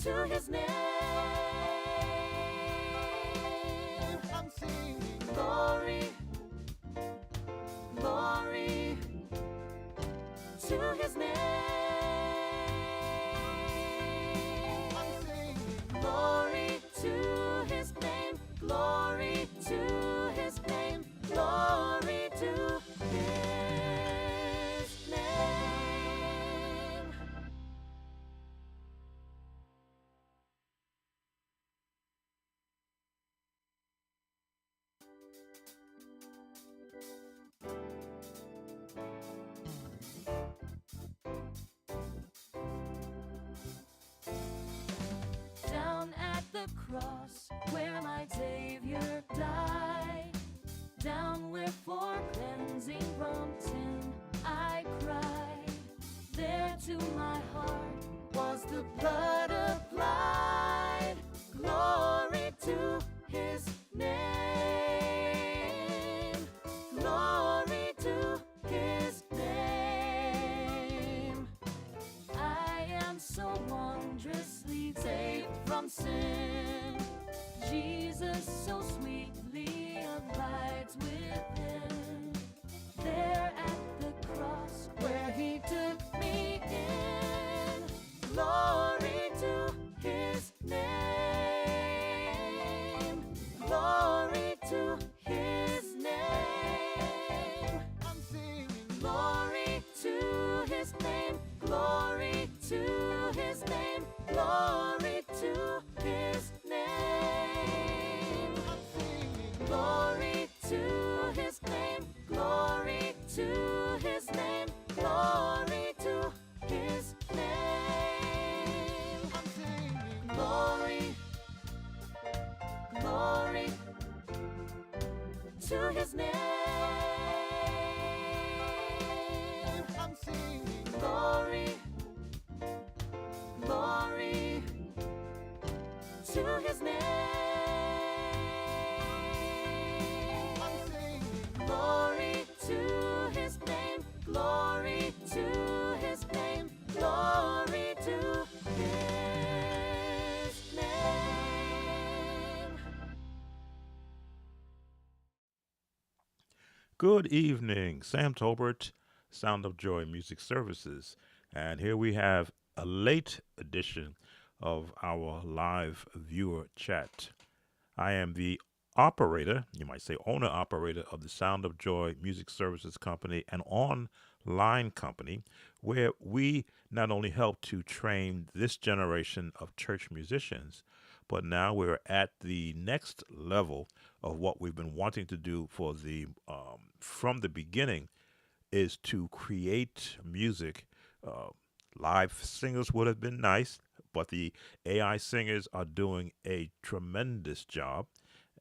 to his name. I'm singing glory, glory to his name. I'm singing glory to his name, glory to his name, glory to his name. Down at the cross where my Savior died, down where for cleansing from sin I cried, there to my heart was the blood applied. Glory to his name, glory to his name. I am so wondrously saved from sin. Jesus so sweetly abides within. There at the cross where he took me in. Glory to his name. Glory to his name. I'm singing glory to his name. Glory to his name. Glory to his name. I'm singing glory to his name. Glory to his name. Glory to his name. I'm singing glory, glory to his name. I'm singing glory, glory to his name. I'm singing glory to his name, glory to his name, glory to his name. Good evening, Sam Tolbert, Sound of Joy Music Services. And here we have a late edition of our live viewer chat. I am the operator, you might say owner operator of the Sound of Joy Music Services Company, an online company where we not only help to train this generation of church musicians, but now we're at the next level of what we've been wanting to do for the from the beginning is to create music. Uh, Live singers would have been nice, but the AI singers are doing a tremendous job.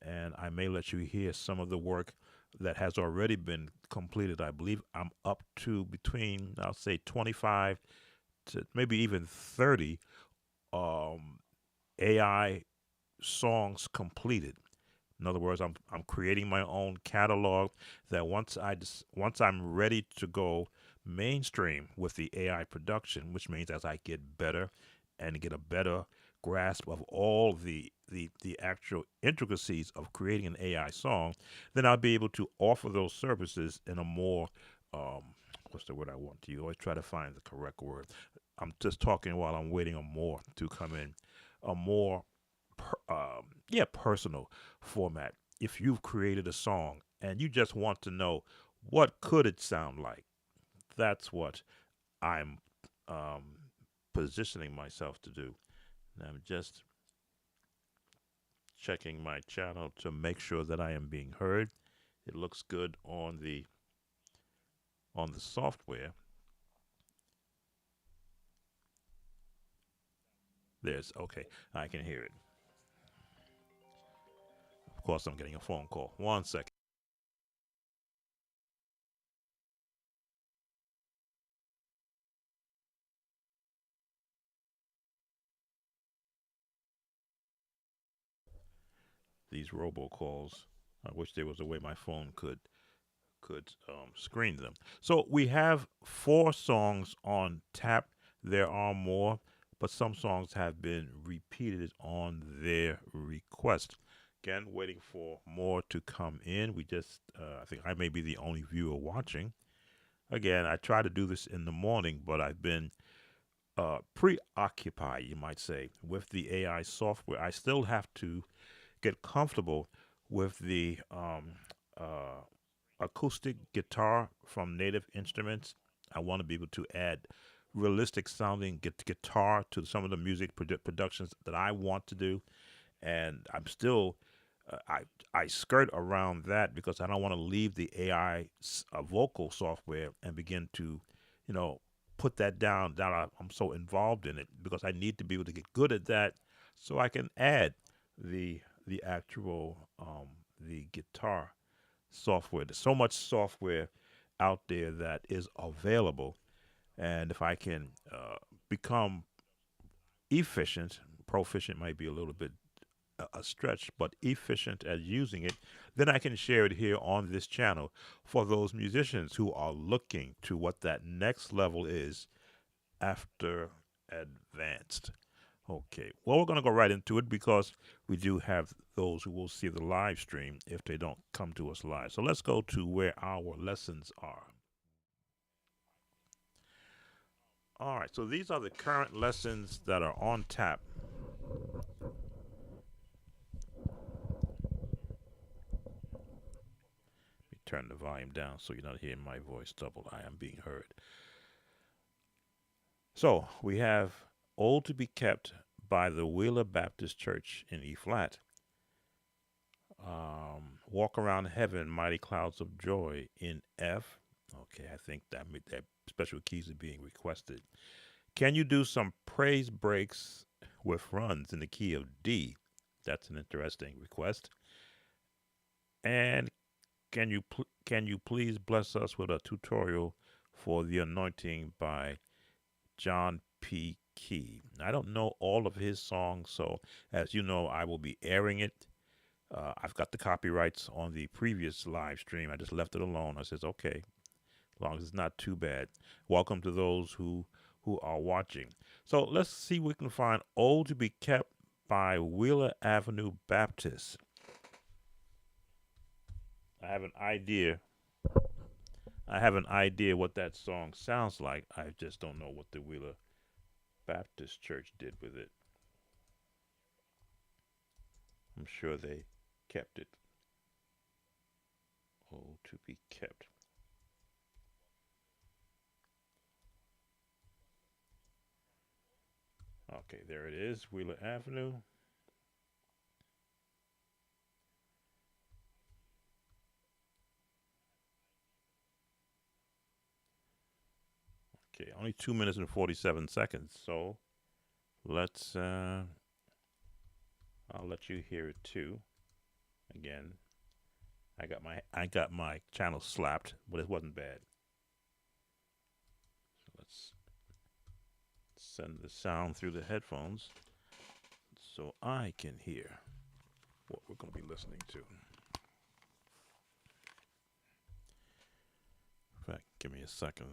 And I may let you hear some of the work that has already been completed. I believe I'm up to between, I'll say, 25 to maybe even 30 AI songs completed. In other words, I'm creating my own catalog that once I'm ready to go mainstream with the AI production, which means as I get better and get a better grasp of all the actual intricacies of creating an AI song, then I'll be able to offer those services in a more what's the word I want to use? Always try to find the correct word. I'm just talking while I'm waiting on more to come in, a more personal format. If you've created a song and you just want to know what could it sound like, that's what I'm positioning myself to do. And I'm just checking my channel to make sure that I am being heard. It looks good on the software. There's okay. I can hear it. Of course, I'm getting a phone call. 1 second. These robocalls. I wish there was a way my phone could screen them. So we have 4 songs on tap. There are more, but some songs have been repeated on their request. Again, waiting for more to come in. I think I may be the only viewer watching. Again, I try to do this in the morning, but I've been preoccupied, you might say, with the AI software. I still have to get comfortable with the uh, acoustic guitar from Native Instruments. I want to be able to add realistic sounding guitar to some of the music productions that I want to do, and I'm still I skirt around that because I don't want to leave the AI vocal software and begin to, you know, put that down. I'm so involved in it because I need to be able to get good at that, so I can add the actual the guitar software. There's so much software out there that is available, and if I can become efficient, proficient might be a little bit a stretch, but efficient at using it, then I can share it here on this channel for those musicians who are looking to what that next level is after advanced. Okay, well, we're going to go right into it because we do have those who will see the live stream if they don't come to us live. So let's go to where our lessons are. All right, so these are the current lessons that are on tap. Turn the volume down so you're not hearing my voice double. I am being heard. So we have "Old to Be Kept" by the Wheeler Baptist Church in E flat. "Walk Around Heaven," "Mighty Clouds of Joy" in F. Okay, I think that special keys are being requested. "Can you do some praise breaks with runs in the key of D?" That's an interesting request. And can you please bless us with a tutorial for the anointing by John P. Key? I don't know all of his songs, so as you know, I will be airing it. I've got the copyrights on the previous live stream. I just left it alone. I says, okay, as long as it's not too bad. Welcome to those who are watching. So let's see if we can find "Old to Be Kept" by Wheeler Avenue Baptist. I have an idea. I have an idea what that song sounds like. I just don't know what the Wheeler Baptist Church did with it. I'm sure they kept it. "Oh, to be kept." Okay, there it is, Wheeler Avenue. Okay, only 2 minutes and 47 seconds. So let's, I'll let you hear it too. Again, I got my channel slapped, but it wasn't bad. So let's send the sound through the headphones so I can hear what we're going to be listening to. In fact, give me a second.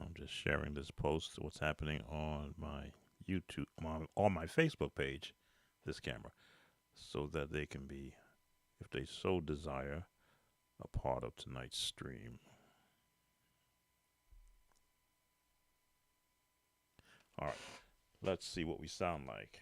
I'm just sharing this post, what's happening on my YouTube, on my Facebook page, this camera, so that they can be, if they so desire, a part of tonight's stream. All right, let's see what we sound like.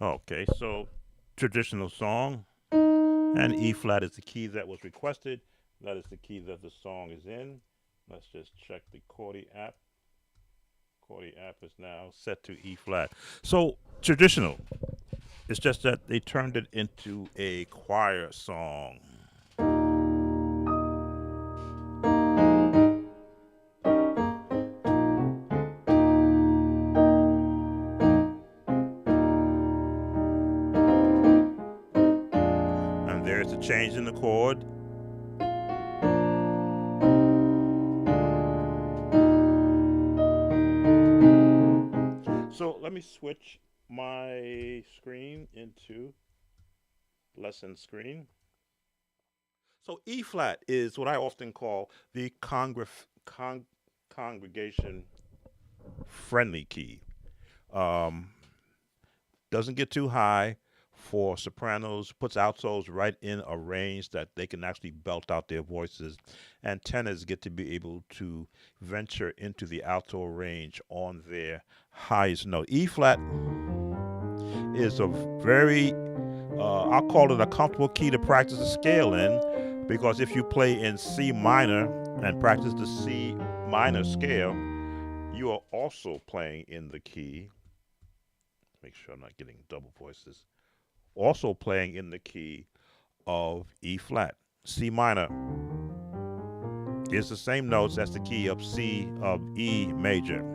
Okay, so traditional song, and E flat is the key that was requested. That is the key that the song is in. Let's just check the Chordy app. Chordy app is now set to E flat. So traditional. It's just that they turned it into a choir song. And there's a change in the chord. So let me switch my screen into lesson screen. So E flat is what I often call the congregation friendly key. Um, doesn't get too high for sopranos, puts altos right in a range that they can actually belt out their voices, and tenors get to be able to venture into the alto range on their highest note. E flat is a very, I'll call it a comfortable key to practice the scale in, because if you play in C minor and practice the C minor scale, you are also playing in the key. Make sure I'm not getting double voices. Also playing in the key of E flat. C minor is the same notes as the key of C of E major.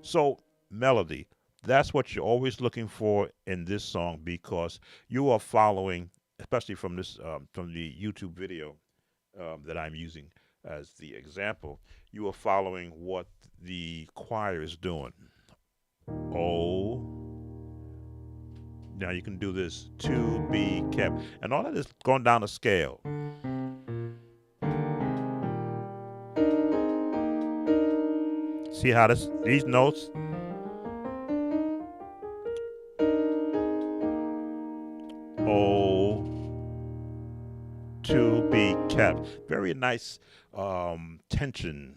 So, melody, that's what you're always looking for in this song, because you are following, especially from this from the YouTube video that I'm using as the example, you are following what the choir is doing. Oh, now you can do this to be kept, and all that is going down a scale. See how these notes, oh, to be kept. Very nice tension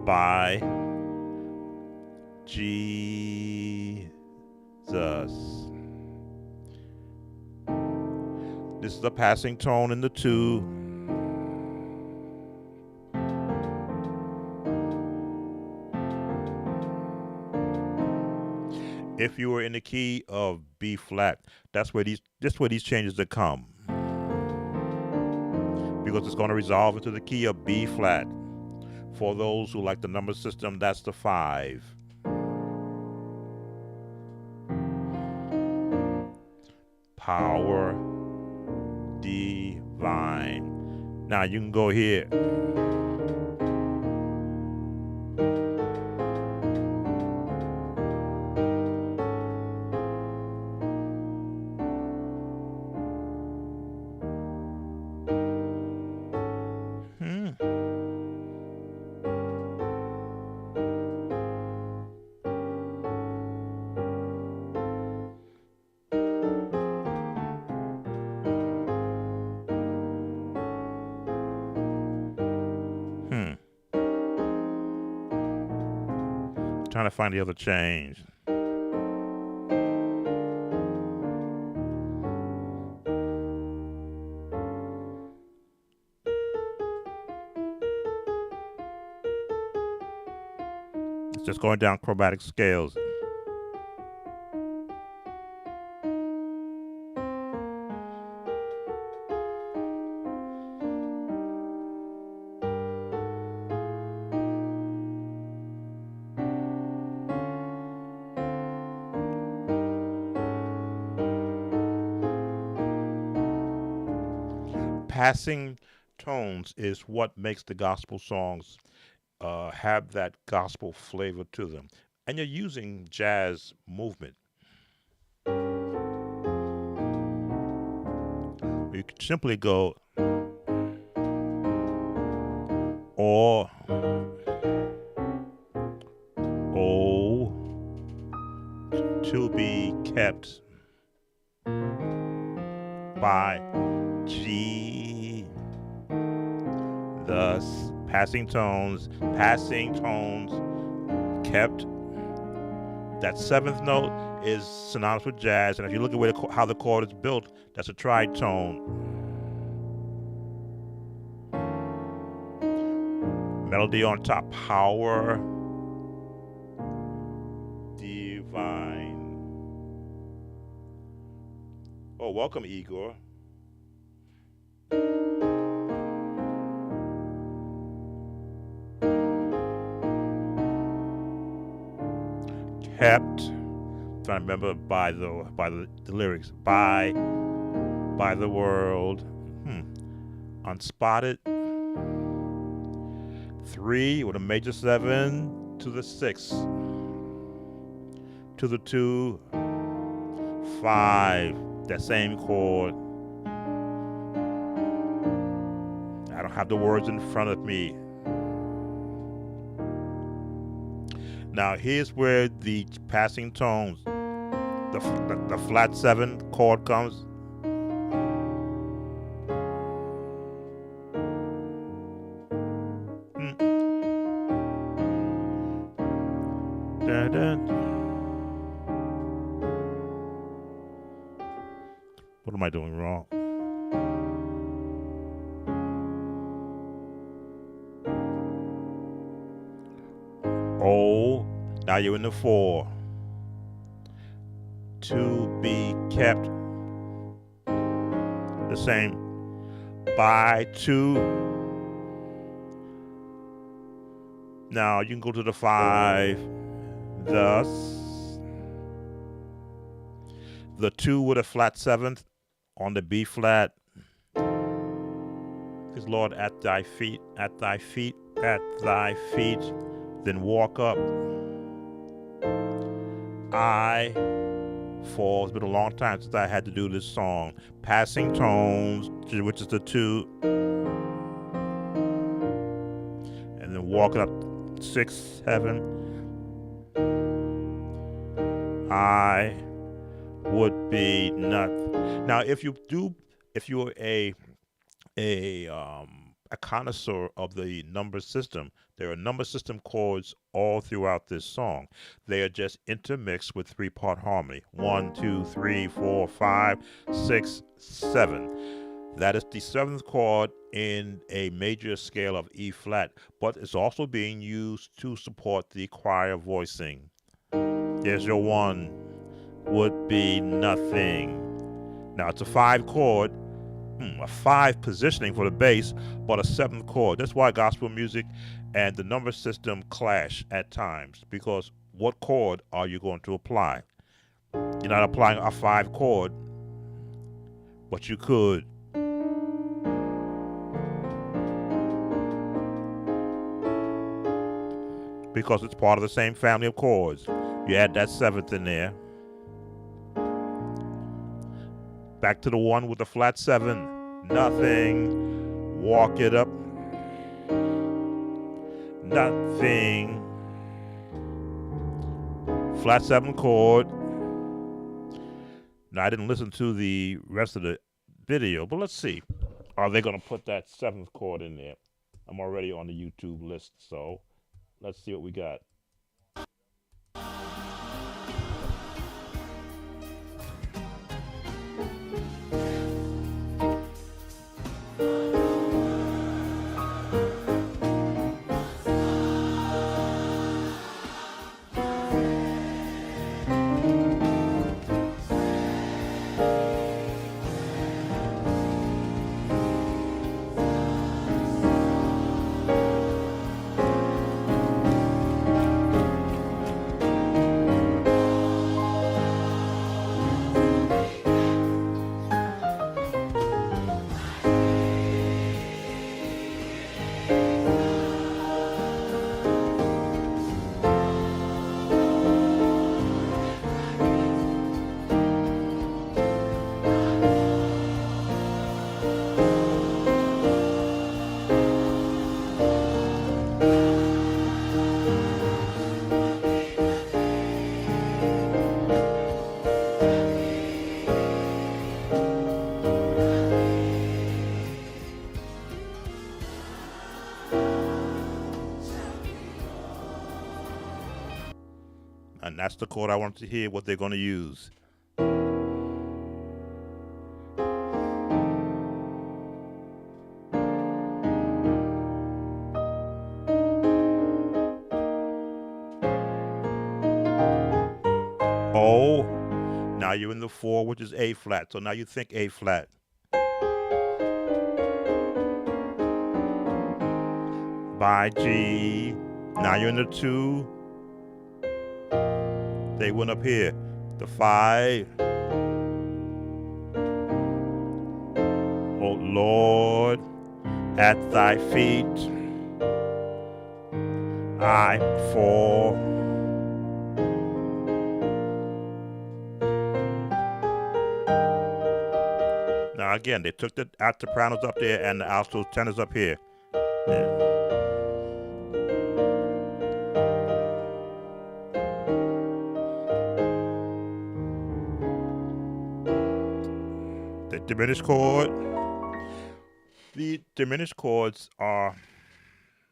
by Jesus. This is a passing tone in the two. If you were in the key of B flat, that's where these changes that come, because it's going to resolve into the key of B flat. For those who like the number system, that's the 5. Power divine. Now you can go here. Hmm. Hmm. Trying to find the other change. It's just going down chromatic scales. Passing tones is what makes the gospel songs have that gospel flavor to them. And you're using jazz movement. You could simply go or oh, to be kept by G. Thus, passing tones, kept. That 7th note is synonymous with jazz, and if you look at how the chord is built, that's a tritone. Melody on top, power divine. Fine. Oh, welcome, Igor. Kept. Trying to remember the lyrics. By the world. Unspotted. 3 with a major 7 to the 6 to the 2 5. That same chord. I don't have the words in front of me. Now here's where the passing tones, the flat 7 chord comes. What am I doing wrong? Oh, now you're in the 4. To be kept. The same. By 2. Now you can go to the 5. Thus. The 2 with a flat 7th on the B flat. Because Lord, at thy feet, at thy feet, at thy feet. Then walk up. It's been a long time since I had to do this song. Passing tones, which is the 2. And then walking up 6, 7. I would be nothing. Now, if you're a connoisseur of the number system, there are number system chords all throughout this song. They are just intermixed with 3-part harmony. 1, 2, 3, 4, 5, 6, 7. That is the 7th chord in a major scale of E flat, but it's also being used to support the choir voicing. There's your 1. Would be nothing. Now it's a 5 chord, a 5 positioning for the bass, but a 7th chord. That's why gospel music and the number system clash at times, because what chord are you going to apply? You're not applying a 5 chord, but you could. Because it's part of the same family of chords. You add that 7th in there. Back to the 1 with the flat 7. Nothing. Walk it up. Nothing. Flat 7 chord. Now, I didn't listen to the rest of the video, but let's see. Are they going to put that 7th chord in there? I'm already on the YouTube list, so let's see what we got. And that's the chord I wanted to hear what they're going to use. Now you're in the 4, which is A flat. So now you think A flat. By G. Now you're in the 2. They went up here. The 5. Oh Lord, at thy feet I fall. Now again, they took the alto-sopranos up there and the alto tenors up here. Yeah. The diminished chord. The diminished chords are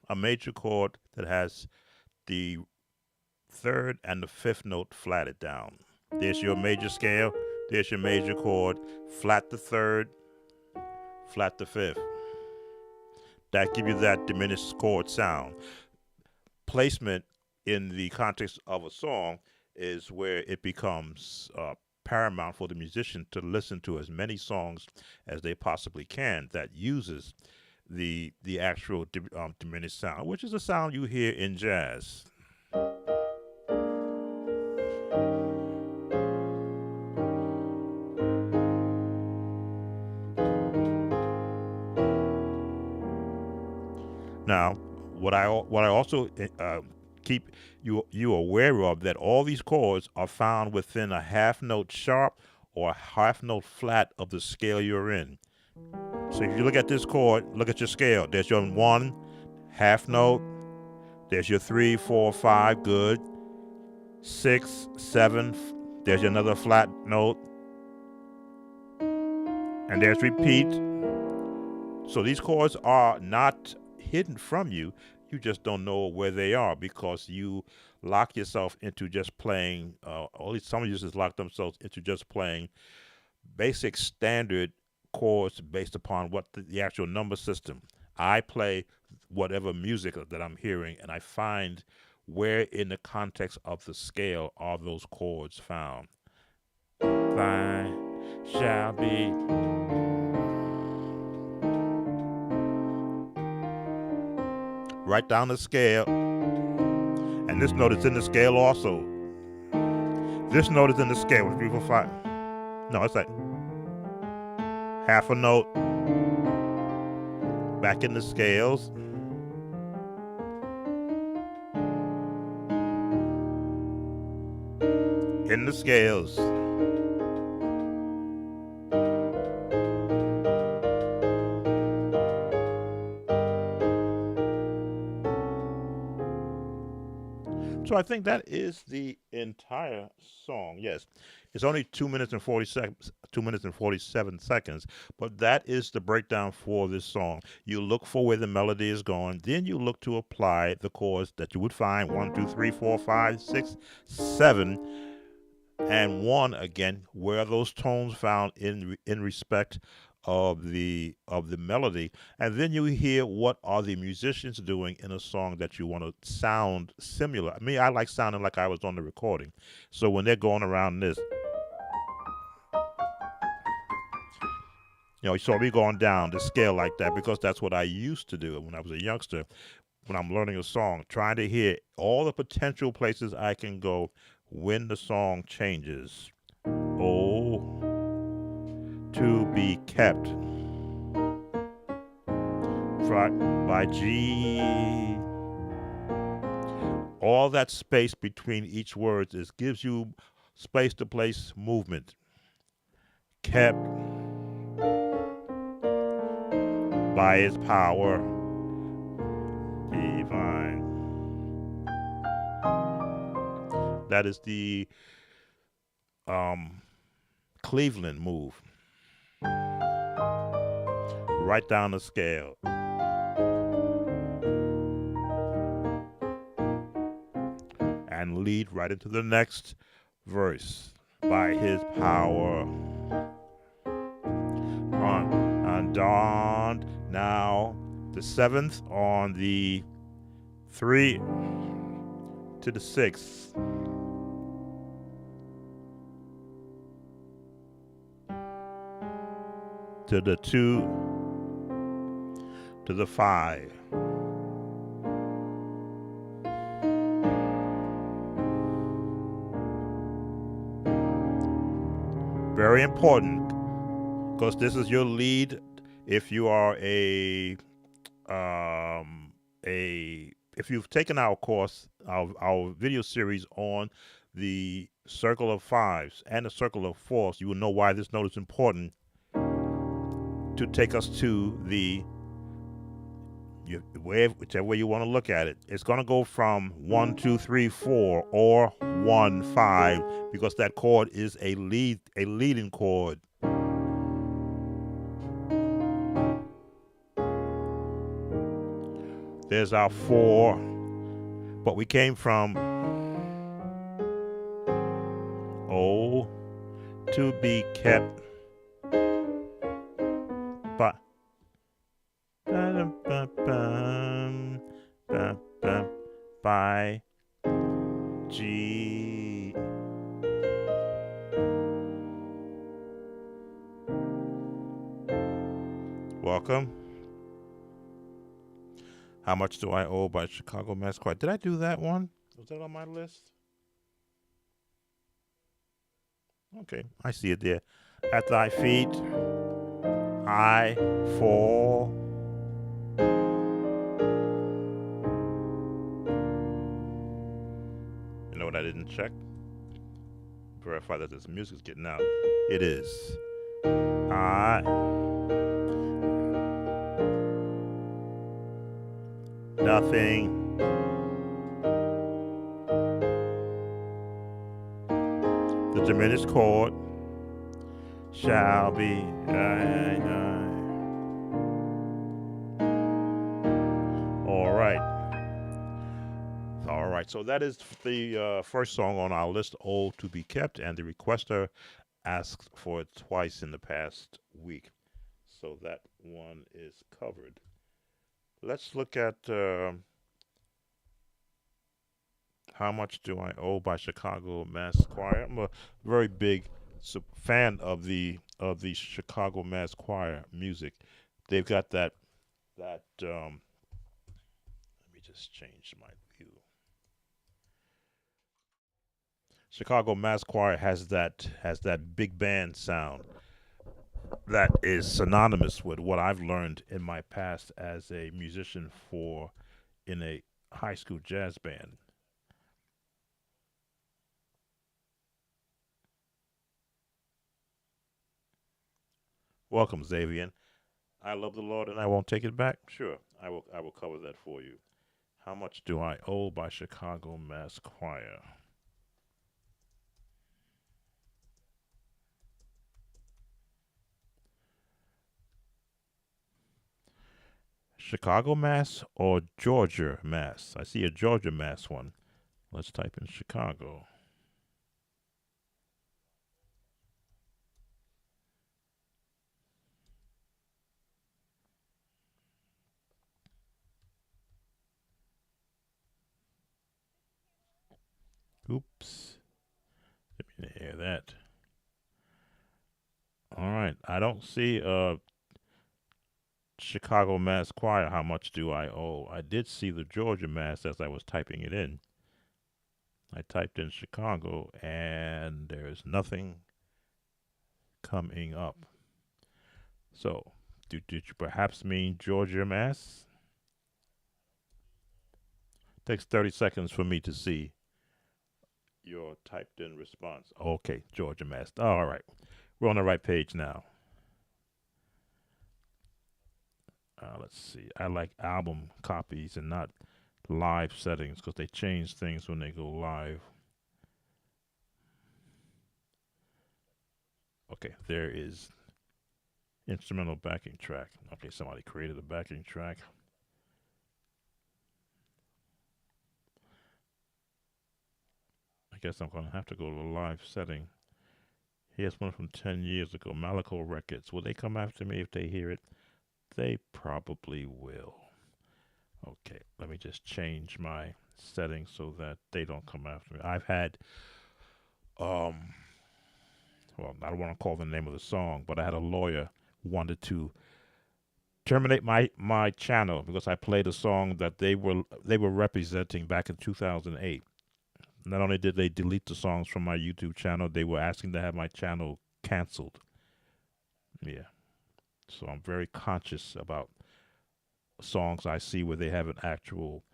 a major chord that has the 3rd and the 5th note flatted down. There's your major scale. There's your major chord. Flat the 3rd, flat the 5th. That gives you that diminished chord sound. Placement in the context of a song is where it becomes paramount for the musician to listen to as many songs as they possibly can that uses the actual diminished sound, which is a sound you hear in jazz. Now, what I also keep you aware of, that all these chords are found within a half note sharp or a half note flat of the scale you're in. So if you look at this chord, look at your scale. There's your 1 half note. There's your 3, 4, 5, good. 6, 7. There's another flat note. And there's repeat. So these chords are not hidden from you. You just don't know where they are because you lock yourself into just playing, or at least some musicians lock themselves into just playing basic standard chords based upon what the actual number system. I play whatever music that I'm hearing, and I find where in the context of the scale are those chords found. Thine shall be right down the scale, and this note is in the scale also. This note is in the scale. 1, 2, 3, 4, 5. No, it's like half a note back in the scales. In the scales. So I think that is the entire song. Yes, it's only 2 minutes and 40 seconds, 2 minutes and 47 seconds, but that is the breakdown for this song. You look for where the melody is going, then you look to apply the chords that you would find 1, 2, 3, 4, 5, 6, 7, and 1 again. Where are those tones found in respect of the melody, and then you hear what are the musicians doing in a song that you want to sound similar. I mean, I like sounding like I was on the recording. So when they're going around this, you saw me going down the scale like that because that's what I used to do when I was a youngster. When I'm learning a song, trying to hear all the potential places I can go when the song changes. Oh, to be kept by G. All that space between each word gives you space to place movement. Kept by his power divine. That is the Cleveland move. Right down the scale. And lead right into the next verse. By his power. On dawned now the 7th on the 3 to the 6th. to the 2 to the 5. Very important because this is your lead. If you are if you've taken our course, our video series on the circle of fives and the circle of fourths, you will know why this note is important to take us to the whichever way you want to look at it. It's going to go from 1, 2, 3, 4 or 1, 5 because that chord is a leading chord. There's our 4, but we came from O to be kept by by G. Welcome. How Much Do I Owe by Chicago Mass Choir. Did I do that one? Was that on my list? Okay, I see it there. At thy feet, I fall. You know what I didn't check? Verify that this music's getting out. It is. I. Nothing. The diminished chord shall be. All right. All right. So that is the first song on our list, Old to Be Kept, and the requester asked for it twice in the past week. So that one is covered. Let's look at How Much Do I Owe by Chicago Mass Choir. I'm a very big fan of the Chicago Mass Choir music. They've got that let me just change my view. Chicago Mass Choir has that big band sound that is synonymous with what I've learned in my past as a musician in a high school jazz band. Welcome, Xavier. I love the Lord and I won't take it back. Sure, I will cover that for you. How Much Do I Owe by Chicago Mass Choir. Chicago Mass or Georgia Mass? I see a Georgia Mass one. Let's type in Chicago. Oops. Let me hear that. All right. I don't see Chicago Mass Choir, How Much Do I Owe? I did see the Georgia Mass as I was typing it in. I typed in Chicago and there's nothing coming up. So, did you perhaps mean Georgia Mass? Takes 30 seconds for me to see your typed in response. Okay, Georgia Mass. All right. We're on the right page now. Let's see. I like album copies and not live settings because they change things when they go live. Okay, there is instrumental backing track. Okay, somebody created a backing track. I guess I'm going to have to go to the live setting. Here's one from 10 years ago, Malaco Records. Will they come after me if they hear it? They probably will. Okay, let me just change my settings so that they don't come after me. I've had, well, I don't want to call the name of the song, but I had a lawyer wanted to terminate my channel because I played a song that they were representing back in 2008. Not only did they delete the songs from my YouTube channel, they were asking to have my channel canceled. Yeah. So I'm very conscious about songs I see where they have an actual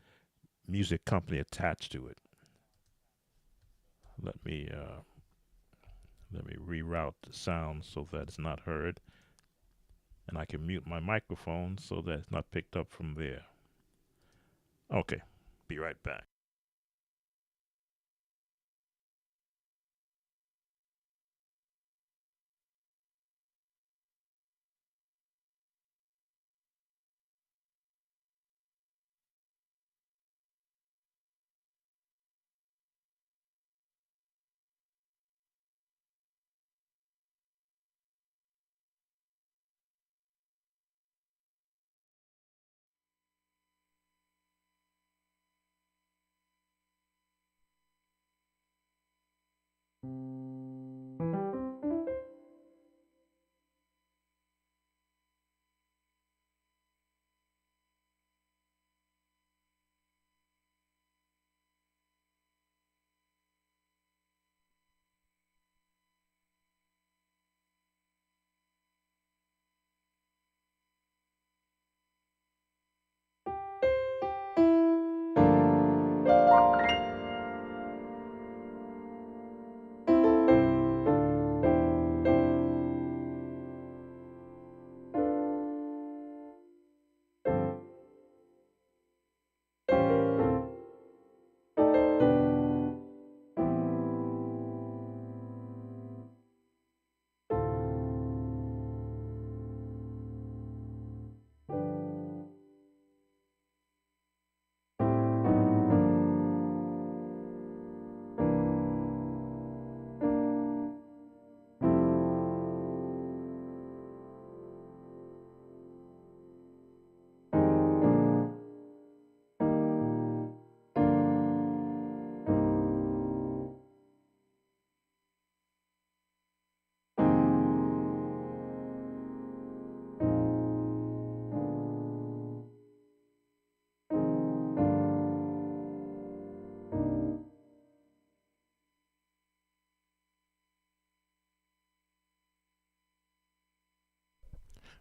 music company attached to it. Let me reroute the sound so that it's not heard, and I can mute my microphone so that it's not picked up from there. Okay, be right back.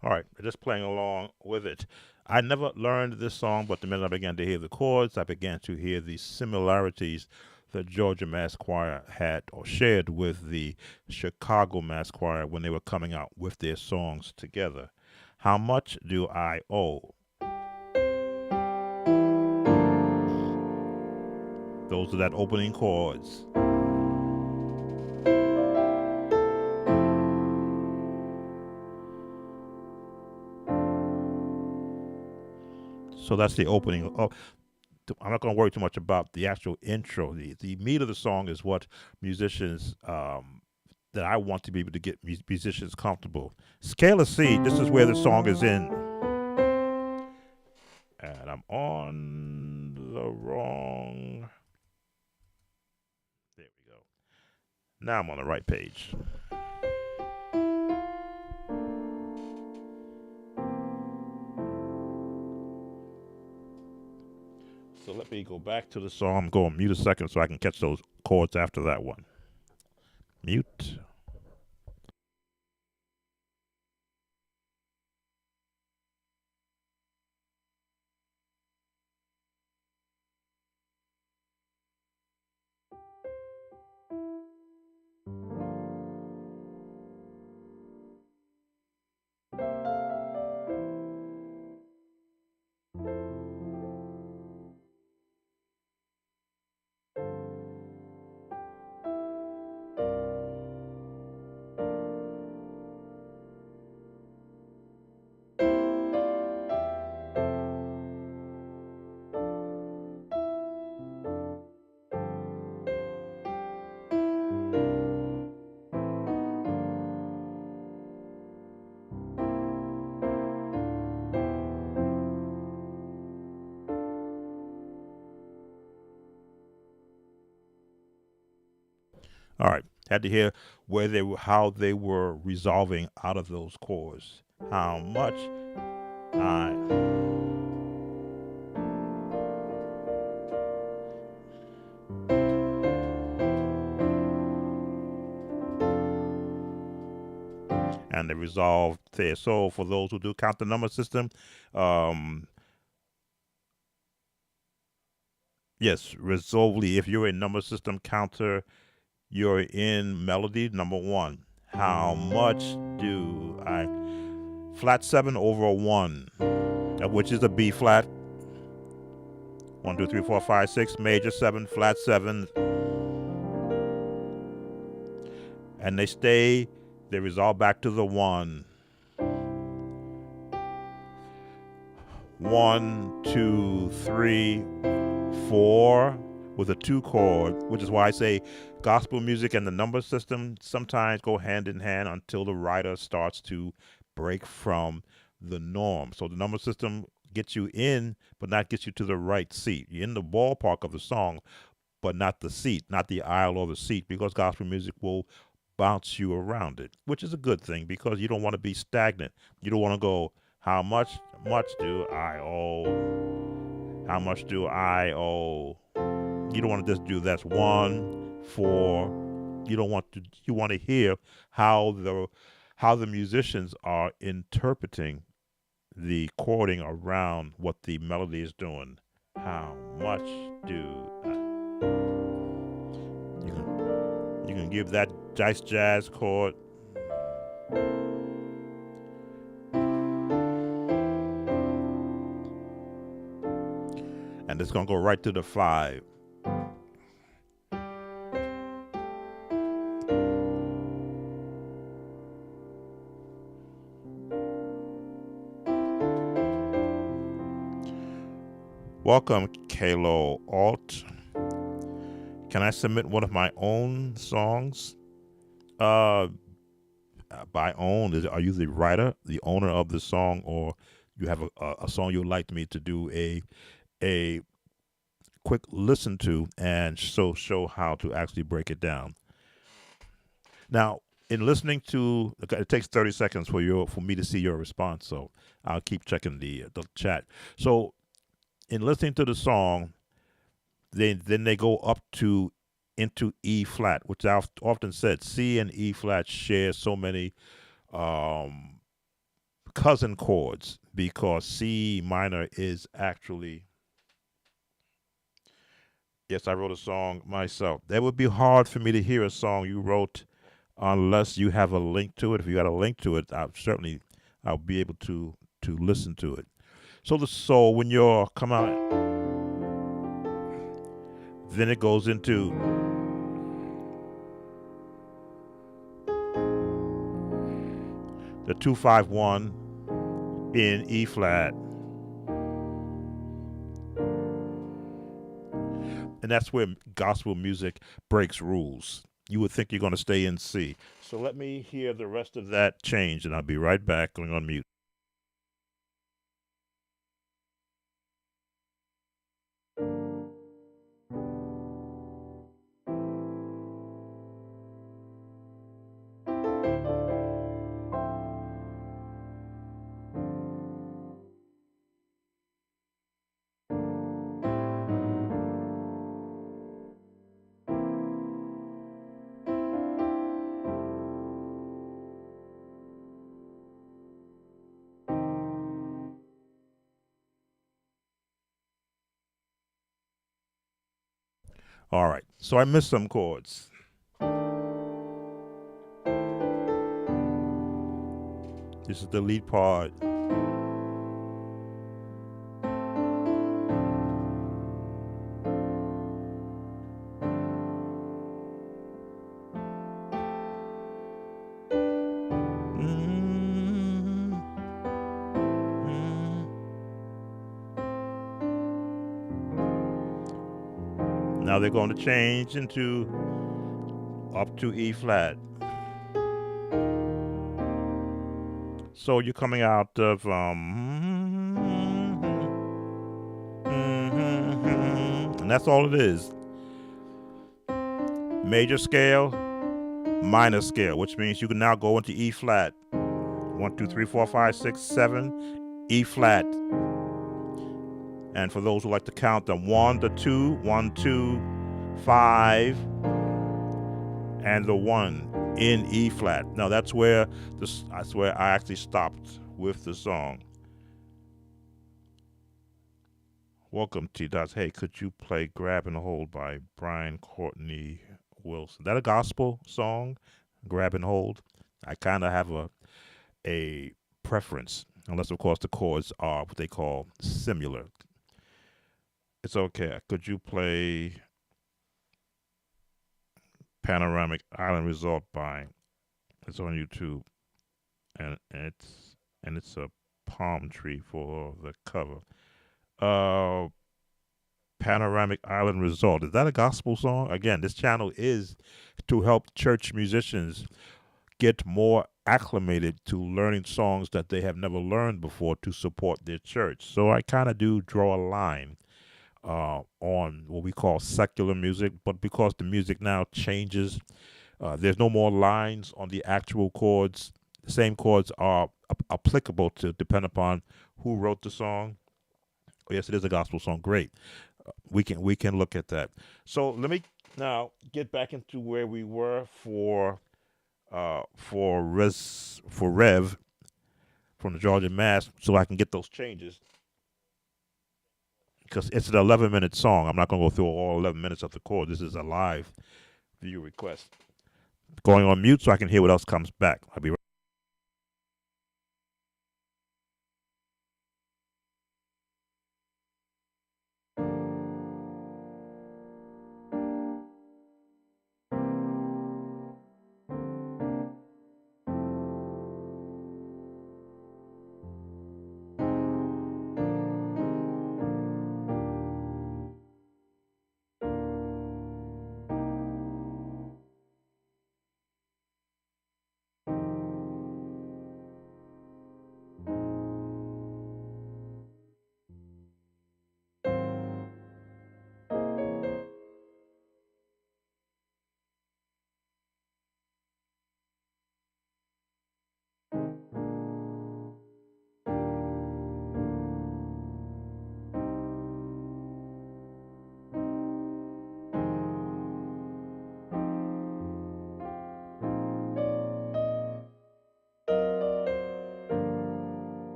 All right, just playing along with it. I never learned this song, but the minute I began to hear the chords, I began to hear the similarities that Georgia Mass Choir had or shared with the Chicago Mass Choir when they were coming out with their songs together. How much do I owe? Those are that opening chords. So that's the opening. Oh, I'm not going to worry too much about the actual intro. The meat of the song is what musicians that I want to be able to get musicians comfortable. Scale of C. This is where the song is in, and I'm on the wrong. There we go. Now I'm on the right page. So let me go back to the song. I'm going to mute a second so I can catch those chords after that one. Mute. All right. Had to hear where they were, how they were resolving out of those chords. how much I. And the resolved there. So for those who do count the number system, um, yes, resolvely. If you're a number system counter, you're in melody number one. How much do I? Flat 7 over a 1, which is a B flat. 1, 2, 3, 4, 5, 6, major 7, flat 7. And they resolve back to the 1. 1, 2, 3, 4 with a 2 chord, which is why I say gospel music and the number system sometimes go hand in hand until the writer starts to break from the norm. So the number system gets you in, but not gets you to the right seat. You're in the ballpark of the song, but not the seat, not the aisle or the seat, because gospel music will bounce you around it, which is a good thing because you don't want to be stagnant. You don't want to go, how much do I owe? How much do I owe? You don't want to just do that's 1, 4. You don't want to. You want to hear how the musicians are interpreting the chording around what the melody is doing. How much do you can give that dice jazz chord, and it's gonna go right to the 5. Welcome, Kalo Alt. Can I submit one of my own songs? By own, are you the writer, the owner of the song, or you have a song you'd like me to do a quick listen to and show how to actually break it down? Now, in listening to, it takes 30 seconds for me to see your response, so I'll keep checking the chat. So, in listening to the song, then they go up into E flat, which I've often said C and E flat share so many cousin chords because C minor is actually. Yes, I wrote a song myself. That would be hard for me to hear a song you wrote unless you have a link to it. If you got a link to it, I'll be able to listen to it. So when you're come out, then it goes into the 2-5-1 in E flat, and that's where gospel music breaks rules. You would think you're going to stay in C. So let me hear the rest of that change, and I'll be right back. Going on mute. All right. So I missed some chords. This is the lead part. Now they're going to change into up to E flat. So you're coming out of and that's all it is. Major scale, minor scale, which means you can now go into E flat 1, 2, 3, 4, 5, 6, 7, E flat. And for those who like to count them, 1, the 2, 1, 2, 5, and the 1 in E flat. Now that's where I actually stopped with the song. Welcome, T Dots. Hey, could you play Grab and Hold by Brian Courtney Wilson? That a gospel song? Grab and Hold? I kind of have a preference, unless, of course, the chords are what they call similar. It's okay. Could you play Panoramic Island Resort by, it's on YouTube, and it's a palm tree for the cover. Uh, Panoramic Island Resort. Is that a gospel song? Again, this channel is to help church musicians get more acclimated to learning songs that they have never learned before to support their church. So I kind of do draw a line on what we call secular music, but because the music now changes, there's no more lines on the actual chords. The same chords are applicable to depend upon who wrote the song. Oh, yes, it is a gospel song. Great. We can look at that. So let me now get back into where we were for Rev from the Georgia Mass, so I can get those changes, because it's an 11-minute song. I'm not going to go through all 11 minutes of the chord. This is a live view request. Going on mute so I can hear what else comes back. I'll be right.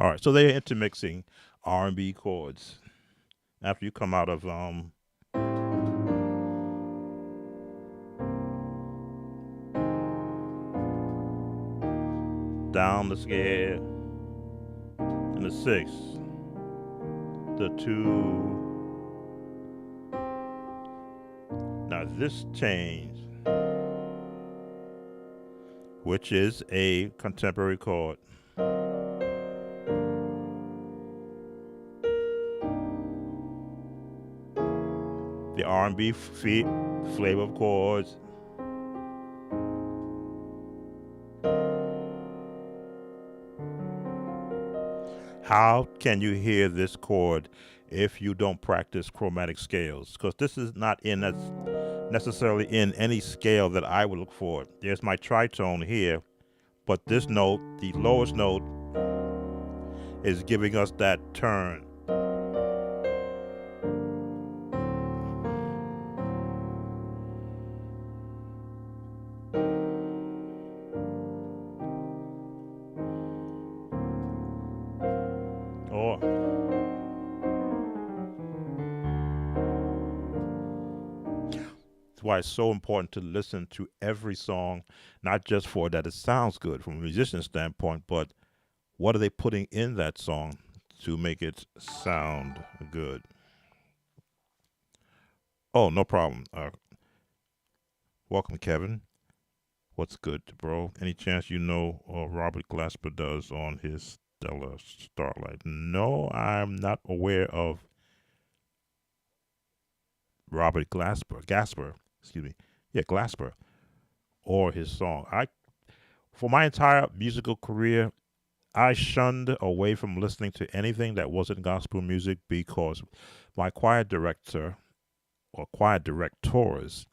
All right, so they're intermixing R&B chords after you come out of down the scale, and the 6, the 2. Now this change, which is a contemporary chord, the R&B flavor of chords. How can you hear this chord if you don't practice chromatic scales? Because this is not necessarily in any scale that I would look for. There's my tritone here, but this note, the lowest note, is giving us that turn. Or that's why it's so important to listen to every song, not just for that it sounds good from a musician standpoint, but what are they putting in that song to make it sound good? Oh, no problem. Welcome, Kevin. What's good, bro? Any chance you know Robert Glasper does on his Stella Starlight? No, I'm not aware of Robert Gasper, excuse me. Yeah, Glasper, or his song. For my entire musical career, I shunned away from listening to anything that wasn't gospel music because my choir director or choir directors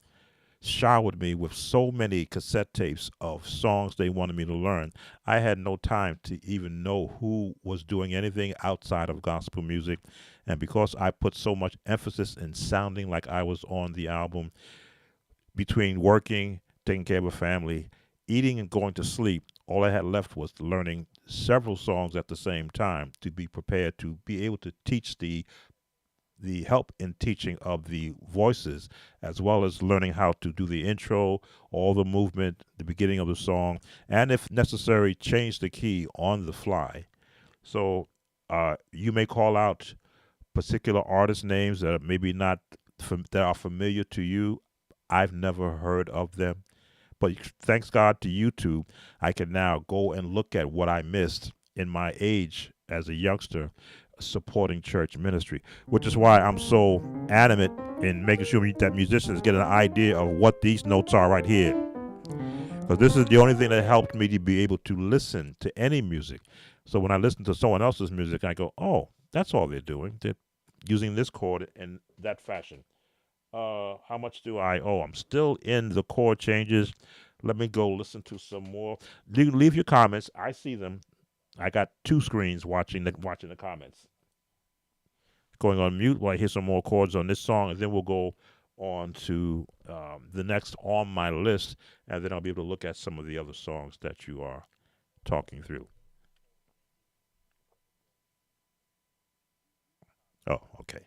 showered me with so many cassette tapes of songs they wanted me to learn. I had no time to even know who was doing anything outside of gospel music. And because I put so much emphasis in sounding like I was on the album, between working, taking care of a family, eating, and going to sleep, all I had left was learning several songs at the same time to be prepared to be able to teach the help in teaching of the voices, as well as learning how to do the intro, all the movement, the beginning of the song, and if necessary, change the key on the fly. So you may call out particular artist names that are maybe not that are familiar to you. I've never heard of them, but thanks God to YouTube, I can now go and look at what I missed in my age as a youngster supporting church ministry, which is why I'm so adamant in making sure that musicians get an idea of what these notes are right here. Because this is the only thing that helped me to be able to listen to any music. So when I listen to someone else's music, I go, oh, that's all they're doing. They're using this chord in that fashion. How much do I owe? I'm still in the chord changes. Let me go listen to some more. Leave your comments. I see them. I got two screens watching the comments. Going on mute while I hear some more chords on this song, and then we'll go on to the next on my list, and then I'll be able to look at some of the other songs that you are talking through. Oh, okay.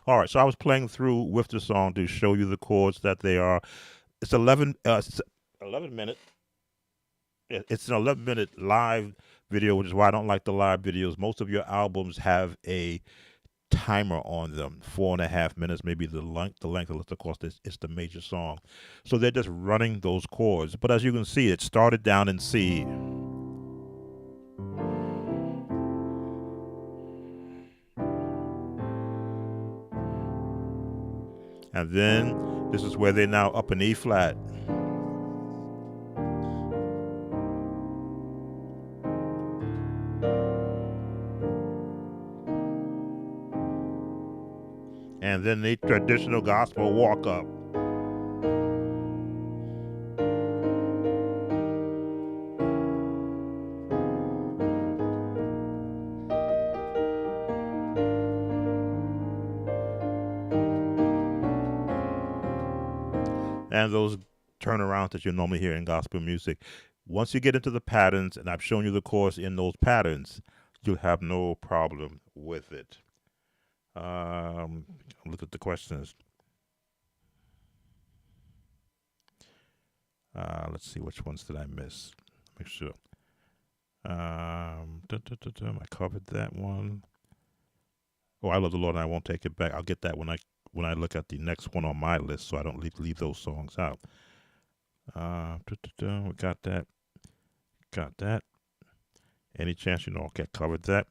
All right, so I was playing through with the song to show you the chords that they are. It's 11 minutes. It's an 11-minute live video, which is why I don't like the live videos. Most of your albums have a timer on them, 4.5 minutes, maybe the length of course it's the major song. So they're just running those chords. But as you can see, it started down in C. And then this is where they're now up in E flat. And then the traditional gospel walk up. And those turnarounds that you normally hear in gospel music. Once you get into the patterns, and I've shown you the chords in those patterns, you'll have no problem with it. Look at the questions. Let's see, which ones did I miss? Make sure. I covered that one. Oh, I love the Lord and I won't take it back. I'll get that when I look at the next one on my list, so I don't leave those songs out. We got that. Got that. Any chance okay, covered that.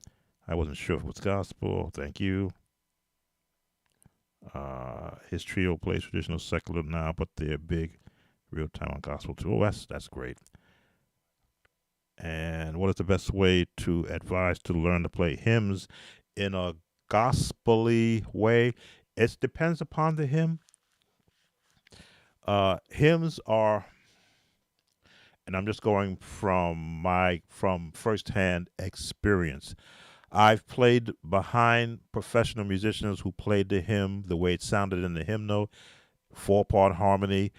I wasn't sure if it was gospel. Thank you. His trio plays traditional secular now, but they're big real time on gospel too. Oh, that's great. And what is the best way to advise to learn to play hymns in a gospel-y way? It depends upon the hymn. Hymns are, and I'm just going from firsthand experience. I've played behind professional musicians who played the hymn the way it sounded in the hymnal, 4-part harmony,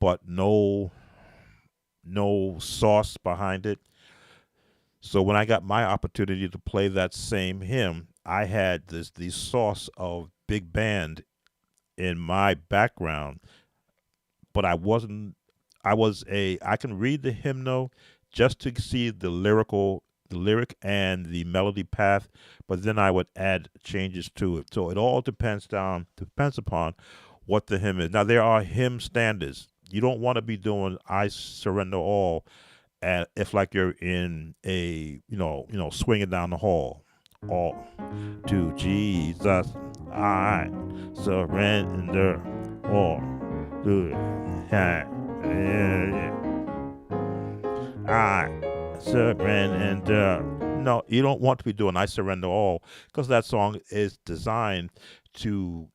but no sauce behind it. So when I got my opportunity to play that same hymn, I had the sauce of big band in my background, but I can read the hymnal just to see the lyric and the melody path, but then I would add changes to it. So it all depends upon what the hymn is. Now there are hymn standards. You don't want to be doing "I Surrender All," and if like you're in a swinging down the hall, all to Jesus I surrender all. Do I surrender. No, you don't want to be doing "I surrender all" because that song is designed to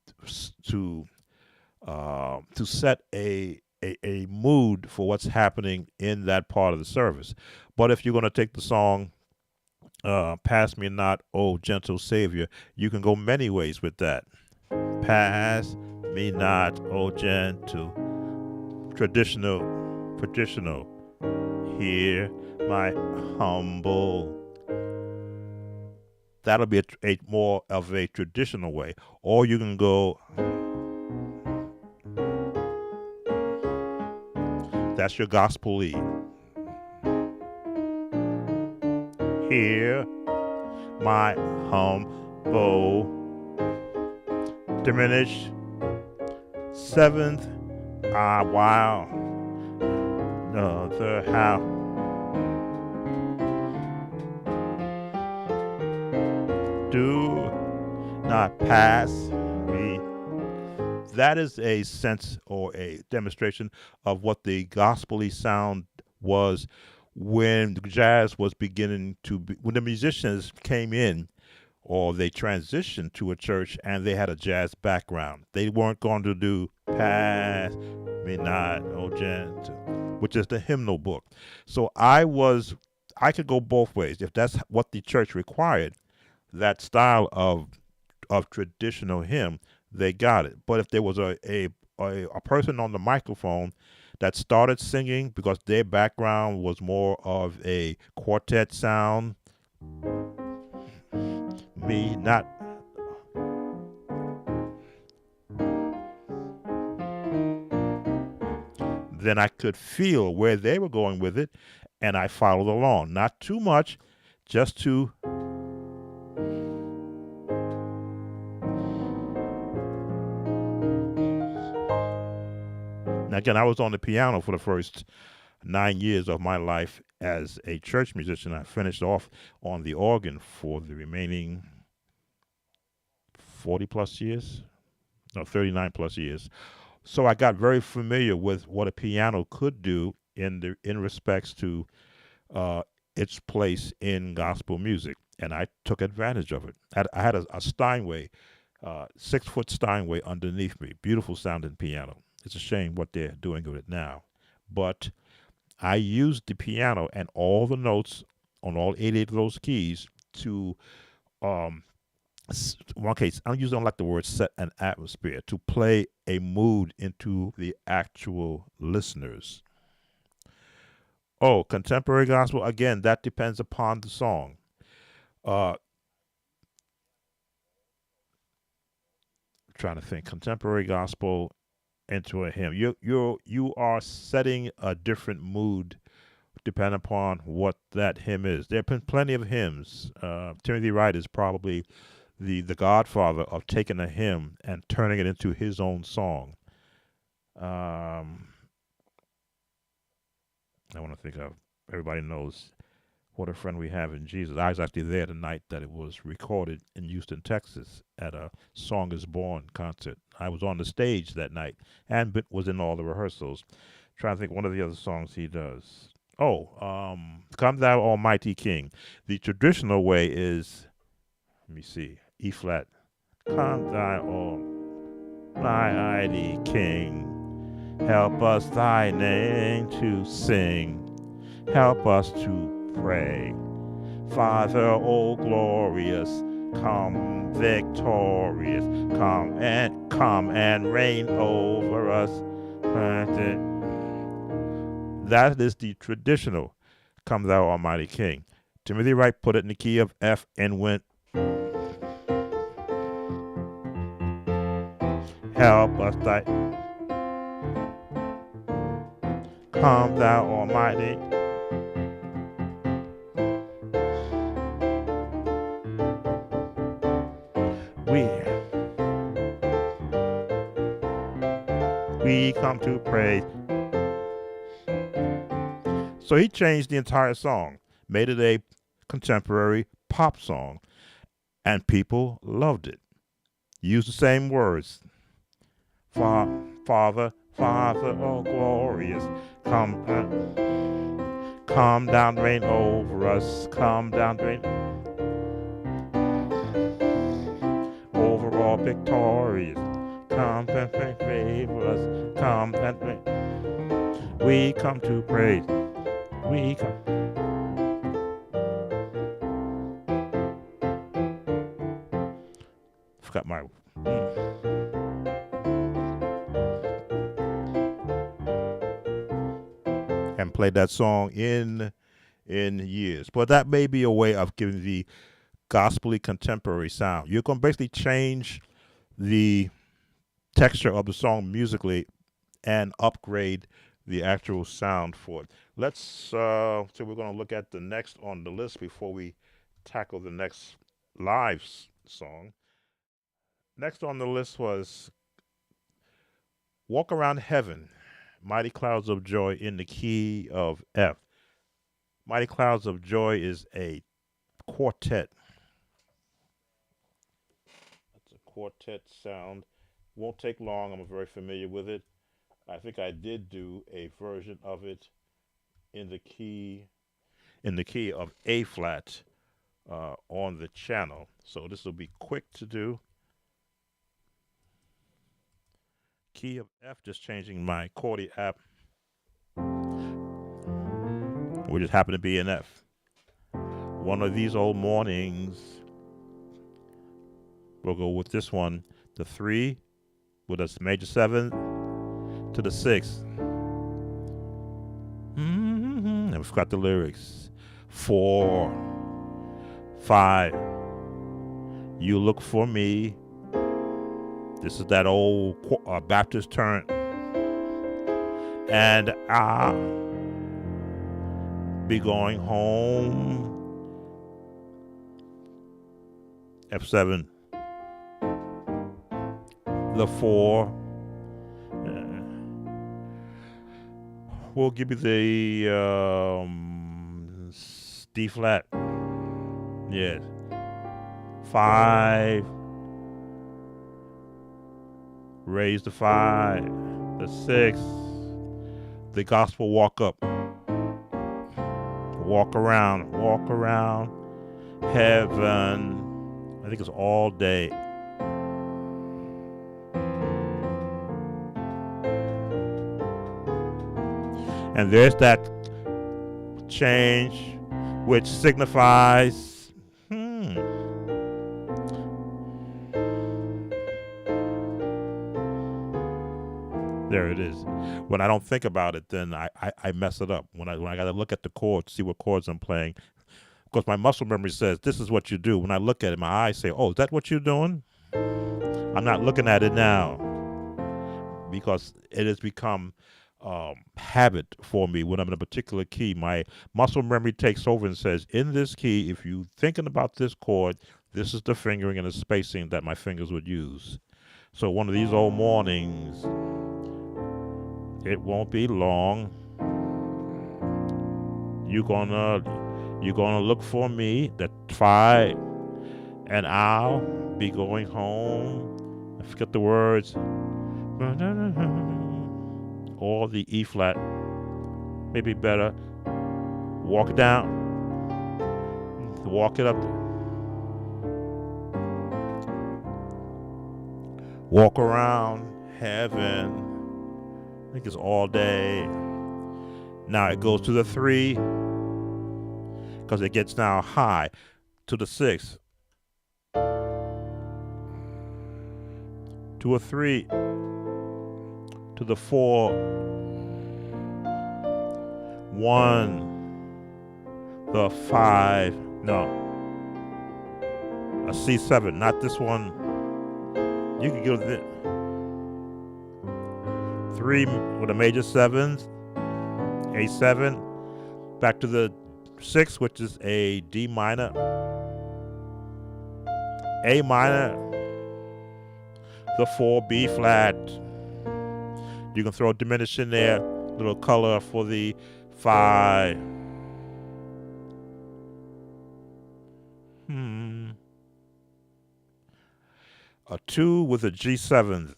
set a mood for what's happening in that part of the service. But if you're going to take the song "Pass Me Not, O Gentle Savior," you can go many ways with that. Pass me not, O gentle, traditional, hear my humble. That'll be a more of a traditional way. Or you can go, that's your gospel lead. Hear my humble, diminish, seventh, while another how. Do not pass me. That is a sense or a demonstration of what the gospel-y sound was when the jazz was beginning to be, when the musicians came in or they transitioned to a church and they had a jazz background. They weren't going to do "Pass Me Not, O Gentle," which is the hymnal book. So I could go both ways. If that's what the church required, that style of traditional hymn, they got it. But if there was a person on the microphone that started singing because their background was more of a quartet sound, me not, then I could feel where they were going with it, and I followed along. Not too much, just to. Now, again, I was on the piano for the first 9 years of my life as a church musician. I finished off on the organ for the remaining 40 plus years, no, 39 plus years. So I got very familiar with what a piano could do in respects to uh, its place in gospel music, and I took advantage of it. I had a Steinway, 6 foot Steinway underneath me, beautiful sounding piano. It's a shame what they're doing with it now, but I used the piano and all the notes on all 88 of those keys to, one case, I'm using, like the word, set an atmosphere, to play a mood into the actual listeners. Oh, contemporary gospel, again, that depends upon the song. Uh, Trying to think, contemporary gospel into a hymn. You are setting a different mood depending upon what that hymn is. There have been plenty of hymns. Timothy Wright is probably the godfather of taking a hymn and turning it into his own song. I want to think of, everybody knows What a Friend We Have in Jesus. I was actually there the night that it was recorded in Houston, Texas at a Song is Born concert. I was on the stage that night and was in all the rehearsals. Trying to think one of the other songs he does. Oh, Come Thou Almighty King. The traditional way is, let me see, E flat. Come Thou Almighty King. Help us thy name to sing. Help us to pray. Father, O glorious, come victorious, come and reign over us. That is the traditional Come Thou Almighty King. Timothy Wright put it in the key of F and went, help us thy, come thou almighty. We come to praise. So he changed the entire song, made it a contemporary pop song, and people loved it. Used the same words. Father, oh glorious, come down, reign over us, come down, reign over all victorious, come and favor us, come and reign. We come to praise. We come. Forgot my. Haven't played that song in years, but that may be a way of giving the gospelly contemporary sound. You're going to basically change the texture of the song musically and upgrade the actual sound for it. Let's so we're going to look at the next on the list before we tackle the next live song. Next on the list was Walk Around Heaven, Mighty Clouds of Joy in the key of F. Mighty Clouds of Joy is a quartet. That's a quartet sound. Won't take long. I'm very familiar with it. I think I did do a version of it in the key of A flat on the channel. So this will be quick to do. Key of F, just changing my Chordy app. We just happen to be in F. One of these old mornings, we'll go with this one, the 3 with a major 7 to the 6. And we forgot the lyrics. 4, 5. You look for me. This is that old Baptist turn. and I'll be going home. F7. The 4. We'll give you the D flat. Yes. 5. Raise the 5. The 6. The gospel walk up. Walk around. Walk around. Heaven. I think it's all day. And there's that change which signifies there it is. When I don't think about it, then I mess it up. When I got to look at the chords, see what chords I'm playing. Of course, my muscle memory says this is what you do. When I look at it, my eyes say, oh, is that what you're doing? I'm not looking at it now because it has become habit for me. When I'm in a particular key, my muscle memory takes over and says, in this key, if you're thinking about this chord, this is the fingering and the spacing that my fingers would use. So one of these old mornings, it won't be long. You're gonna look for me, that 5, and I'll be going home. I forget the words. Or the E flat, maybe better. Walk it down. Walk it up. Walk around heaven. I think it's all day. Now it goes to the 3 because it gets now high. To the 6. To a 3. To the 4. 1. The 5. No. A C7, not this one. You can go the 3 with a major 7th. A7. Back to the 6, which is a D minor. A minor. The 4, B flat. You can throw a diminished in there, little color for the 5. A 2 with a G7.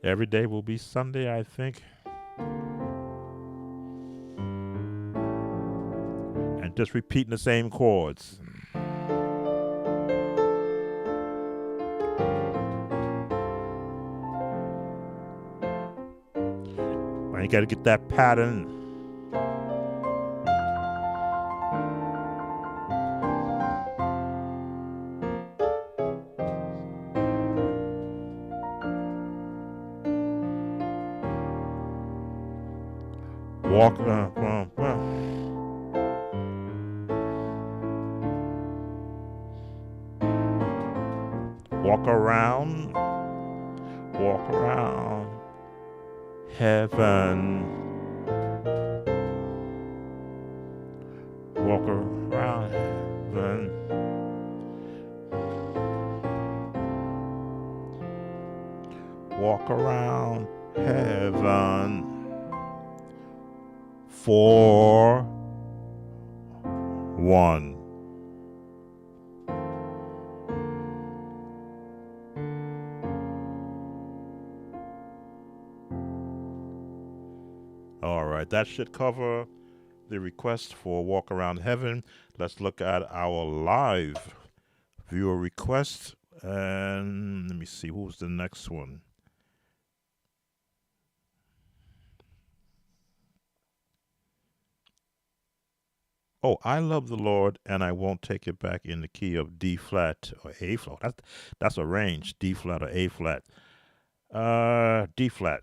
Every day will be Sunday, I think. And just repeating the same chords. You got to get that pattern. Walk walk around. Walk around heaven. Walk around heaven. Walk around heaven. 4, 1. All right, that should cover the request for Walk Around Heaven. Let's look at our live viewer request. And let me see, who's the next one? Oh, I love the Lord, and I won't take it back in the key of D flat or A flat. That's a range, D flat or A flat. D flat.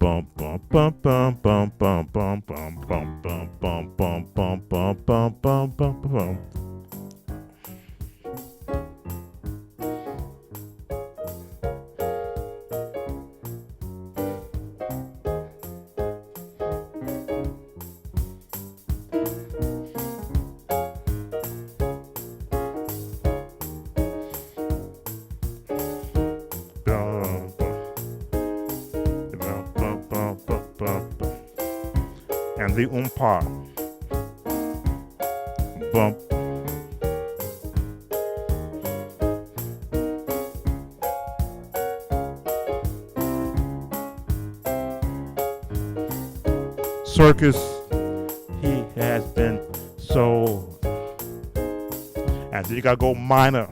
bum bum bum bum bum bum bum bum bum bum bum bum bum bum bum bum bum bum. And the umpa. Bump. Circus, he has been so. And then you gotta go minor.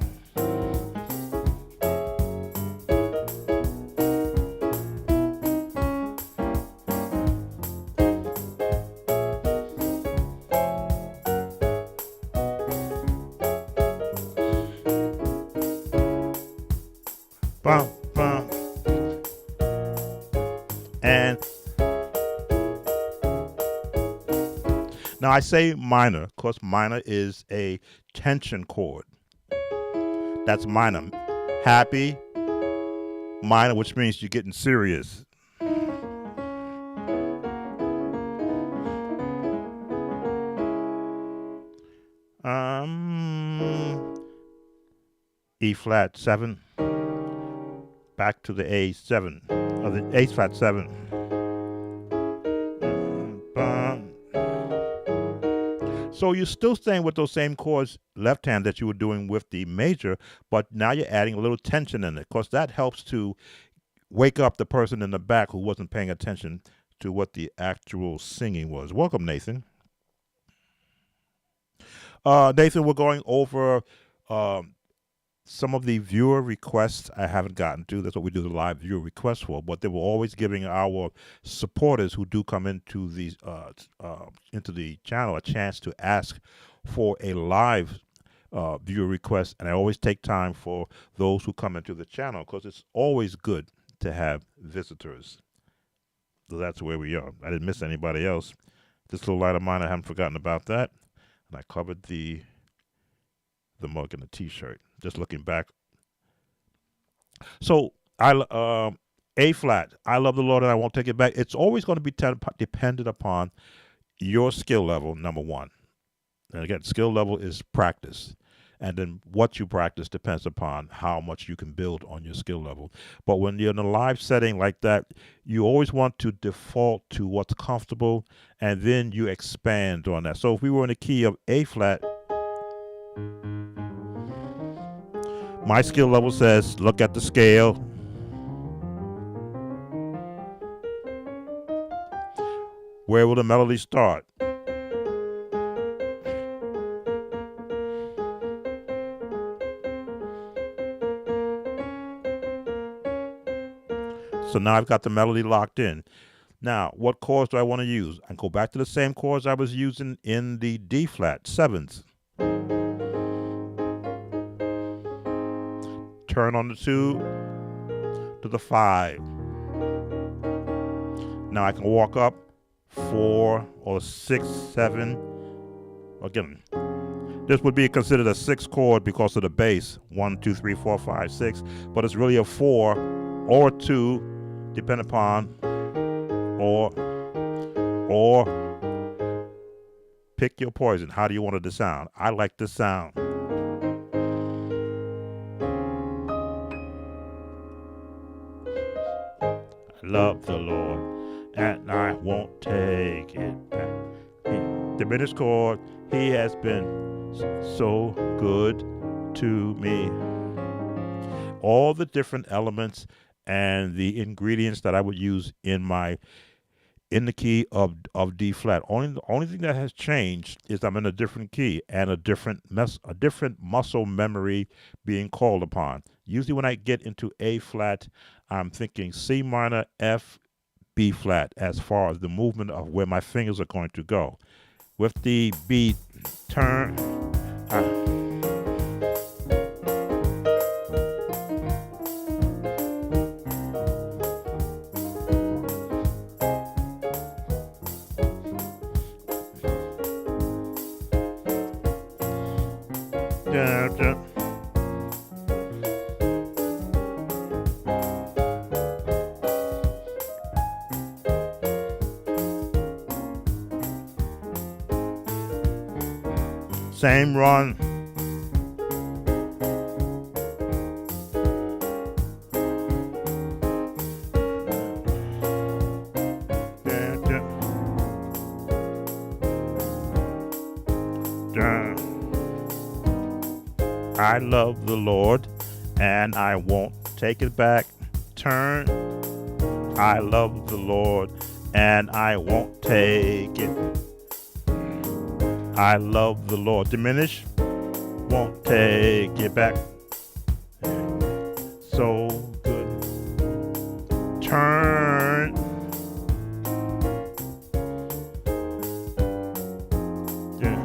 Bum, bum. And now I say minor because minor is a tension chord. That's minor. Happy, minor, which means you're getting serious. E flat 7, back to the A7, or the A flat 7. So you're still staying with those same chords left hand that you were doing with the major, but now you're adding a little tension in it, because that helps to wake up the person in the back who wasn't paying attention to what the actual singing was. Welcome, Nathan. Nathan, we're going over some of the viewer requests I haven't gotten to. That's what we do the live viewer requests for. But they were always giving our supporters who do come into the channel a chance to ask for a live viewer request. And I always take time for those who come into the channel because it's always good to have visitors. So that's where we are. I didn't miss anybody else. This little light of mine, I haven't forgotten about that. And I covered the mug and the T-shirt. Just looking back. So A flat. I love the Lord and I won't take it back. It's always going to be dependent upon your skill level. Number one, and again, skill level is practice, and then what you practice depends upon how much you can build on your skill level. But when you're in a live setting like that, you always want to default to what's comfortable, and then you expand on that. So if we were in the key of A flat, my skill level says, look at the scale. Where will the melody start? So now I've got the melody locked in. Now, what chords do I want to use? I go back to the same chords I was using in the D flat, 7s. Turn on the 2 to the 5. Now I can walk up 4 or 6, 7. Again, this would be considered a 6 chord because of the bass. 1, 2, 3, 4, 5, 6. But it's really a 4 or 2, depending upon, or pick your poison. How do you want it to sound? I like this sound. Love the Lord, and I won't take it back. Diminished chord, he has been so good to me. All the different elements and the ingredients that I would use in the key of D flat. The only thing that has changed is I'm in a different key and a different muscle memory being called upon. Usually when I get into A flat, I'm thinking C minor, F, B flat as far as the movement of where my fingers are going to go. With the beat, turn. Da, da. Same run. Da, da, da. I love the Lord and I won't take it back. Turn. I love the Lord and I won't take it. I love the Lord. Diminish. Won't take it back. So good. Turn. Yeah.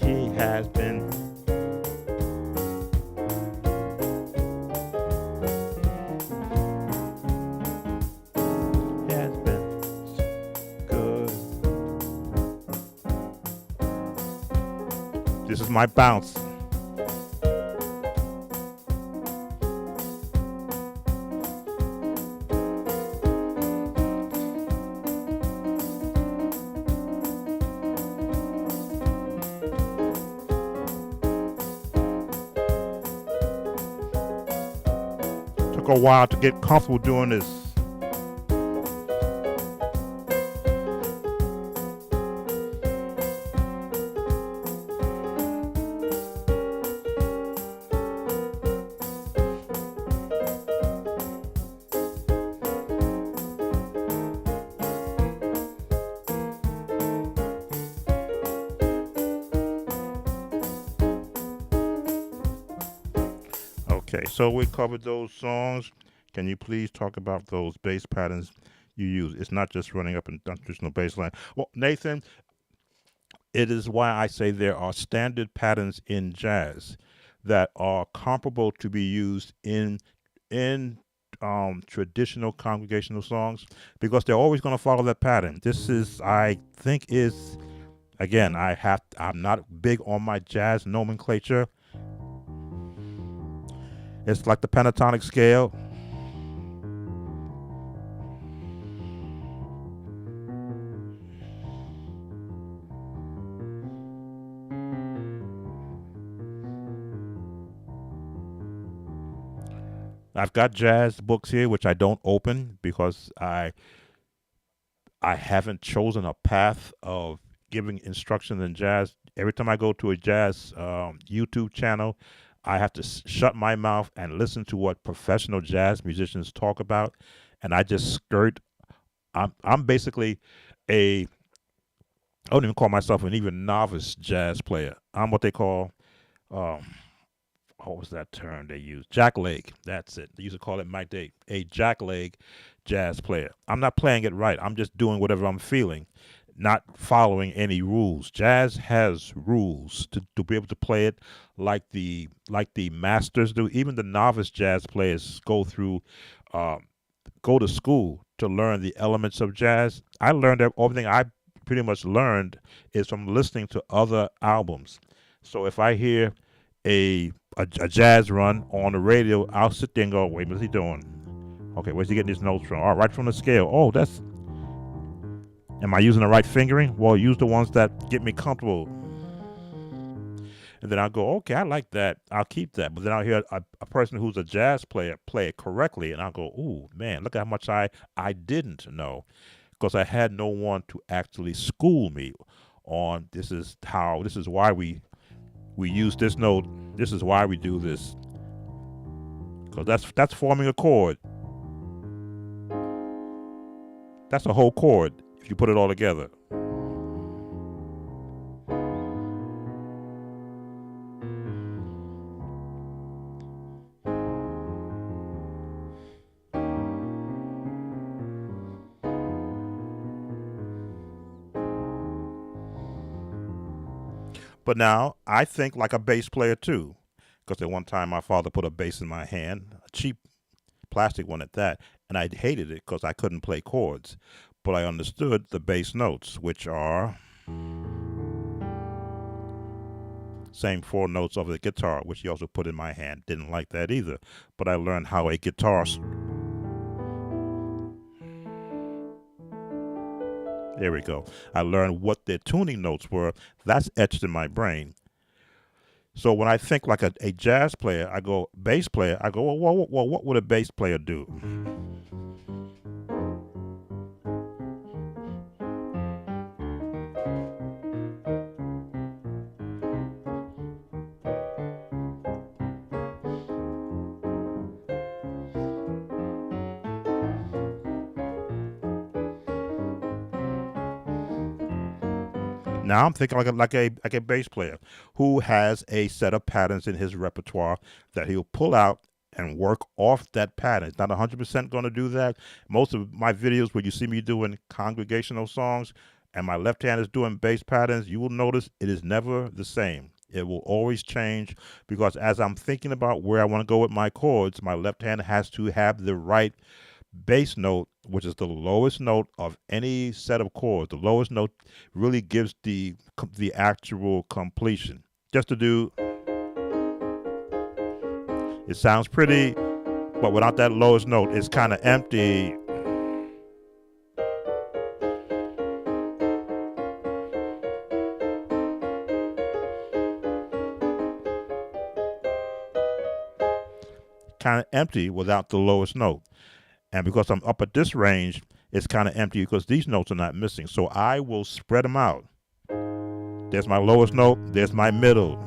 He has been. Has been good. This is my bounce. Took a while to get comfortable doing this. Okay, so we covered those songs. Can you please talk about those bass patterns you use? It's not just running up and down traditional bass line. Well, Nathan, it is why I say there are standard patterns in jazz that are comparable to be used in traditional congregational songs because they're always going to follow that pattern. This is, I think, is again. I'm not big on my jazz nomenclature. It's like the pentatonic scale. I've got jazz books here which I don't open because I haven't chosen a path of giving instruction in jazz. Every time I go to a jazz YouTube channel, I have to shut my mouth and listen to what professional jazz musicians talk about, and I just skirt. I'm basically a I don't even call myself an even novice jazz player. I'm what they call um, what was that term they used? Jackleg. That's it. They used to call it in my day a jackleg jazz player. I'm not playing it right. I'm just doing whatever I'm feeling, not following any rules. Jazz has rules to be able to play it like the masters do. Even the novice jazz players uh, go to school to learn the elements of jazz. I learned everything I pretty much learned is from listening to other albums. So if I hear a jazz run on the radio, I'll sit there and go, wait, what's he doing? Okay, where's he getting these notes from? All right, from the scale. Oh, that's. Am I using the right fingering? Well, use the ones that get me comfortable. And then I'll go, okay, I like that. I'll keep that. But then I'll hear a person who's a jazz player play it correctly, and I'll go, ooh, man, look how much I didn't know. Because I had no one to actually school me on this is why we use this note. This is why we do this. Because that's forming a chord. That's a whole chord if you put it all together. But now I think like a bass player too, because at one time my father put a bass in my hand, a cheap plastic one at that, and I hated it because I couldn't play chords. But I understood the bass notes, which are same four notes of the guitar, which he also put in my hand. Didn't like that either. But I learned how a guitar. There we go. I learned what their tuning notes were. That's etched in my brain. So when I think like a jazz player, I go bass player. I go, well, what would a bass player do? Now I'm thinking like a bass player who has a set of patterns in his repertoire that he'll pull out and work off that pattern. It's not 100% going to do that. Most of my videos where you see me doing congregational songs and my left hand is doing bass patterns, you will notice it is never the same. It will always change because as I'm thinking about where I want to go with my chords, my left hand has to have the right bass note, which is the lowest note of any set of chords. The lowest note really gives the actual completion. Just to do, it sounds pretty, but without that lowest note, it's kind of empty. Kind of empty without the lowest note. And because I'm up at this range, it's kind of empty because these notes are not missing. So I will spread them out. There's my lowest note. There's my middle.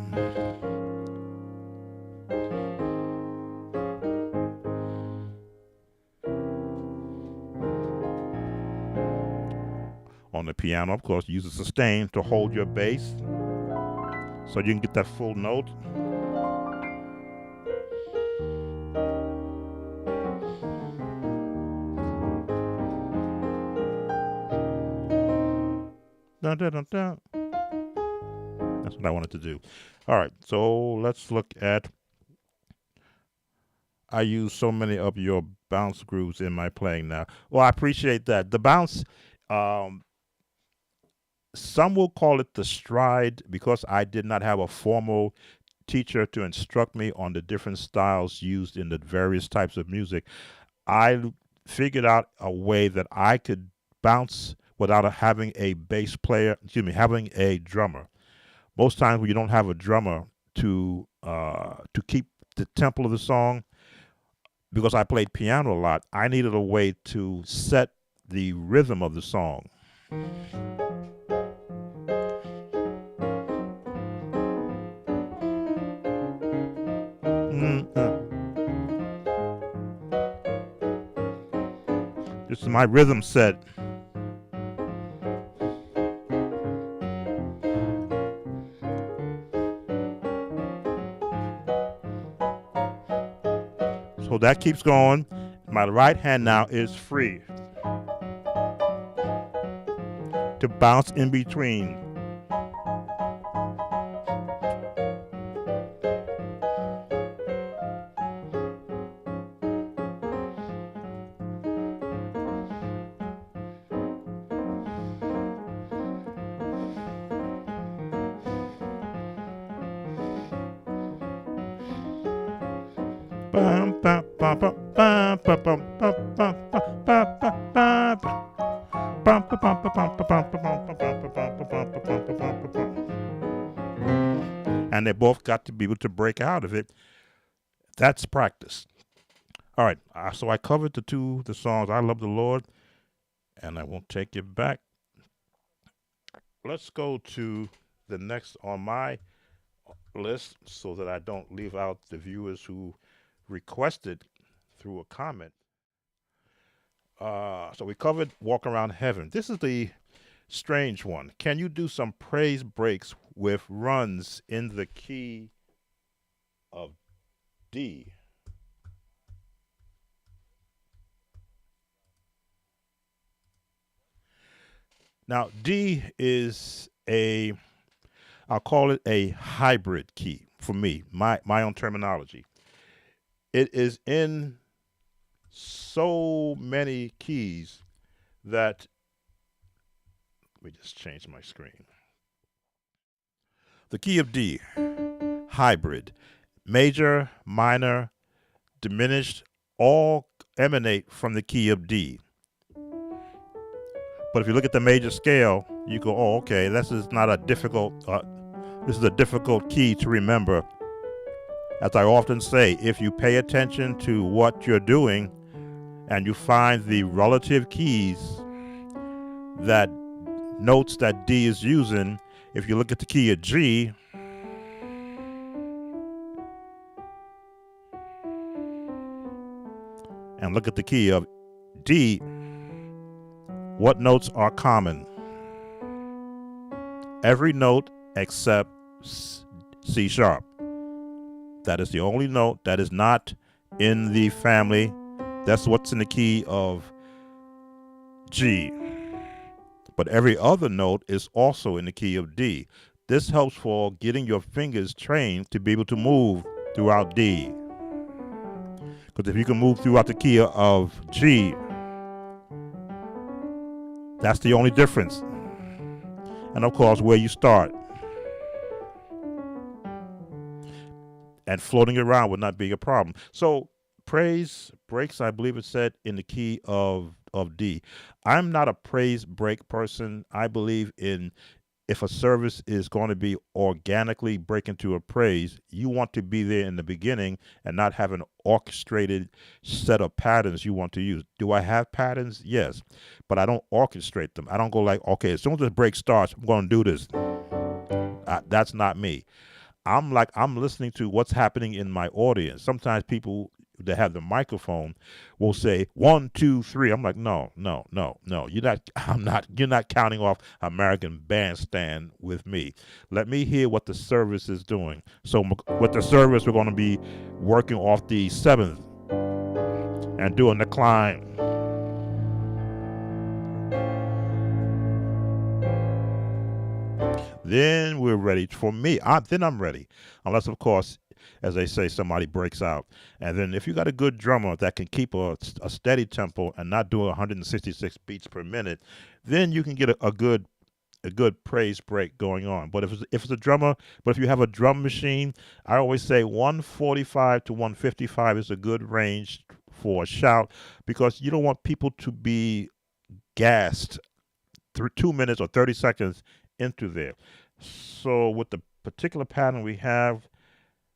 On the piano, of course, use a sustain to hold your bass so you can get that full note. Dun, dun, dun, dun. That's what I wanted to do. All right, so let's look at. I use so many of your bounce grooves in my playing now. Well, I appreciate that. The bounce, some will call it the stride because I did not have a formal teacher to instruct me on the different styles used in the various types of music. I figured out a way that I could bounce without having a bass player, having a drummer. Most times when you don't have a drummer to keep the tempo of the song, because I played piano a lot, I needed a way to set the rhythm of the song. This is my rhythm set. So that keeps going. My right hand now is free to bounce in between. And they both got to be able to break out of it. That's practice. All right, so I covered the songs I Love the Lord, and I won't take it back. Let's go to the next on my list so that I don't leave out the viewers who requested through a comment. So we covered Walk Around Heaven. This is the strange one. Can you do some praise breaks with runs in the key of D? Now, D is a I'll call it a hybrid key for me, my own terminology. It is in so many keys that, let me just change my screen. The key of D, hybrid, major, minor, diminished, all emanate from the key of D. But if you look at the major scale, you go, oh, okay, this is not a difficult, this is a difficult key to remember. As I often say, if you pay attention to what you're doing and you find the relative keys that notes that D is using, if you look at the key of G, and look at the key of D, what notes are common? Every note except C sharp. That is the only note that is not in the family. That's what's in the key of G. But every other note is also in the key of D. This helps for getting your fingers trained to be able to move throughout D. Because if you can move throughout the key of G, that's the only difference. And of course, where you start. And floating around would not be a problem. So praise breaks, I believe it said, in the key of D. I'm not a praise break person. I believe in, if a service is going to be organically break into a praise, you want to be there in the beginning and not have an orchestrated set of patterns you want to use. Do I have patterns? Yes, but I don't orchestrate them. I don't go like, okay, as soon as the break starts, I'm going to do this. That's not me. I'm listening to what's happening in my audience. Sometimes people that have the microphone will say 1, 2, 3. I'm like, no. You're not counting off American Bandstand with me. Let me hear what the service is doing. So with the service, we're going to be working off the 7th and doing the climb. Then we're ready. For me, then I'm ready. Unless, of course, as they say, somebody breaks out. And then if you got a good drummer that can keep a steady tempo and not do 166 beats per minute, then you can get a good praise break going on. But if it's a drummer, but if you have a drum machine, I always say 145 to 155 is a good range for a shout, because you don't want people to be gassed through 2 minutes or 30 seconds into there. So with the particular pattern we have,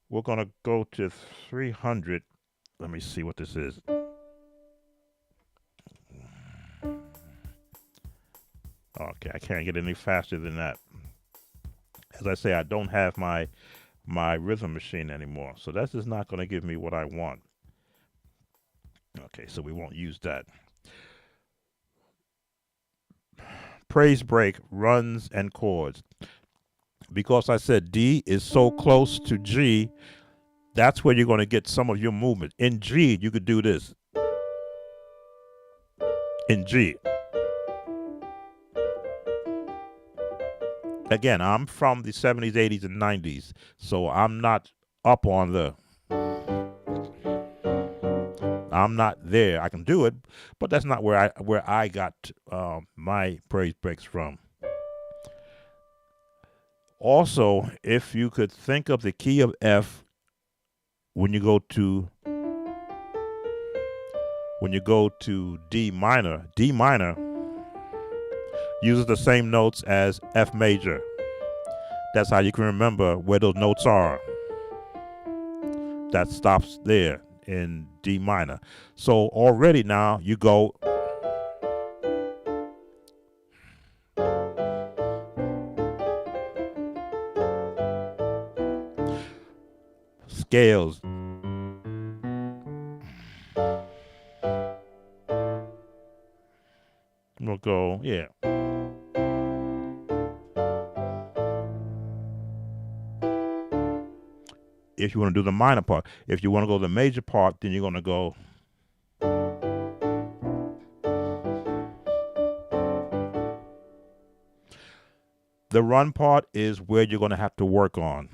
we're going to go to 300. Let me see what this is. Okay, I can't get any faster than that. As I say, I don't have my rhythm machine anymore, so that's just not going to give me what I want. Okay, so we won't use that. Praise break, runs, and chords. Because I said D is so close to G, that's where you're going to get some of your movement. In G, you could do this. In G. Again, I'm from the 70s, 80s, and 90s, so I'm not up on the... I'm not there. I can do it, but that's not where I got my praise breaks from. Also, if you could think of the key of F when you go to D minor uses the same notes as F major. That's how you can remember where those notes are. That stops there in D minor. So already now you go scales. We'll go, yeah. If you want to do the minor part. If you want to go the major part, then you're going to go. The run part is where you're going to have to work on.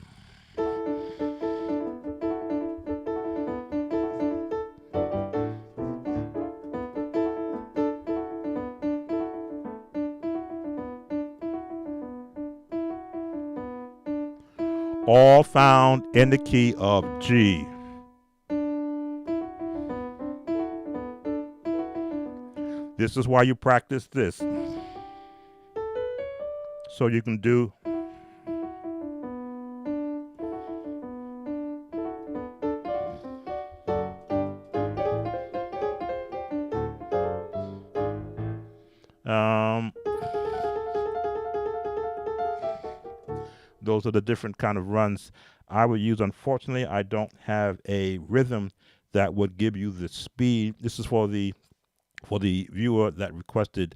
All found in the key of G. This is why you practice this. So you can do those are the different kind of runs I would use. Unfortunately, I don't have a rhythm that would give you the speed. This is for the viewer that requested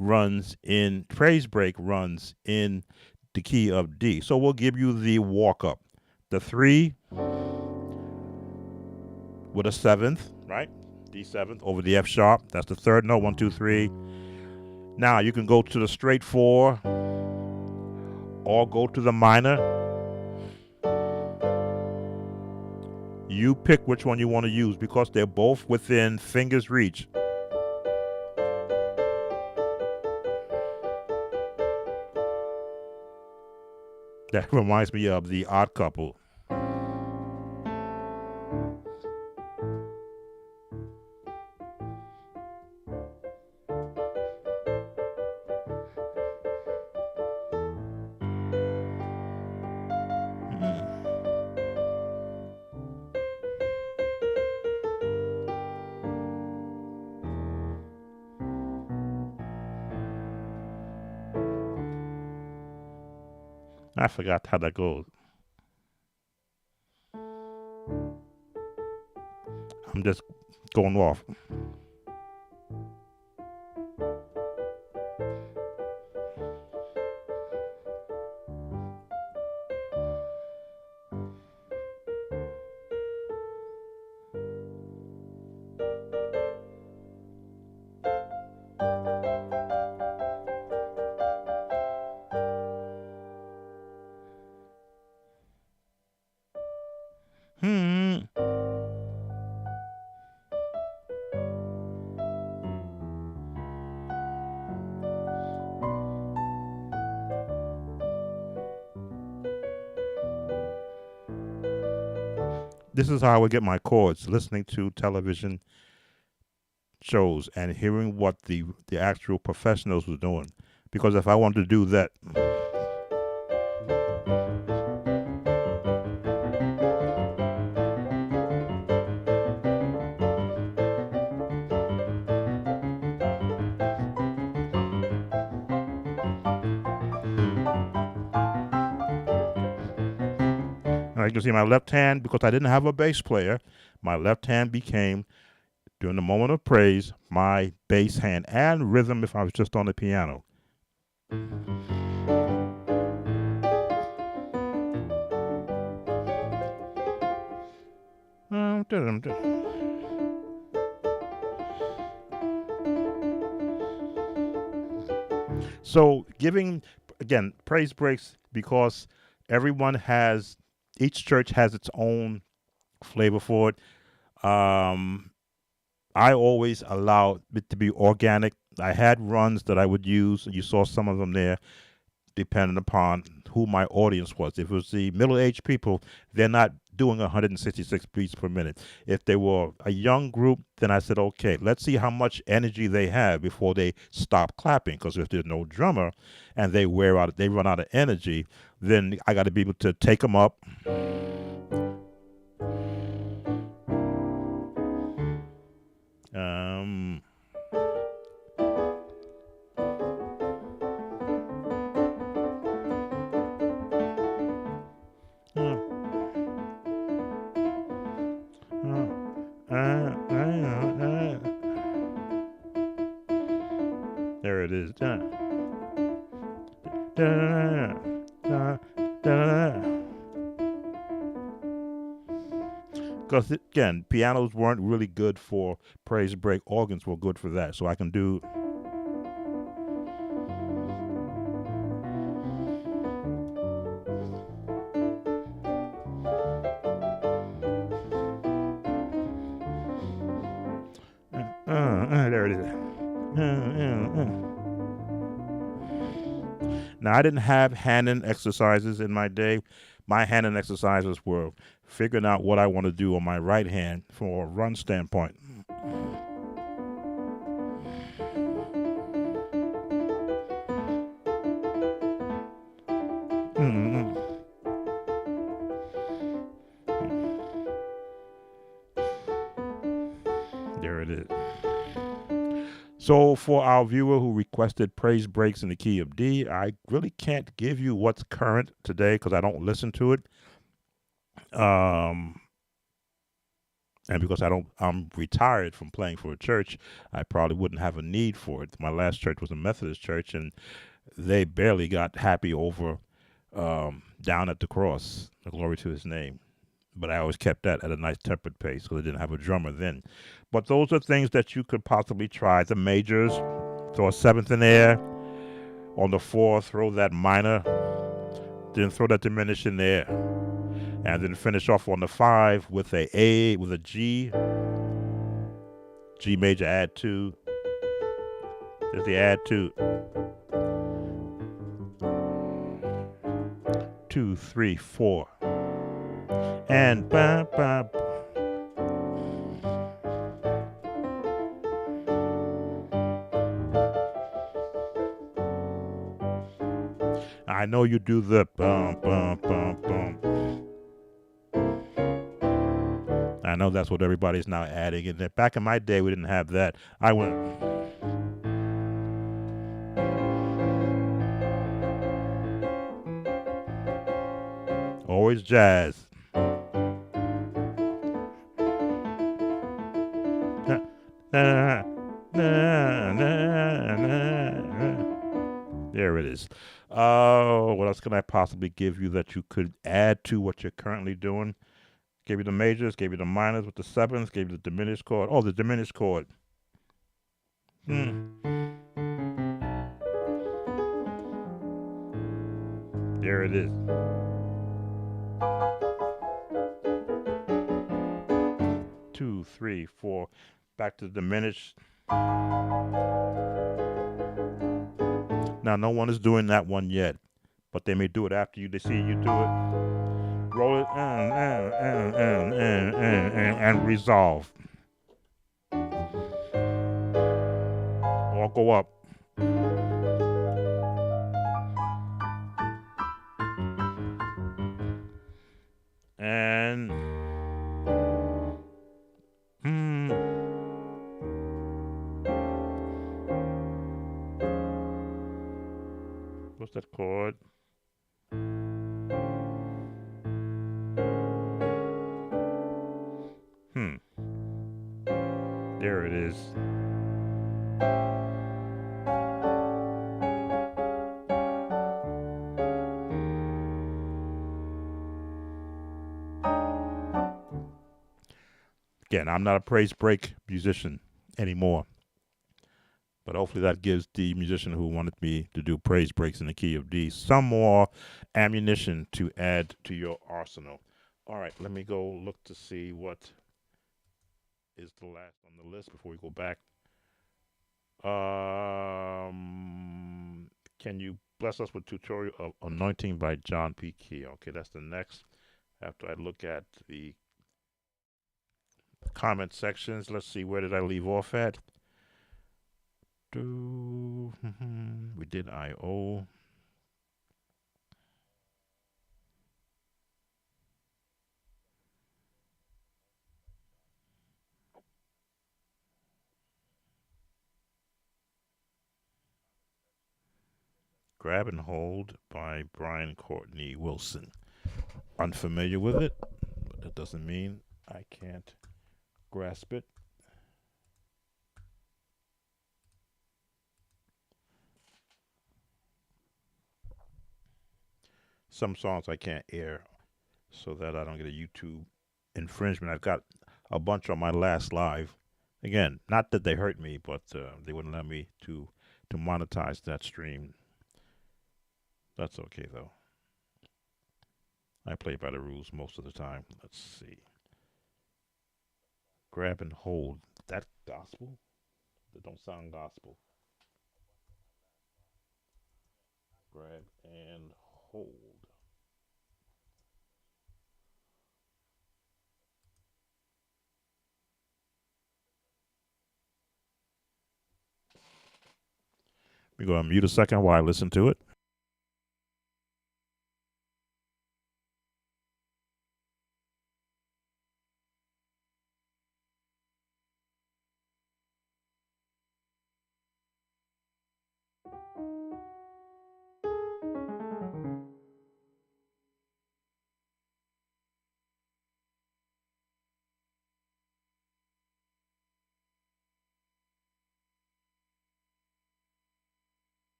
runs in praise break runs in the key of D. So we'll give you the walk up. The 3 with a 7th, right? D7th over the F sharp. That's the third note. 1, 2, 3. Now you can go to the straight 4 or go to the minor. You pick which one you want to use because they're both within finger's reach. That reminds me of The Odd Couple. I forgot how that goes. I'm just going off. This is how I would get my chords, listening to television shows and hearing what the actual professionals were doing. Because if I wanted to do that, you can see my left hand, because I didn't have a bass player, my left hand became, during the moment of praise, my bass hand and rhythm if I was just on the piano. So giving, again, praise breaks, because each church has its own flavor for it. I always allow it to be organic. I had runs that I would use. You saw some of them there, depending upon who my audience was. If it was the middle-aged people, they're not doing 166 beats per minute. If they were a young group, then I said, okay, let's see how much energy they have before they stop clapping. Because if there's no drummer and they run out of energy, then I got to be able to take them up. There it is. Because again, pianos weren't really good for praise break. Organs were good for that. So I can do. There it is. Now, I didn't have hand-in exercises in my day. My hand-in exercises were figuring out what I want to do on my right hand from a run standpoint. There it is. So, for our viewer who requested praise breaks in the key of D, I really can't give you what's current today because I don't listen to it. And because I'm retired from playing for a church, I probably wouldn't have a need for it. My last church was a Methodist church, and they barely got happy over Down at the Cross, glory to his name. But I always kept that at a nice tempered pace because I didn't have a drummer then. But those are things that you could possibly try. The majors, throw a seventh in there. On the four, throw that minor. Then throw that diminished in there. And then finish off on the five with with a G. G major, add two. There's the add two. 2, 3, 4. And ba ba. I know you do the bum bum bum bum. I know that's what everybody's now adding in there. Back in my day, we didn't have that. I went. Always jazz. There it is. What else can I possibly give you that you could add to what you're currently doing? Gave you the majors, gave you the minors with the sevenths, gave you the diminished chord. Oh, the diminished chord. There it is. Two, three, four. Back to the diminished. Now, no one is doing that one yet, but they may do it after you. They see you do it. Roll it and resolve. Or go up. And what's that chord? There it is. Again, I'm not a praise break musician anymore. But hopefully that gives the musician who wanted me to do praise breaks in the key of D some more ammunition to add to your arsenal. All right, let me go look to see what is the last on the list before we go back. Can you bless us with tutorial of Anointing by John P. Key? Okay, that's the next. After I look at the comment sections, let's see, where did I leave off at? We did I.O. Grab and Hold by Brian Courtney Wilson. Unfamiliar with it, but that doesn't mean I can't grasp it. Some songs I can't air so that I don't get a YouTube infringement. I've got a bunch on my last live. Again, not that they hurt me, but they wouldn't let me to monetize that stream. That's okay though. I play by the rules most of the time. Let's see. Grab and Hold. That gospel? That don't sound gospel. Grab and hold. We're going to mute a second while I listen to it.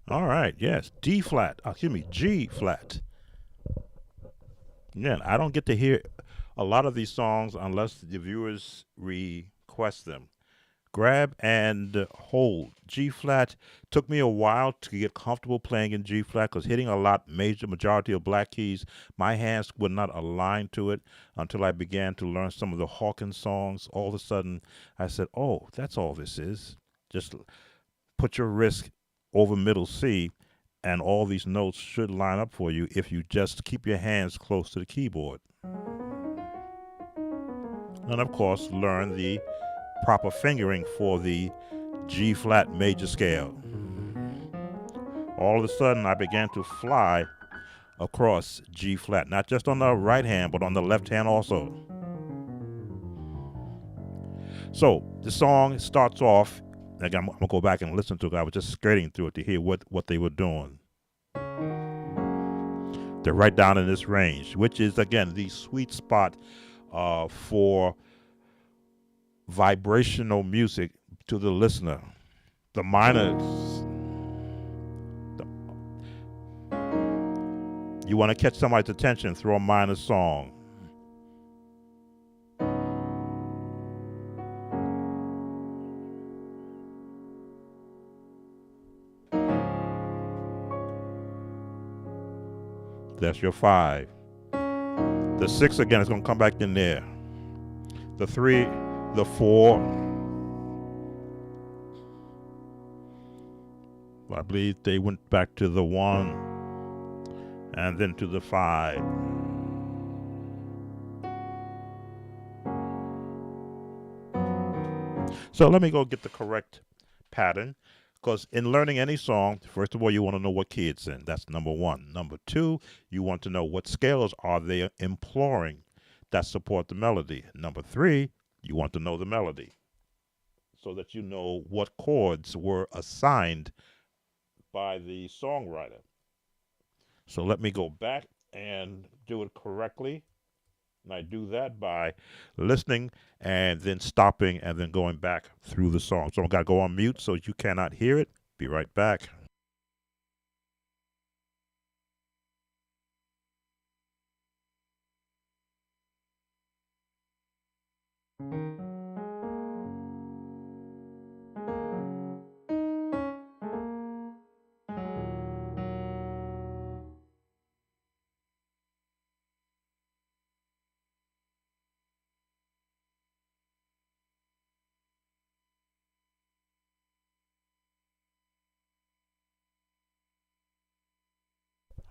All right, yes, D flat. Excuse me, G flat. Again, I don't get to hear a lot of these songs unless the viewers request them. Grab and hold. G flat took me a while to get comfortable playing in G flat because hitting a lot majority of black keys, my hands would not align to it until I began to learn some of the Hawkins songs. All of a sudden, I said, "Oh, that's all this is. Just put your wrist over middle C, and all these notes should line up for you if you just keep your hands close to the keyboard." And of course, learn the proper fingering for the G flat major scale. All of a sudden, I began to fly across G flat, not just on the right hand, but on the left hand also. So the song starts off. Again, I'm gonna go back and listen to it. I was just skirting through it to hear what they were doing. They're right down in this range, which is again the sweet spot for vibrational music to the listener. The minors, you want to catch somebody's attention, throw a minor song. That's your 5. The 6 again is going to come back in there. The 3, the 4. I believe they went back to the 1 and then to the 5. So let me go get the correct pattern. Because in learning any song, first of all, you want to know what key it's in. That's number 1. Number 2, you want to know what scales are they imploring that support the melody. Number 3, you want to know the melody so that you know what chords were assigned by the songwriter. So let me go back and do it correctly. And I do that by listening and then stopping and then going back through the song. So I've got to go on mute so you cannot hear it. Be right back.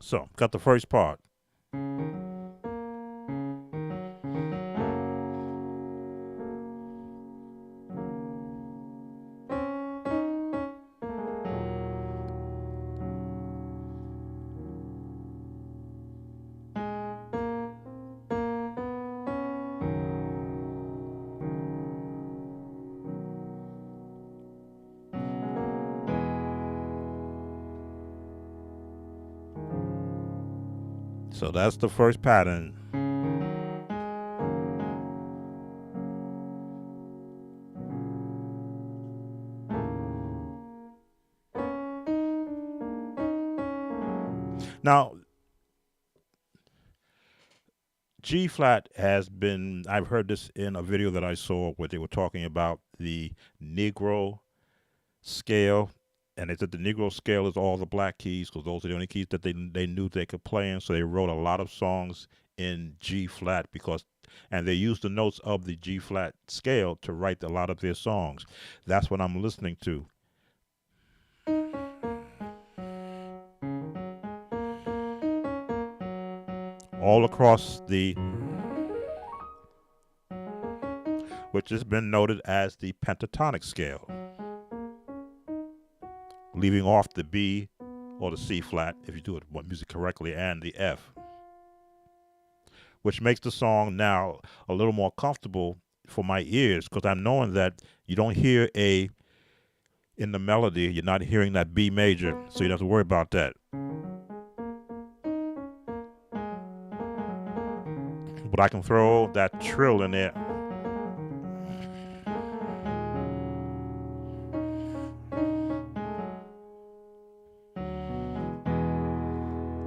So, got the first part. So that's the first pattern. Now, G flat has been, I've heard this in a video that I saw where they were talking about the Negro scale. And they said the Negro scale is all the black keys because those are the only keys that they knew they could play in. So they wrote a lot of songs in G flat and they used the notes of the G flat scale to write a lot of their songs. That's what I'm listening to. All across which has been noted as the pentatonic scale, leaving off the B or the C flat if you do it music correctly, and the F, which makes the song now a little more comfortable for my ears because I'm knowing that you don't hear A in the melody, you're not hearing that B major, so you don't have to worry about that. But I can throw that trill in there.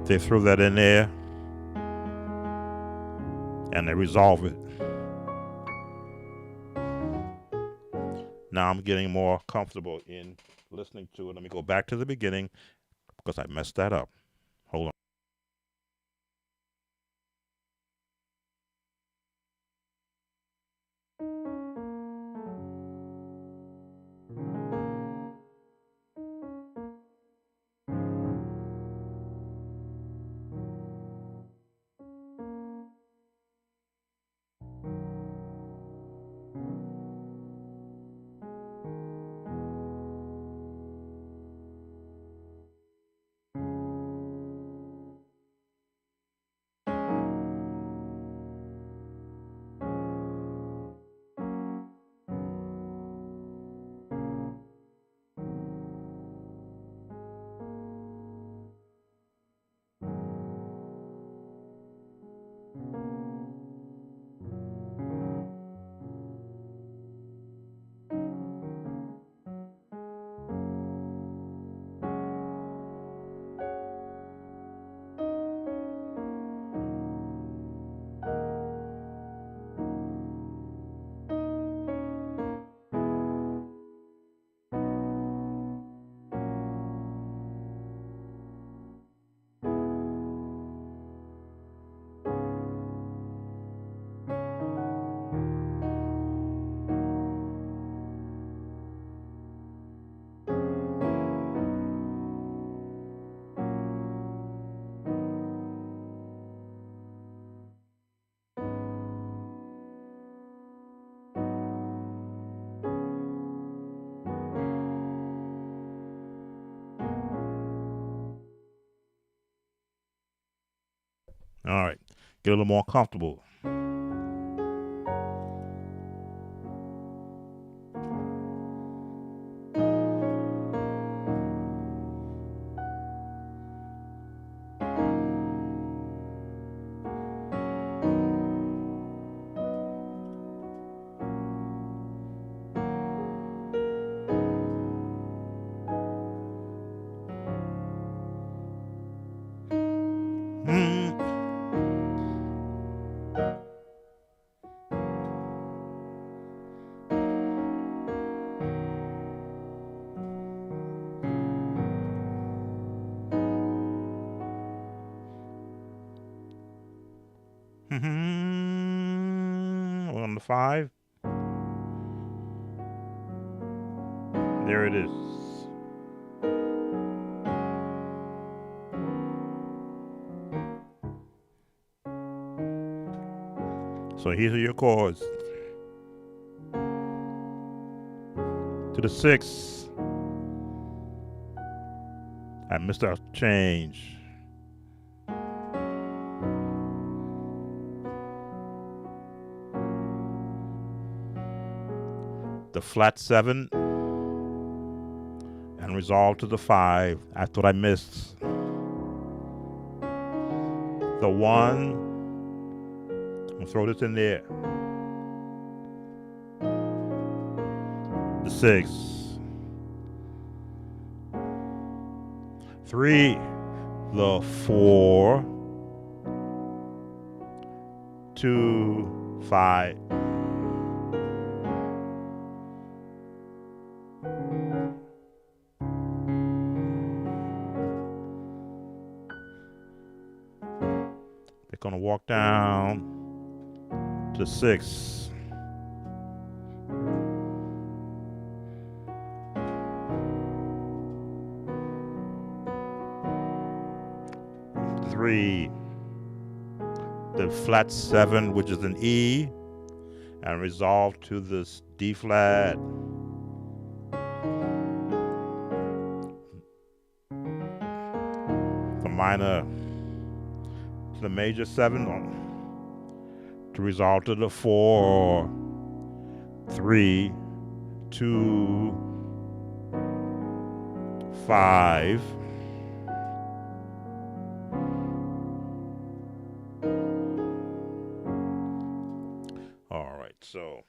They throw that in there and they resolve it. Now I'm getting more comfortable in listening to it. Let me go back to the beginning because I messed that up. Hold on. All right. Get a little more comfortable. On the 5. There it is. So here are your chords. To the 6. I missed our change. The flat 7 and resolve to the 5. That's what I missed. The 1 and throw this in there. The 6. 3. The 4. 2, 5. They're going to walk down to 6. 3. The flat 7, which is an E, and resolve to this D flat. The minor to the major 7 to resolve to the 4, 3, 2, 5. All right, so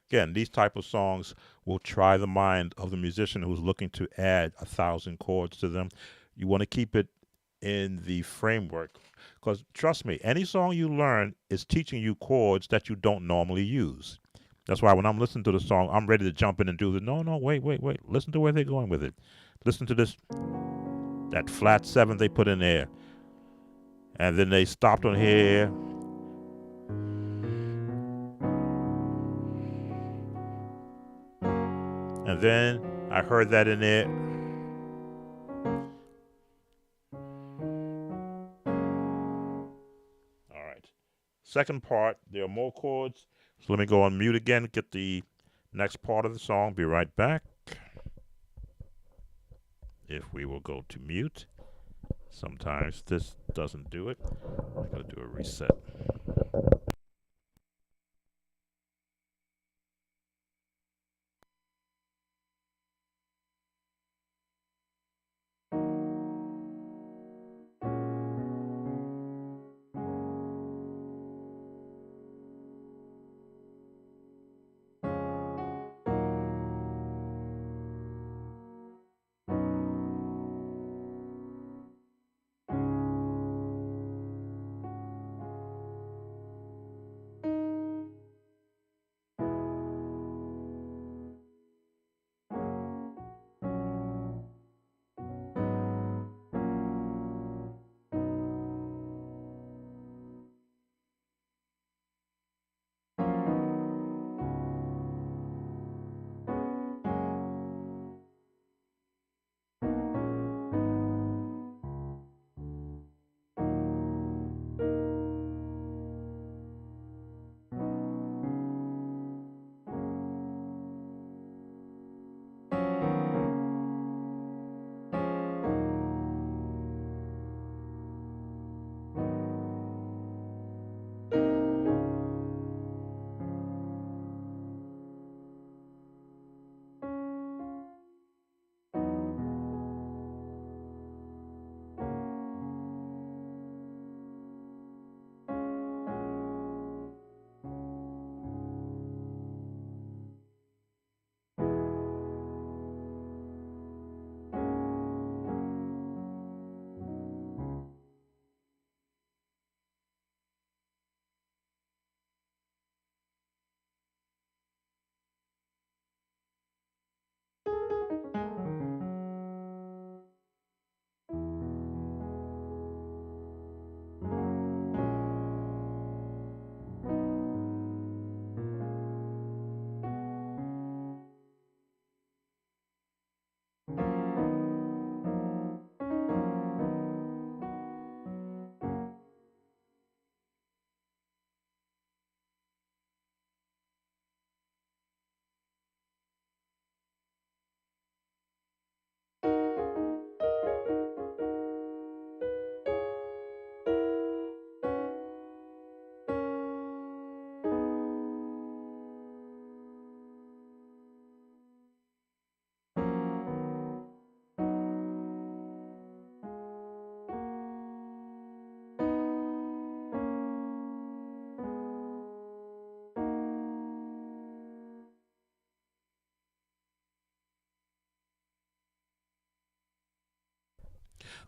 again, these type of songs will try the mind of the musician who's looking to add 1,000 chords to them. You want to keep it in the framework, because trust me, any song you learn is teaching you chords that you don't normally use. That's why when I'm listening to the song, I'm ready to jump in and do the no, wait. Listen to where they're going with it. Listen to this, that flat 7 they put in there. And then they stopped on here. And then I heard that in there. All right. Second part, there are more chords. So let me go on mute again, get the next part of the song. Be right back. If we will go to mute. Sometimes this doesn't do it. I gotta do a reset.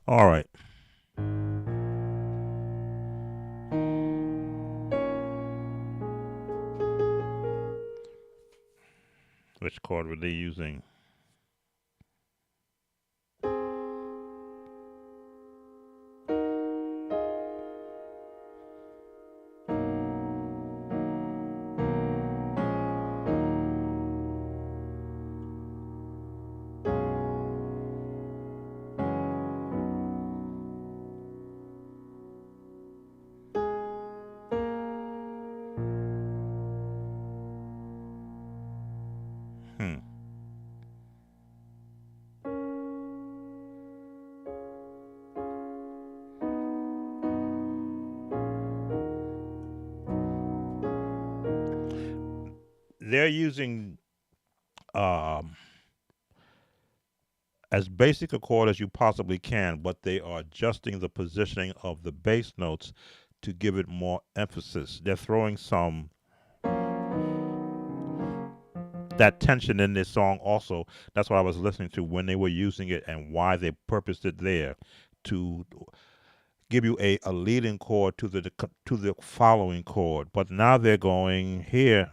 All right. Which chord were they using? Hmm. They're using um, as basic a chord as you possibly can, but they are adjusting the positioning of the bass notes to give it more emphasis. They're throwing some that tension in this song also. That's what I was listening to when they were using it and why they purposed it there to give you a leading chord to the following chord. But now they're going here.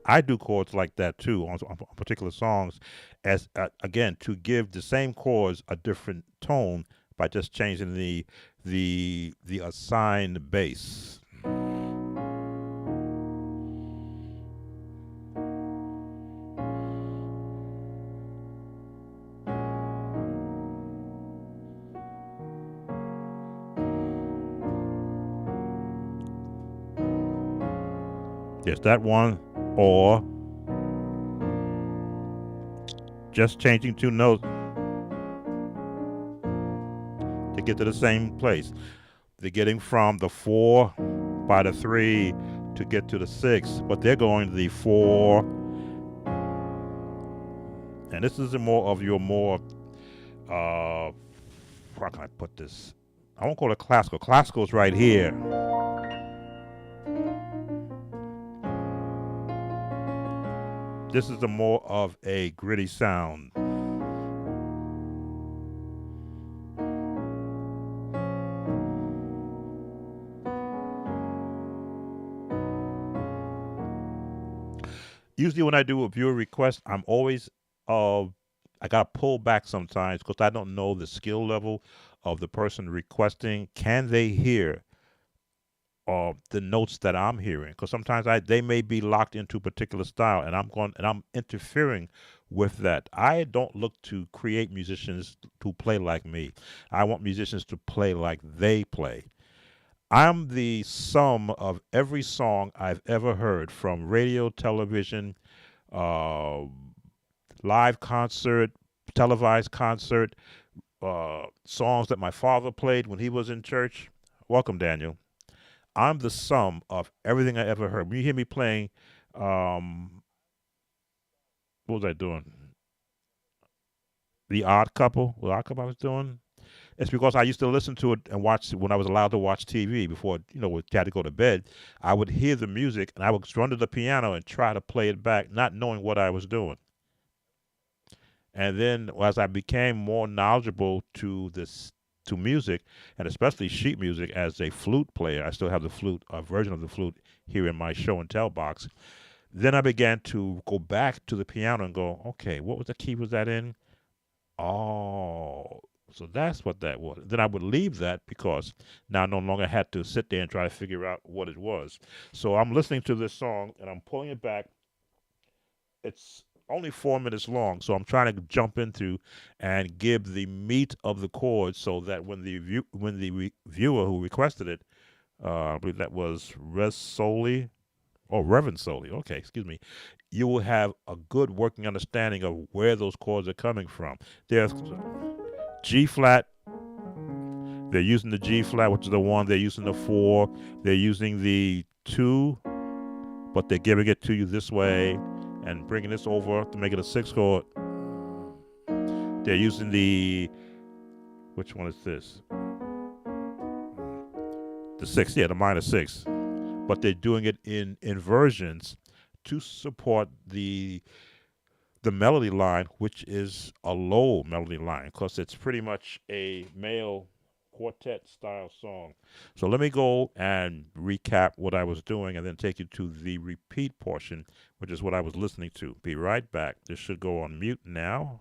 I do chords like that too on particular songs, as again to give the same chords a different tone by just changing the assigned bass. Yes, that one, or just changing two notes to get to the same place. They're getting from the 4 by the 3 to get to the 6, but they're going to the 4. And this is more of your more, how can I put this? I won't call it classical. Classical is right here. This is the more of a gritty sound. Usually when I do a viewer request, I'm always I gotta pull back sometimes because I don't know the skill level of the person requesting. Can they hear the notes that I'm hearing? Because sometimes they may be locked into a particular style, and I'm interfering with that. I don't look to create musicians to play like me. I want musicians to play like they play. I'm the sum of every song I've ever heard from radio, television, uh, live concert, televised concert, songs that my father played when he was in church. Welcome, Daniel. I'm the sum of everything I ever heard. When you hear me playing, what was I doing? The Odd Couple. What Odd Couple I was doing? It's because I used to listen to it and watch when I was allowed to watch TV before, we had to go to bed. I would hear the music and I would run to the piano and try to play it back, not knowing what I was doing. And then as I became more knowledgeable to music and especially sheet music as a flute player, I still have the flute, a version of the flute here in my show and tell box. Then I began to go back to the piano and go, okay, what was the key was that in? Oh, so that's what that was. Then I would leave that because now I no longer had to sit there and try to figure out what it was. So I'm listening to this song and I'm pulling it back. It's only 4 minutes long, so I'm trying to jump into and give the meat of the chords so that when the viewer who requested it, I believe that was Res Soli, or Reverend Soli. Okay, excuse me. You will have a good working understanding of where those chords are coming from. There's G flat. They're using the G flat, which is the one. They're using the 4. They're using the 2, but they're giving it to you this way and bringing this over to make it a 6 chord. They're using the, which one is this? the sixth, yeah, the minor sixth, but they're doing it in inversions to support the melody line, which is a low melody line, because it's pretty much a male quartet style song. So let me go and recap what I was doing and then take you to the repeat portion, which is what I was listening to. Be right back. This should go on mute now.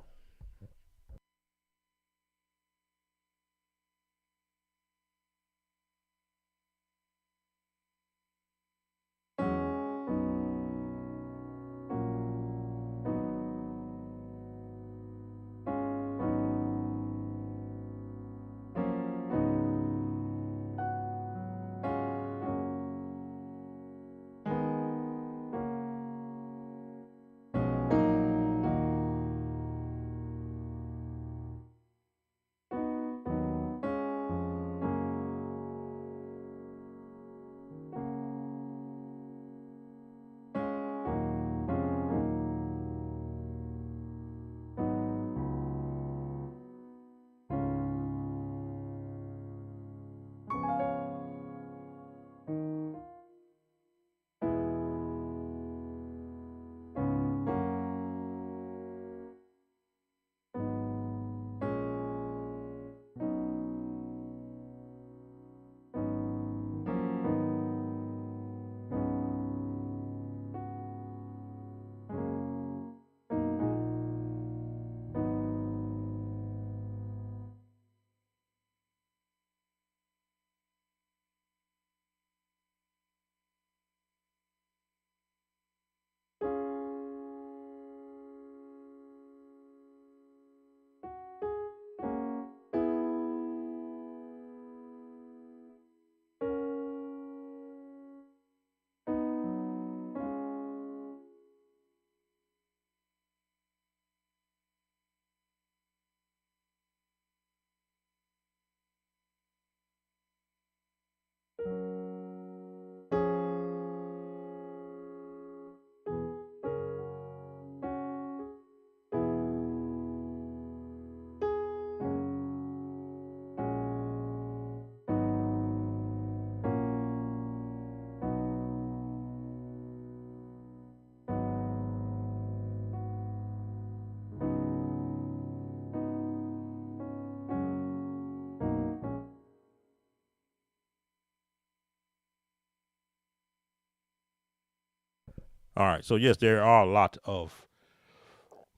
All right. So yes, there are a lot of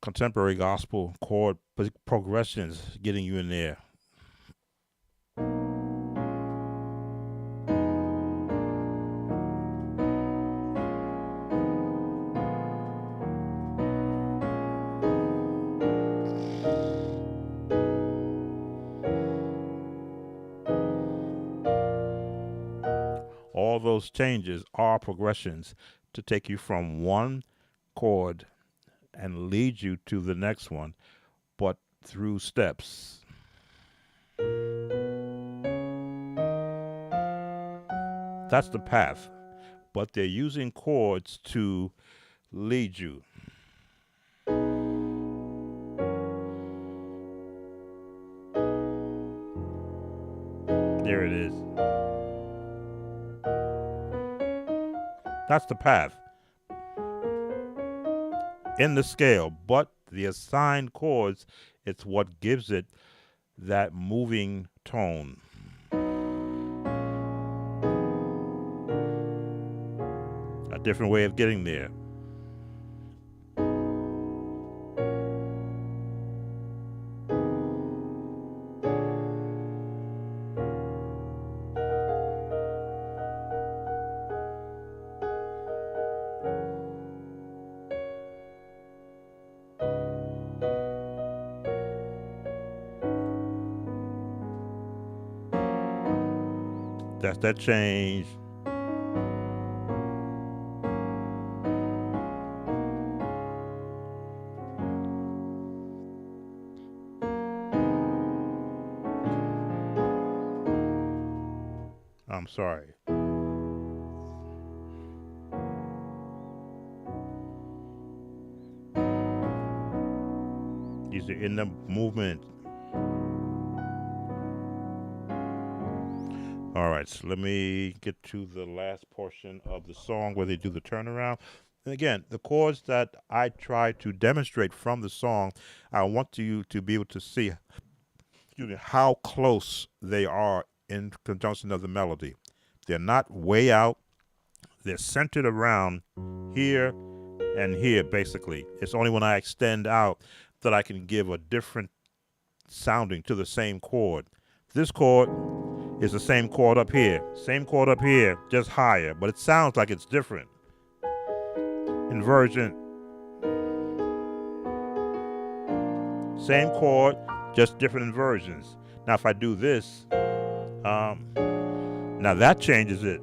contemporary gospel chord progressions getting you in there. All those changes are progressions to take you from one chord and lead you to the next one, but through steps. That's the path. But they're using chords to lead you. There it is. That's the path in the scale, but the assigned chords, it's what gives it that moving tone. A different way of getting there. That's that change. I'm sorry. These are in the movement. All right, so let me get to the last portion of the song where they do the turnaround. And again, the chords that I try to demonstrate from the song, I want you to be able to see, excuse me, how close they are in conjunction of the melody. They're not way out. They're centered around here and here, basically. It's only when I extend out that I can give a different sounding to the same chord. This chord is the same chord up here, just higher, but it sounds like it's different. Inversion, same chord, just different inversions. Now, if I do this, now that changes it.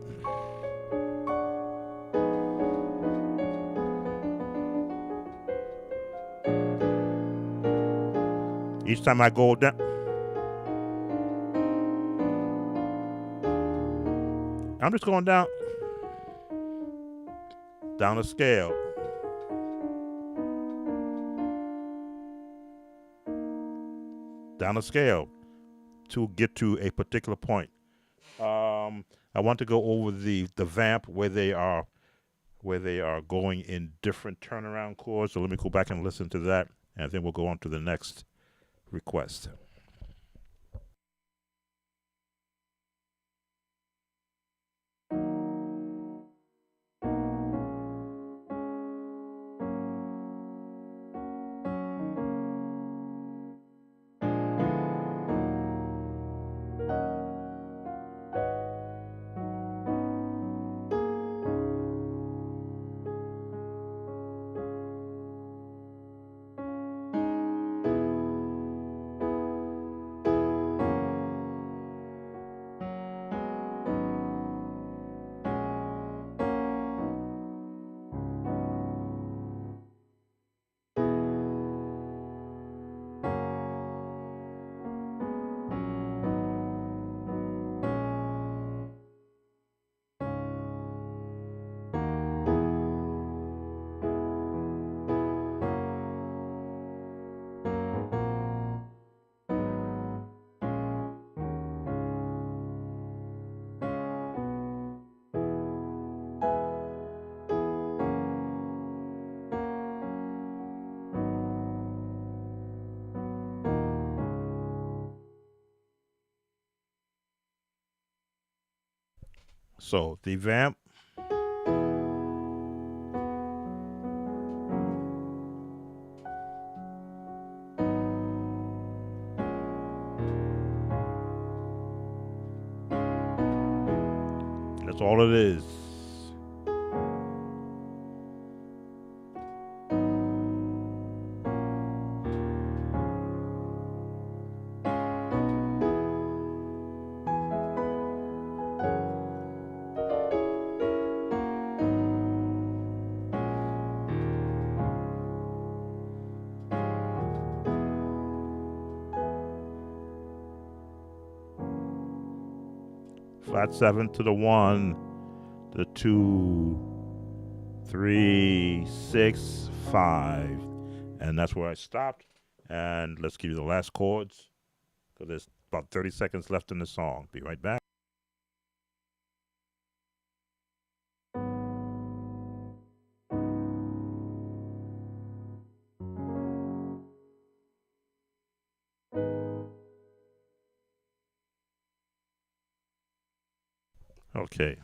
Each time I go down, I'm just going down a scale. Down a scale to get to a particular point. I want to go over the vamp where they are going in different turnaround chords. So let me go back and listen to that, and then we'll go on to the next request. So the vamp, that's all it is. Flat 7 to the 1, the 2, 3, 6, 5. And that's where I stopped. And let's give you the last chords because there's about 30 seconds left in the song. Be right back. Okay.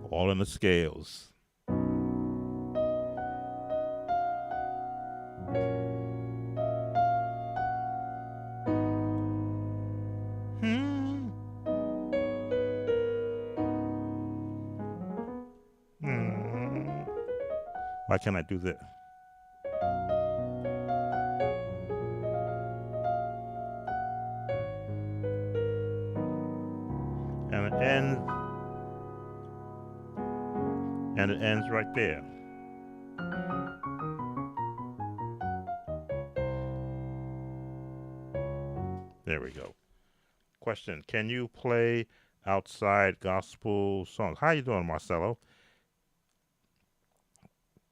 All in the scales. Hmm. Hmm. Why can't I do that? And it ends, right there. There we go. Question: can you play outside gospel songs. How you doing, Marcelo?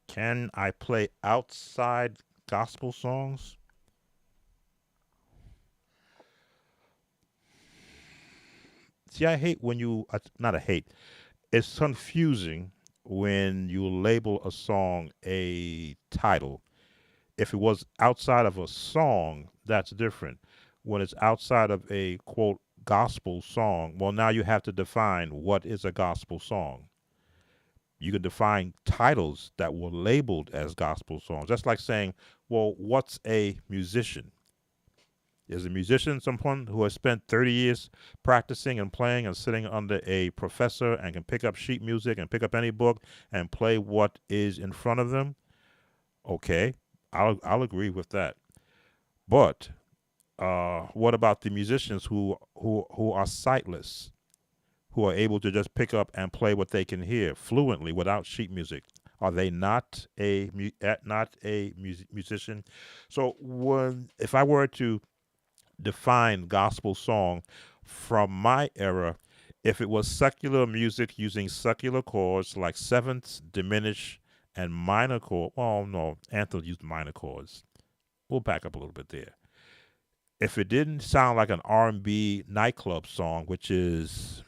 Can I play outside gospel songs? See, I hate when you, not a hate, it's confusing when you label a song a title. If it was outside of a song, that's different. When it's outside of a quote gospel song, well, now you have to define what is a gospel song. You can define titles that were labeled as gospel songs. That's like saying, well, what's a musician? Is a musician someone who has spent 30 years practicing and playing and sitting under a professor and can pick up sheet music and pick up any book and play what is in front of them? Okay, I'll agree with that. But what about the musicians who are sightless, who are able to just pick up and play what they can hear fluently without sheet music? Are they not a musician? So when if I were to define gospel song from my era, if it was secular music using secular chords like sevenths, diminished, and minor chord, well, no, Anthem used minor chords. We'll back up a little bit there. If it didn't sound like an R&B nightclub song, which is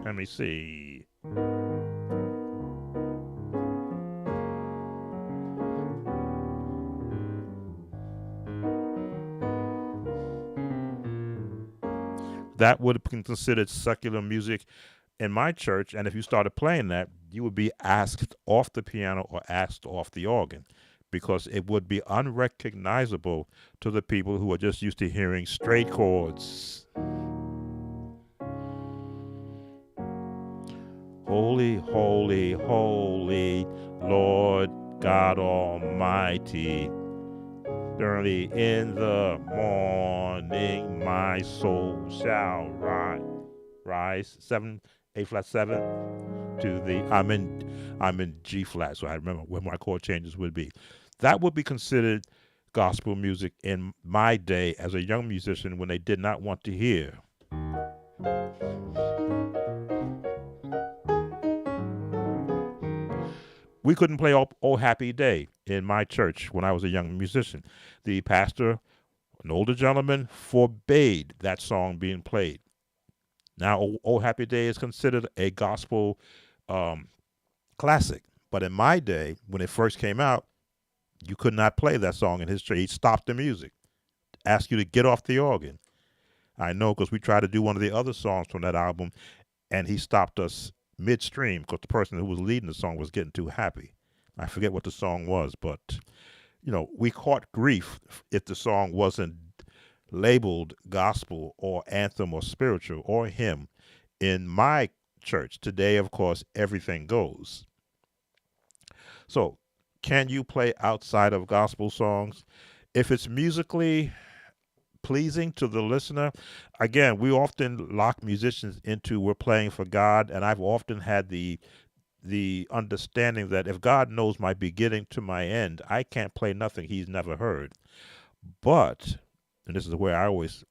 let me see. That would have been considered secular music in my church, and if you started playing that, you would be asked off the piano or asked off the organ because it would be unrecognizable to the people who are just used to hearing straight chords. Holy, holy, holy, Lord God Almighty. Early in the morning, my soul shall rise. 7, A flat 7 to the. I'm in G flat, so I remember where my chord changes would be. That would be considered gospel music in my day as a young musician when they did not want to hear. We couldn't play "Oh Happy Day" in my church when I was a young musician. The pastor, an older gentleman, forbade that song being played. Now, "Oh Happy Day" is considered a gospel um, classic, but in my day, when it first came out, you could not play that song in his church. He stopped the music, asked you to get off the organ. I know because we tried to do one of the other songs from that album, and he stopped us midstream because the person who was leading the song was getting too happy. I forget what the song was, but we caught grief if the song wasn't labeled gospel or anthem or spiritual or hymn. In my church today, of course, everything goes. So, can you play outside of gospel songs? If it's musically pleasing to the listener, again, we often lock musicians into we're playing for God, and I've often had the understanding that if God knows my beginning to my end, I can't play nothing He's never heard. But, and this is where I always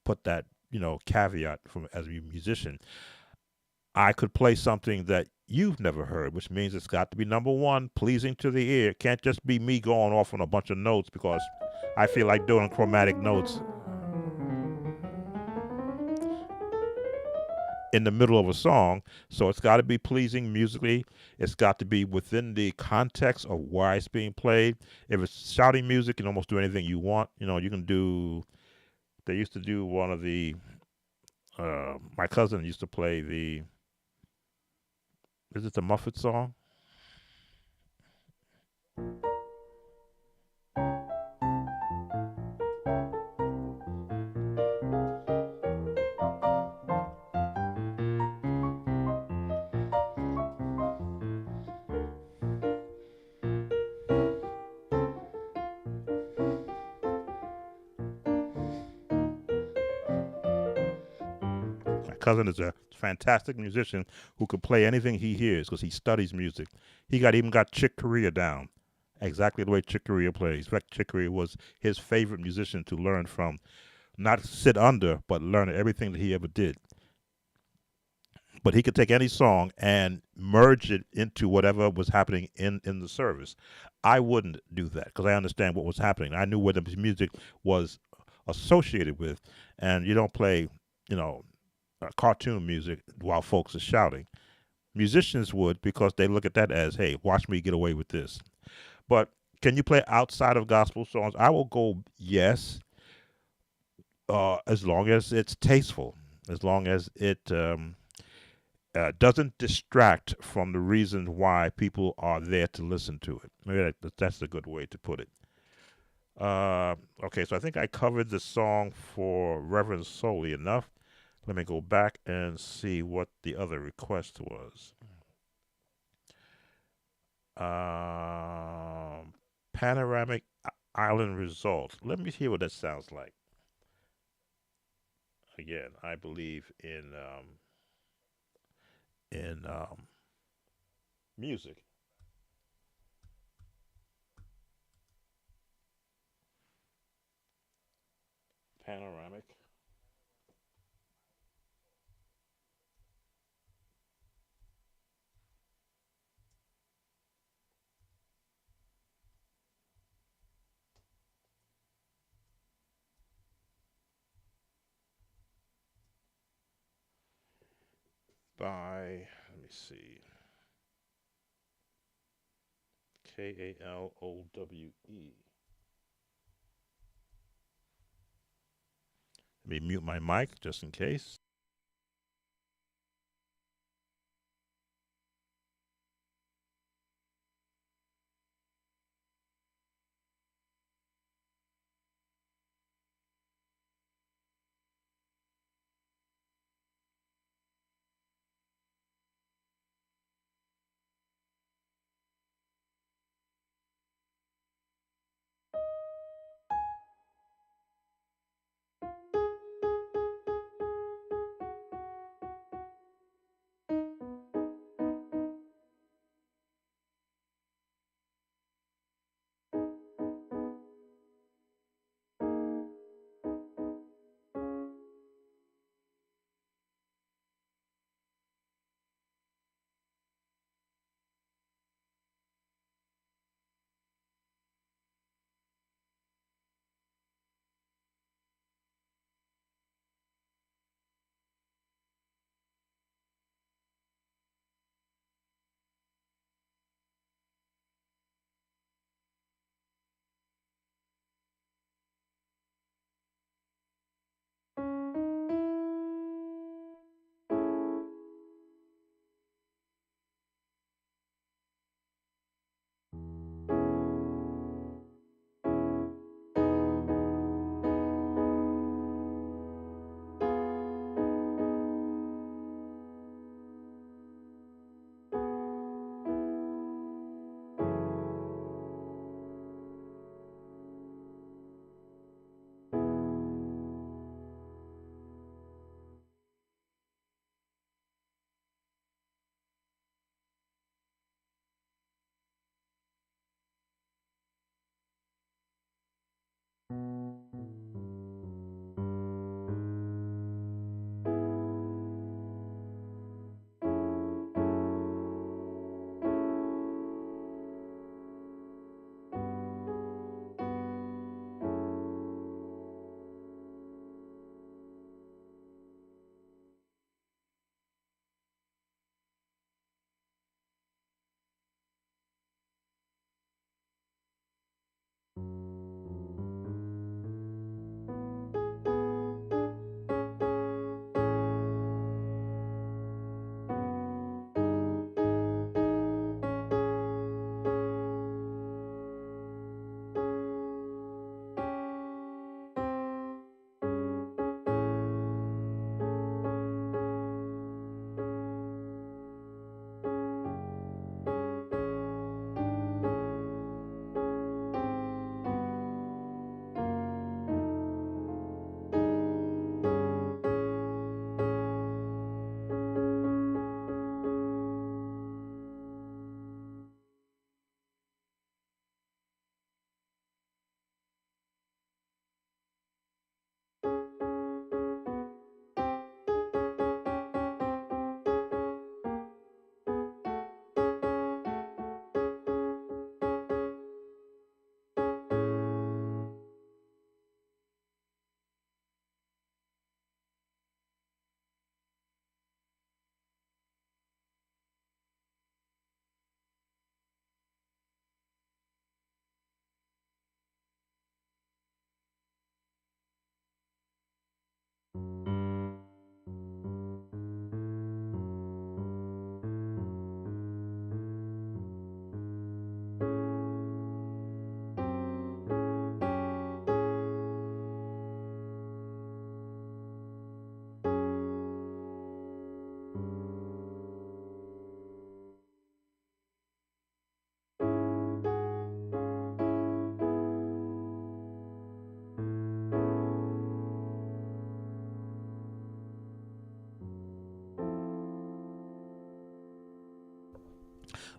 put that caveat from as a musician, I could play something that you've never heard, which means it's got to be number one, pleasing to the ear. It can't just be me going off on a bunch of notes because I feel like doing chromatic notes in the middle of a song. So it's got to be pleasing musically. It's got to be within the context of why it's being played. If it's shouting music, you can almost do anything you want. You can do. They used to do one of the. My cousin used to play the. Is it the Muffet song? My cousin is a fantastic musician who could play anything he hears because he studies music. He got even got Chick Corea down, exactly the way Chick Corea plays. Chick Corea was his favorite musician to learn from, not sit under, but learn everything that he ever did. But he could take any song and merge it into whatever was happening in the service. I wouldn't do that because I understand what was happening. I knew what the music was associated with, and you don't play, you know, cartoon music while folks are shouting. Musicians would because they look at that as, hey, watch me get away with this. But can you play outside of gospel songs? I will go yes, as long as it's tasteful, as long as it doesn't distract from the reason why people are there to listen to it. Maybe that's a good way to put it. Okay, so I think I covered the song for Reverend Solely enough. Let me go back and see what the other request was. Um, Panoramic Island Result. Let me hear what that sounds like. Again, I believe in music. Panoramic. By, let me see, Kalowe. Let me mute my mic just in case.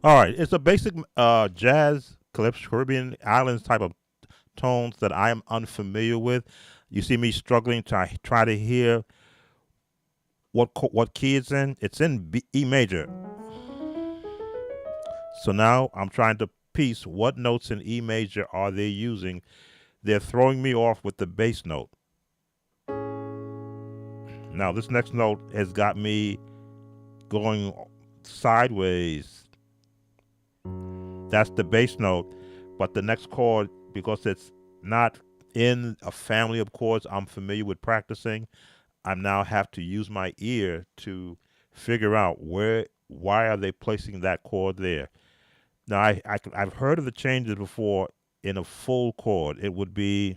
All right, it's a basic jazz, Caribbean islands type of tones that I am unfamiliar with. You see me struggling to try to hear what key it's in. It's in E major. So now I'm trying to piece what notes in E major are they using. They're throwing me off with the bass note. Now this next note has got me going sideways. That's the bass note, but the next chord, because it's not in a family of chords I'm familiar with practicing, I now have to use my ear to figure out why are they placing that chord there. Now I've heard of the changes before in a full chord. It would be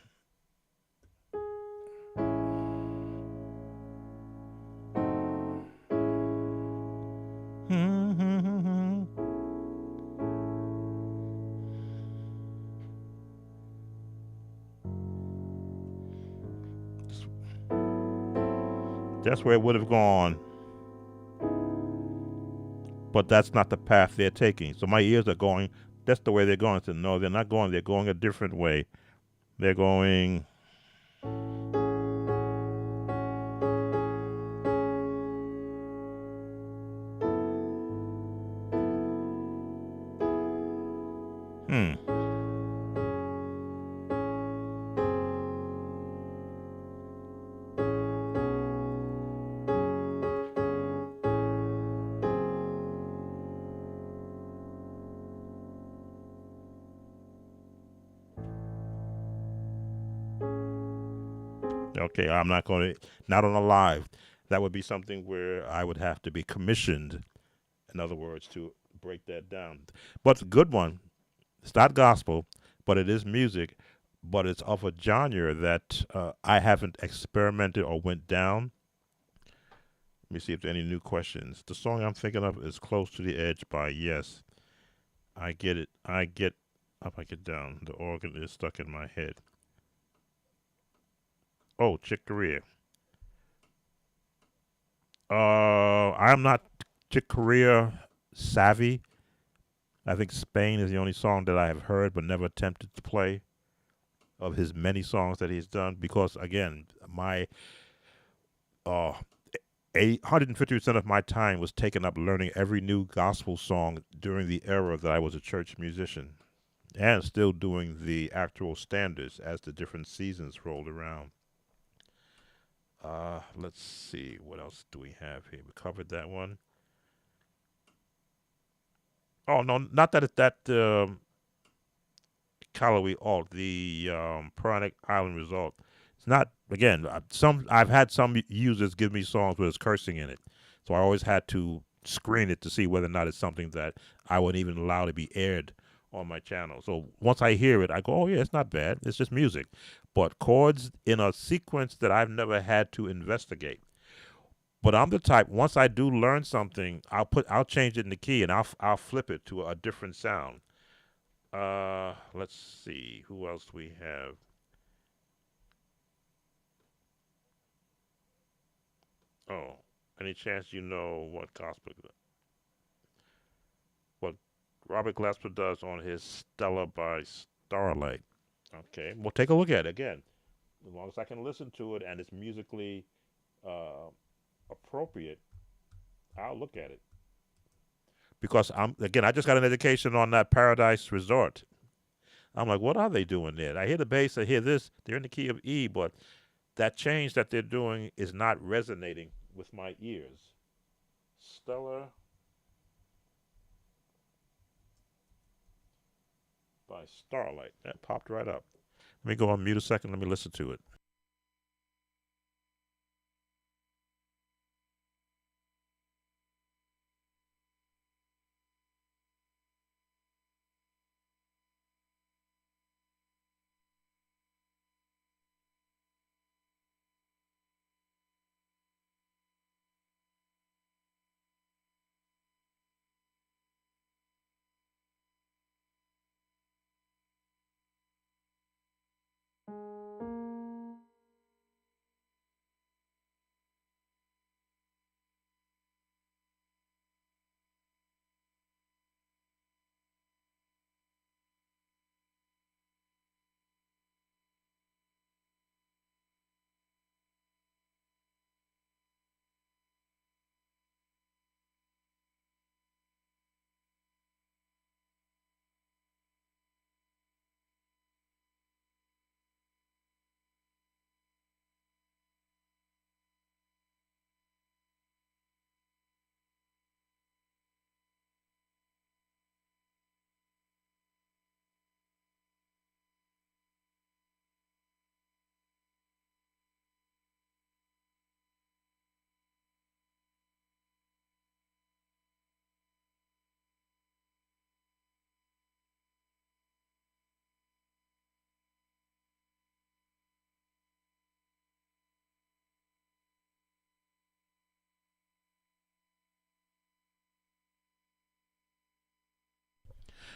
that's where it would have gone, but that's not the path they're taking. So my ears are going. That's the way they're going. So no, they're not going. They're going a different way. They're going. Hmm. Okay, I'm not going to. Not on a live. That would be something where I would have to be commissioned. In other words, to break that down. But it's a good one. It's not gospel, but it is music. But it's of a genre that I haven't experimented or went down. Let me see if there are any new questions. The song I'm thinking of is "Close to the Edge" by Yes. I get it. I get up. I get down. The organ is stuck in my head. Oh, Chick Corea. I'm not Chick Corea savvy. I think Spain is the only song that I have heard but never attempted to play of his many songs that he's done because again, my uh 150% of my time was taken up learning every new gospel song during the era that I was a church musician and still doing the actual standards as the different seasons rolled around. Let's see, what else do we have here? We covered that one. Oh no, not that it's that Callaway alt, the Pranic Island Result. It's not again. I've had some users give me songs with cursing in it, so I always had to screen it to see whether or not it's something that I wouldn't even allow to be aired on my channel. So once I hear it, I go, "Oh yeah, it's not bad. It's just music." But chords in a sequence that I've never had to investigate. But I'm the type. Once I do learn something, I'll change it in the key and I'll flip it to a different sound. Let's see who else we have. Oh, any chance you know what Robert Glasper does on his Stella by Starlight? Okay, we'll take a look at it again. As long as I can listen to it and it's musically uh, appropriate, I'll look at it. Because I just got an education on that Paradise Resort. I'm like, what are they doing there? I hear the bass, I hear this. They're in the key of E, but that change that they're doing is not resonating with my ears. Stellar by Starlight. That popped right up. Let me go on mute a second. Let me listen to it.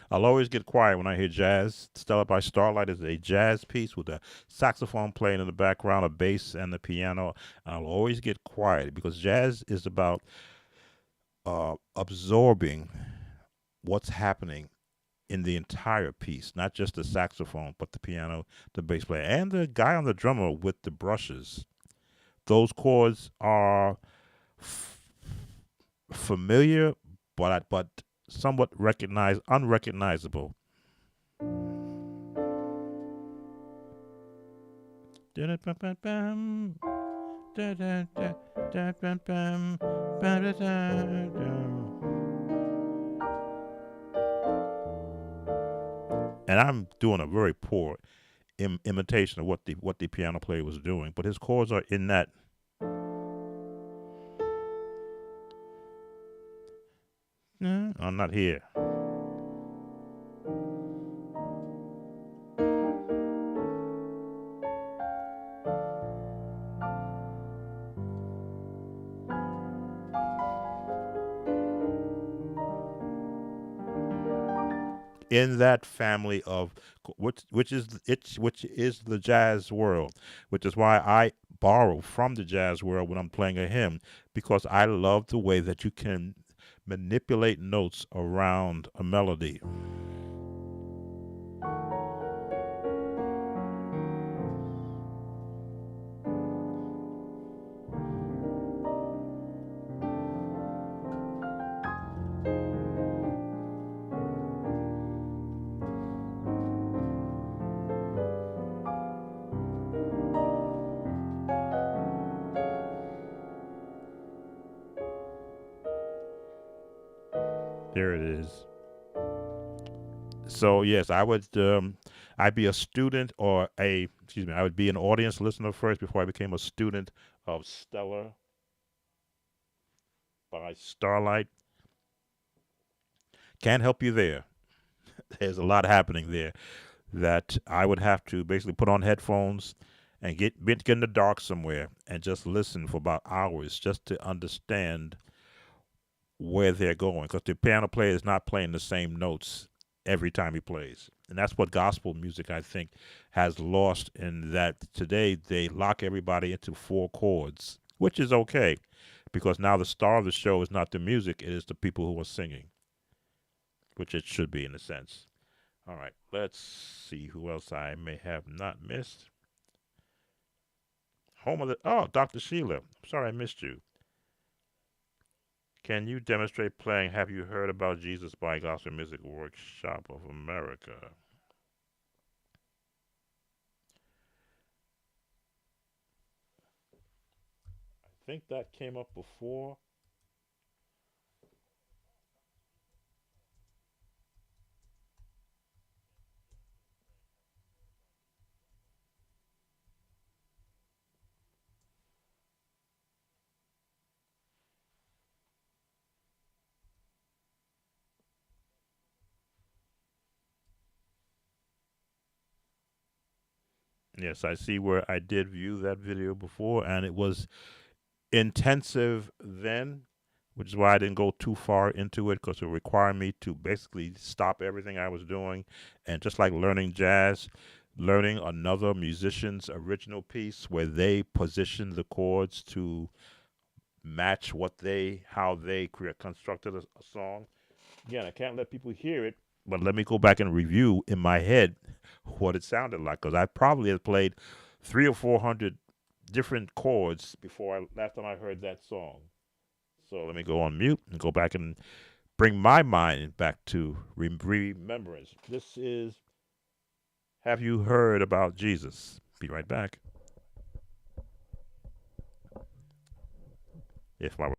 I'll always get quiet when I hear jazz. Stella by Starlight is a jazz piece with a saxophone playing in the background, a bass, and the piano. And I'll always get quiet because jazz is about absorbing what's happening in the entire piece, not just the saxophone, but the piano, the bass player, and the guy on the drummer with the brushes. Those chords are familiar, but somewhat unrecognizable. And I'm doing a very poor imitation of what the piano player was doing, but his chords are in that. I'm not here. In that family of which is the jazz world, which is why I borrow from the jazz world when I'm playing a hymn, because I love the way that you can manipulate notes around a melody. There it is. So yes, I'd be a student or a excuse me, I would be an audience listener first before I became a student of Stellar by Starlight. Can't help you there. There's a lot happening there that I would have to basically put on headphones and get in the dark somewhere and just listen for about hours just to understand where they're going, because the piano player is not playing the same notes every time he plays. And that's what gospel music, I think, has lost, in that today they lock everybody into four chords, which is okay because now the star of the show is not the music, it is the people who are singing, which it should be in a sense. All right, let's see who else I may have not missed. Home of the Dr. Sheila. I'm sorry I missed you. Can you demonstrate playing Have You Heard About Jesus by Gospel Music Workshop of America? I think that came up before. Yes, I see where I did view that video before, and it was intensive then, which is why I didn't go too far into it because it required me to basically stop everything I was doing and just like learning jazz, learning another musician's original piece where they position the chords to match how they constructed a song. Again, I can't let people hear it, but let me go back and review in my head what it sounded like, because I probably had played 3 or 400 different chords before last time I heard that song. So let me go on mute and go back and bring my mind back to remembrance. This is Have You Heard About Jesus? Be right back. If my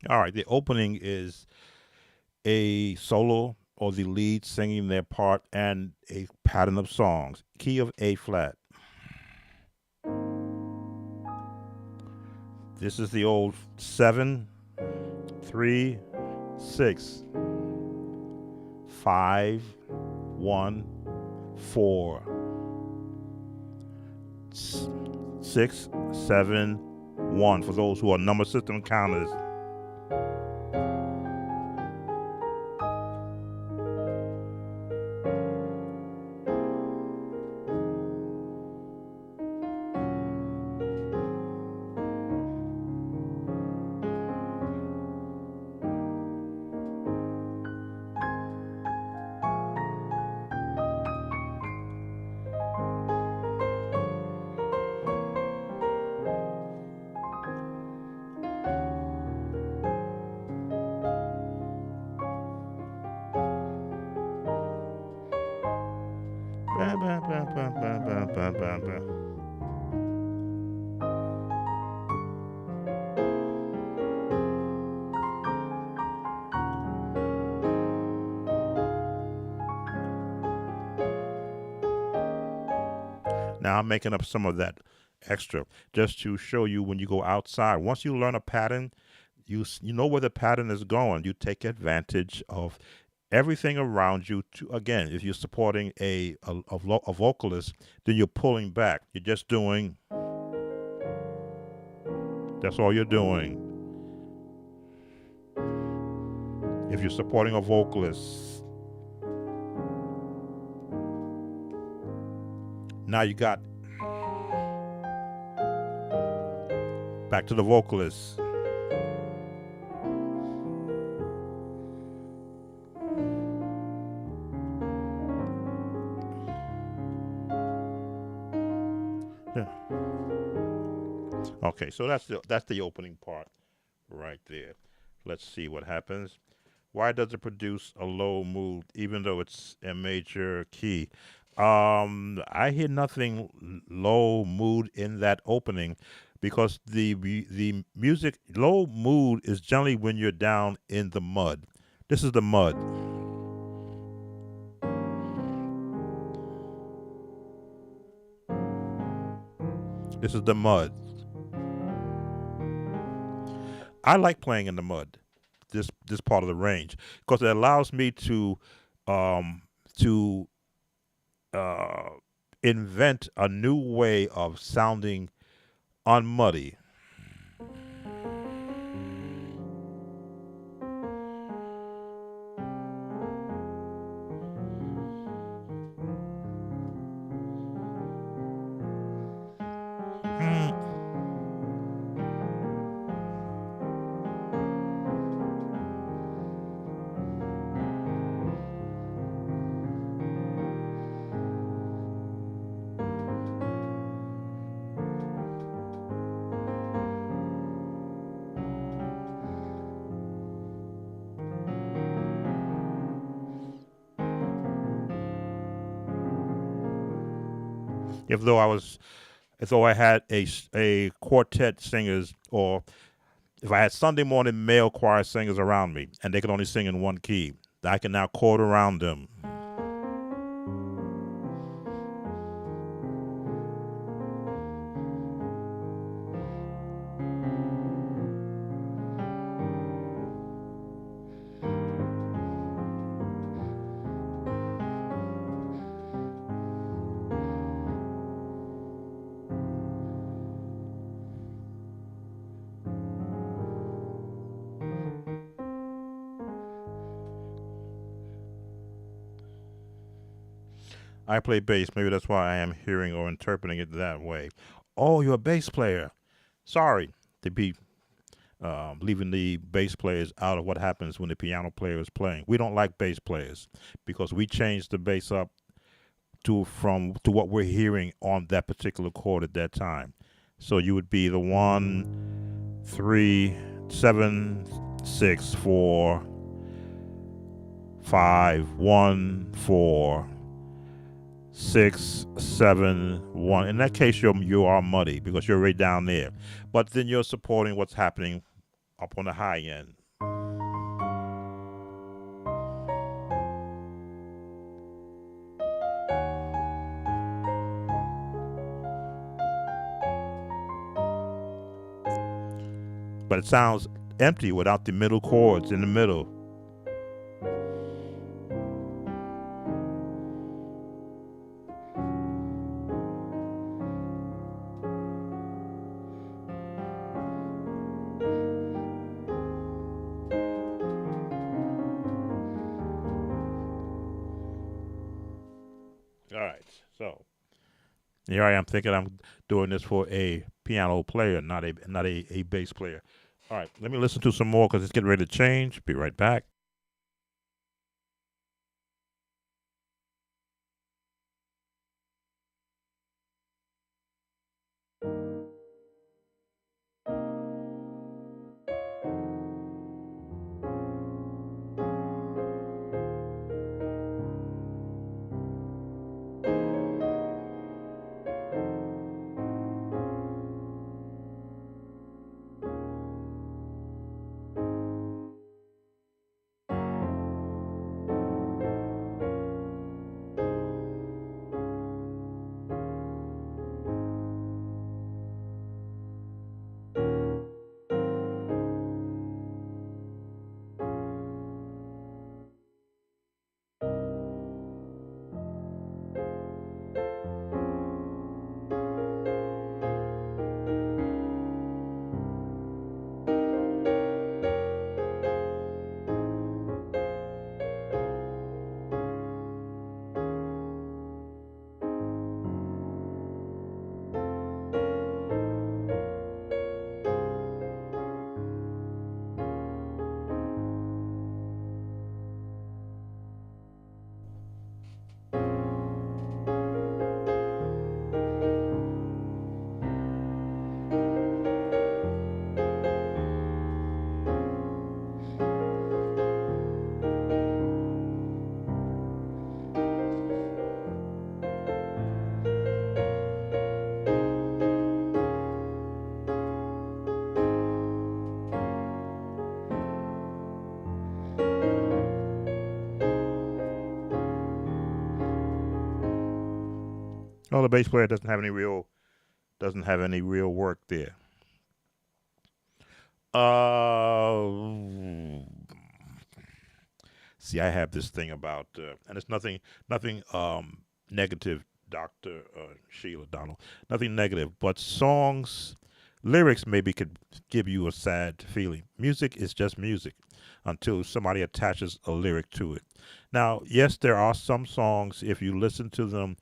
All right, the opening is a solo or the lead singing their part and a pattern of songs. Key of A flat. This is the old 7, 3, 6, 5, 1, 4, 6, 7, 1. For those who are number system counters. Ba, ba, ba, ba, ba, ba, ba, ba, ba. Now I'm making up some of that extra just to show you when you go outside. Once you learn a pattern, you know where the pattern is going. You take advantage of everything around you. To again, if you're supporting a vocalist, then you're pulling back. You're just doing. That's all you're doing. If you're supporting a vocalist, now you got back to the vocalist. Yeah. Okay, so that's the opening part right there. Let's see what happens. Why does it produce a low mood even though it's a major key? I hear nothing low mood in that opening because the music low mood is generally when you're down in the mud. This is the mud. This is the mud. I like playing in the mud. This part of the range because it allows me um, to uh, invent a new way of sounding unmuddy. Hmm. If though I was, if though I had a quartet singers, or if I had Sunday morning male choir singers around me, and they could only sing in one key, I can now chord around them. I play bass. Maybe that's why I am hearing or interpreting it that way. Oh, you're a bass player. Sorry to be leaving the bass players out of what happens when the piano player is playing. We don't like bass players because we change the bass up to what we're hearing on that particular chord at that time. So you would be the 1, 3, 7, 6, 4, 5, 1, 4, 6, 7, 1. In that case, you are muddy because you're right down there. But then you're supporting what's happening up on the high end. But it sounds empty without the middle chords in the middle. All right, so here I am thinking I'm doing this for a piano player, not a bass player. All right, let me listen to some more because it's getting ready to change. Be right back. Oh, the bass player doesn't have any real work there. Uh, See, I have this thing about, and it's nothing negative, Doctor Sheila Donald. Nothing negative, but songs, lyrics maybe could give you a sad feeling. Music is just music until somebody attaches a lyric to it. Now, yes, there are some songs if you listen to them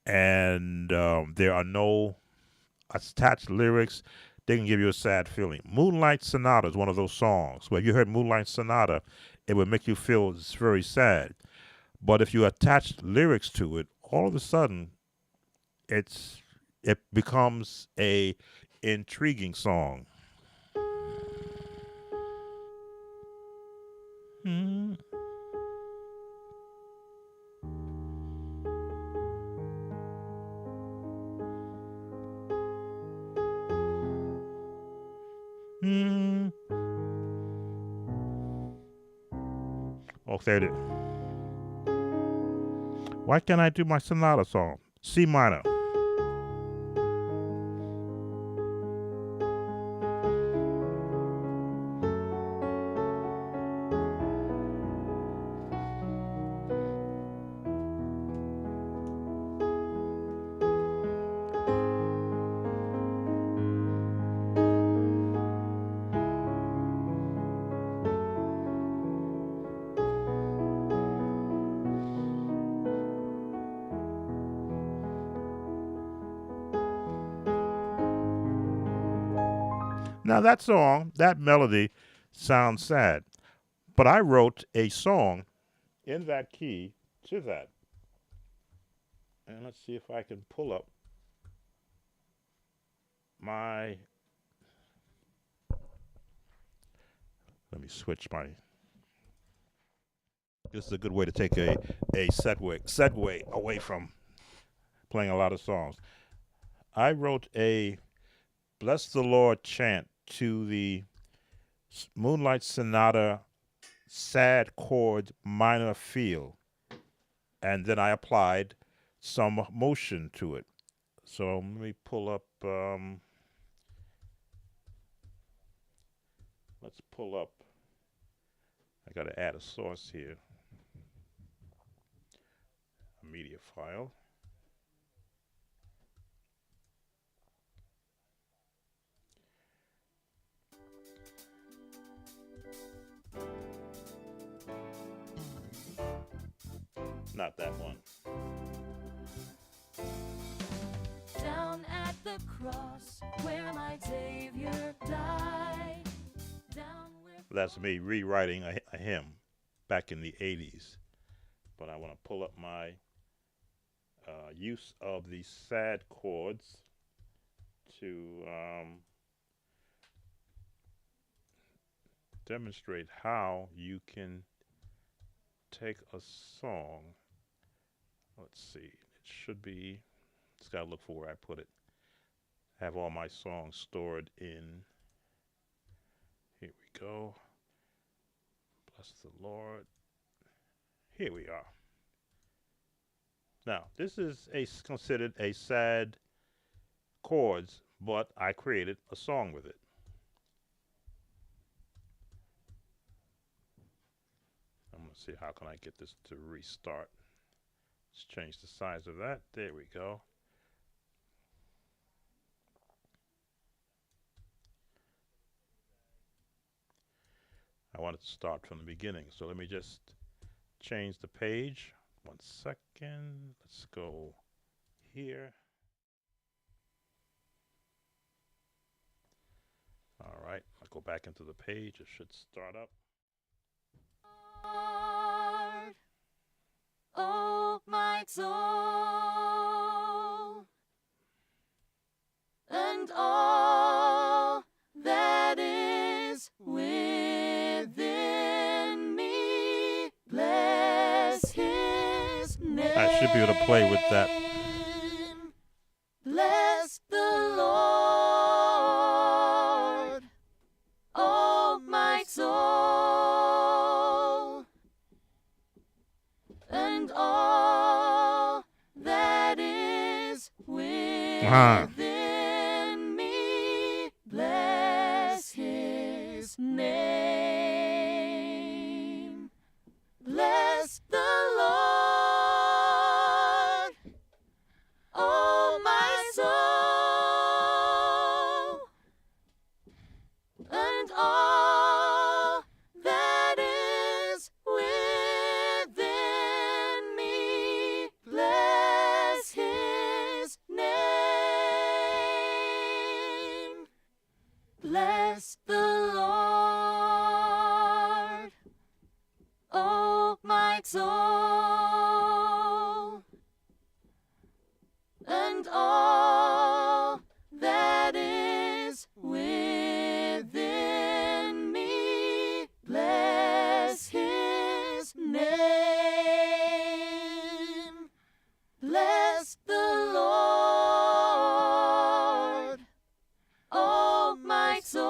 and there are no attached lyrics, they can give you a sad feeling. Moonlight Sonata is one of those songs where if you heard Moonlight Sonata, it would make you feel it's very sad. But if you attach lyrics to it, all of a sudden it becomes a intriguing song. Mm, mm. Oh, there it is. Why can't I do my sonata song? C minor. Now that song, that melody sounds sad, but I wrote a song in that key to that. And let's see if I can pull up my. Let me switch my. This is a good way to take a segue away from playing a lot of songs. I wrote a Bless the Lord chant to the Moonlight Sonata, sad chord, minor feel, and then I applied some motion to it. So let me pull up. Let's pull up. I got to add a source here, a media file. Not that one. Down at the cross where my Savior died. Down where That's me rewriting a hymn back in the 80s. But I want to pull up my use of the sad chords to demonstrate how you can take a song. Let's see. It should be. Just gotta look for where I put it. I have all my songs stored in. Here we go. Bless the Lord. Here we are. Now, this is considered a sad chords, but I created a song with it. I'm gonna see how can I get this to restart. Let's change the size of that. There we go. I wanted to start from the beginning, so let me just change the page. 1 second. Let's go here. All right, I'll go back into the page. It should start up. Lord, oh my soul, and all that is within me, bless his name. I should be able to play with that. Bless the Lord, oh my soul, and all that is within me, bless his name. Bless the Lord, oh my soul, and all that is within me, bless his name. Bless the Lord, oh my soul, and all that is within me, bless his name. Bless the Lord, oh my soul,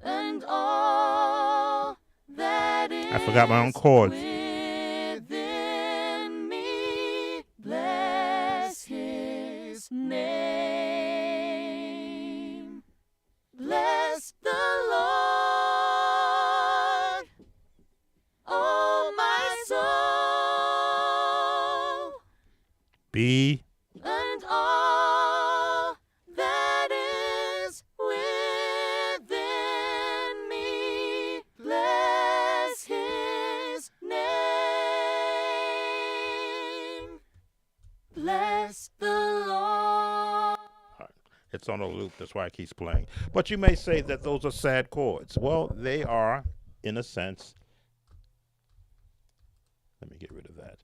and all that is I forgot my own chords. within me, bless his name. Bless the Lord, oh my soul, B. and all that is within me, bless his name. Bless the Lord. It's on a loop, that's why it keeps playing. But you may say that those are sad chords. Well, they are, in a sense. Let me get rid of that.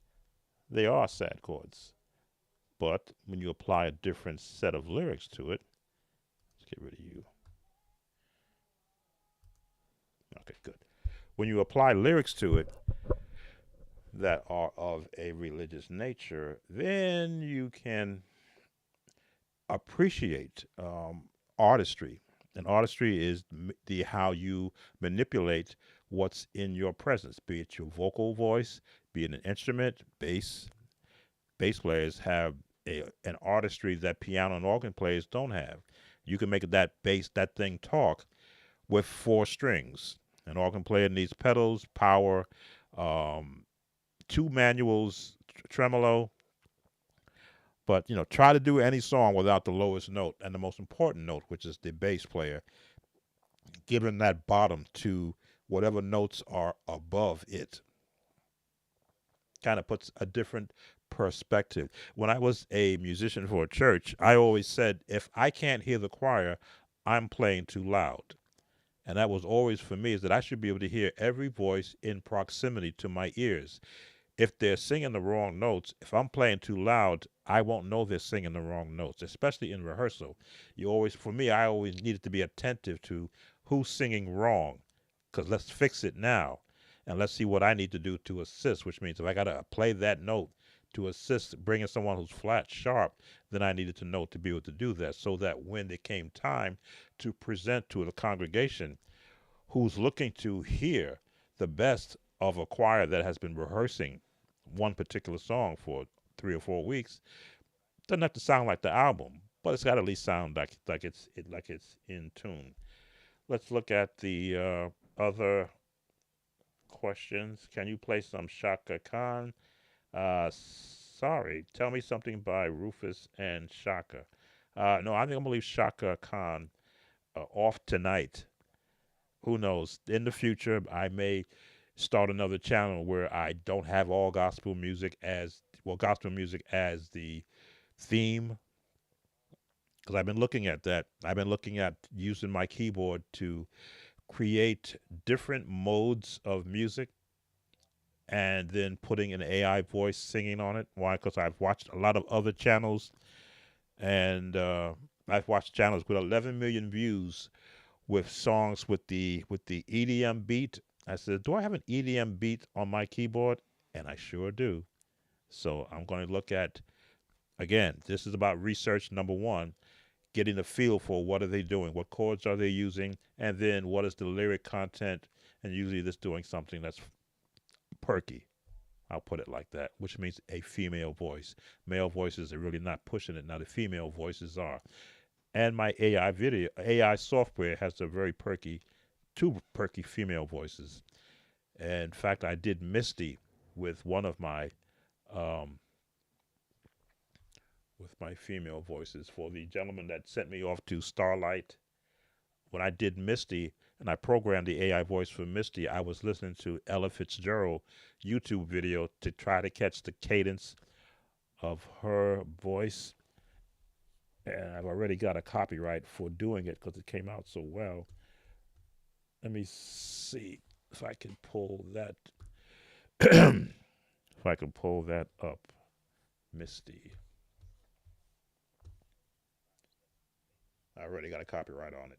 They are sad chords. But when you apply a different set of lyrics to it, let's get rid of you. Okay, good. When you apply lyrics to it that are of a religious nature, then you can appreciate artistry. And artistry is the how you manipulate what's in your presence, be it your vocal voice, be it an instrument, bass players have an artistry that piano and organ players don't have. You can make that thing talk with four strings. An organ player needs pedals, power, um, two manuals, tremolo. But try to do any song without the lowest note and the most important note, which is the bass player, giving that bottom to whatever notes are above it. Kind of puts a different perspective. When I was a musician for a church, I always said, if I can't hear the choir, I'm playing too loud. And that was always for me, is that I should be able to hear every voice in proximity to my ears. If they're singing the wrong notes, if I'm playing too loud, I won't know they're singing the wrong notes, especially in rehearsal. For me, I always needed to be attentive to who's singing wrong, because let's fix it now. And let's see what I need to do to assist, which means if I got to play that note to assist bringing someone who's flat sharp, then I needed to know to be able to do that, so that when it came time to present to the congregation who's looking to hear the best of a choir that has been rehearsing one particular song for 3 or 4 weeks, doesn't have to sound like the album, but it's got to at least sound like it's in tune. Let's look at the other questions. Can you play some Shaka Khan? Sorry, tell me something by Rufus and Shaka. No, I think I'm gonna leave Shaka Khan off tonight. Who knows? In the future, I may start another channel where I don't have all gospel music as the theme, because I've been looking at that. I've been looking at using my keyboard to create different modes of music and then putting an AI voice singing on it. Why? Because I've watched a lot of other channels, and I've watched channels with 11 million views with songs with the EDM beat. I said, do I have an EDM beat on my keyboard? And I sure do. So I'm going to look at, again, this is about research number one, getting a feel for what are they doing, what chords are they using, and then what is the lyric content, and usually this doing something that's perky. I'll put it like that, which means a female voice. Male voices are really not pushing it. Now the female voices are. And my AI software has a two perky female voices. And in fact, I did Misty with one of my female voices for the gentleman that sent me off to Starlight. When I did Misty and I programmed the AI voice for Misty, I was listening to Ella Fitzgerald YouTube video to try to catch the cadence of her voice. And I've already got a copyright for doing it because it came out so well. Let me see if I can pull that. If I can pull that up, Misty. I already got a copyright on it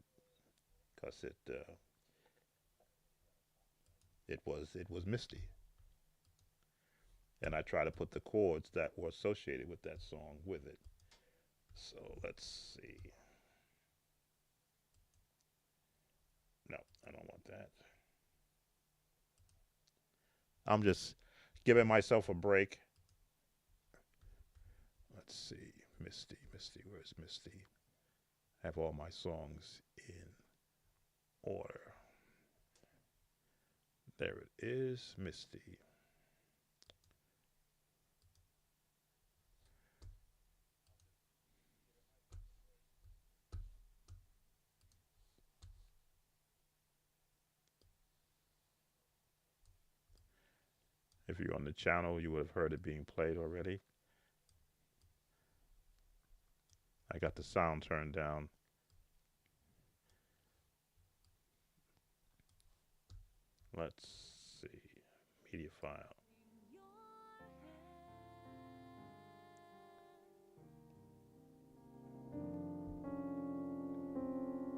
because it was Misty, and I try to put the chords that were associated with that song with it. So let's see. No, I don't want that. I'm just giving myself a break. Let's see. Misty. Where's Misty? I have all my songs in order. There it is, Misty. If you're on the channel, you would have heard it being played already. I got the sound turned down. Let's see. Media file.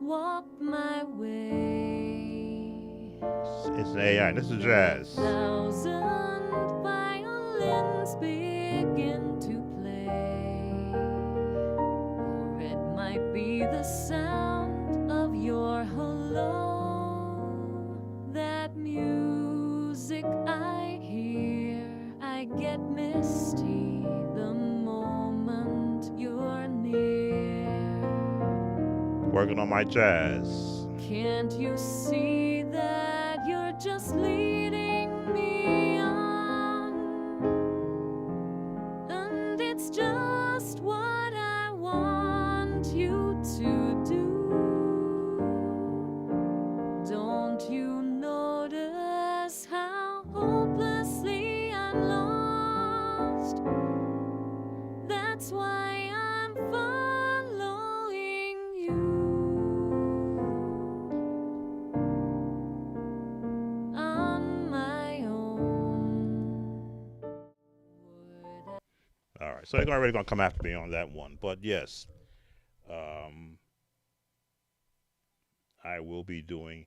Walk my way. It's an AI. This is jazz. Thousand violins begin to play, or it might be the sound Working on my jazz. Can't you see that you're just leading me on? And it's just what I want you to do. Don't you notice how hopelessly I'm lost? That's why I'm following you on my own. Would All right, so they're already gonna come after me on that one, but yes, um, I will be doing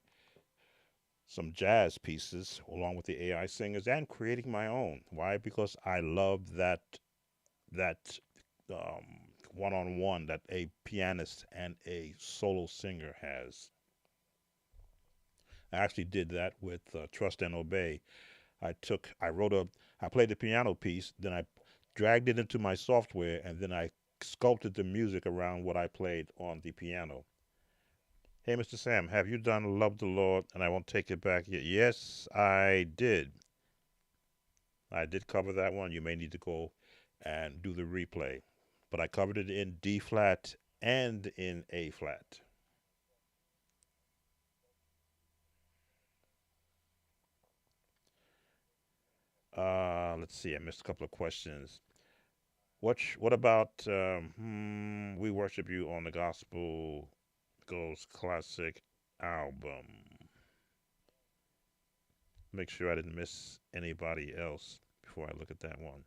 some jazz pieces along with the AI singers and creating my own. Why? Because I love that one-on-one that a pianist and a solo singer has. I actually did that with Trust and Obey. I wrote I played the piano piece, then I dragged it into my software, and then I sculpted the music around what I played on the piano. Hey, Mr. Sam, have you done Love the Lord and I Won't Take It Back yet? Yes, I did. I did cover that one. You may need to go and do the replay. But I covered it in D flat and in A flat. Let's see. I missed a couple of questions. What about We Worship You on the Gospel Goes Classic album? Make sure I didn't miss anybody else before I look at that one.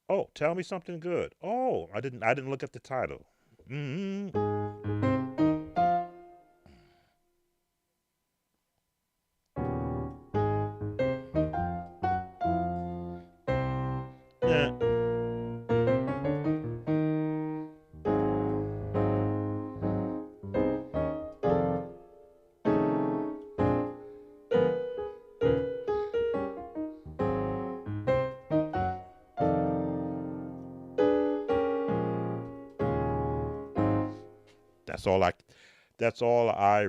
Oh, tell me something good. Oh, I didn't look at the title. Mm-hmm. Yeah. That's all I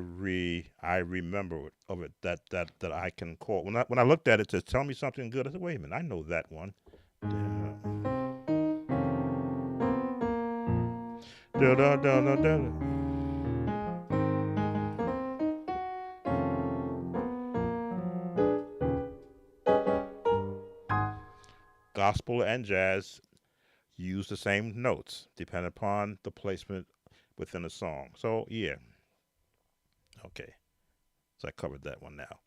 I remember of it that I can call. When I looked at it to tell me something good, I said, wait a minute, I know that one. Da, da, da, da, da. Gospel and jazz use the same notes depending upon the placement within a song. So yeah, okay. So I covered that one now.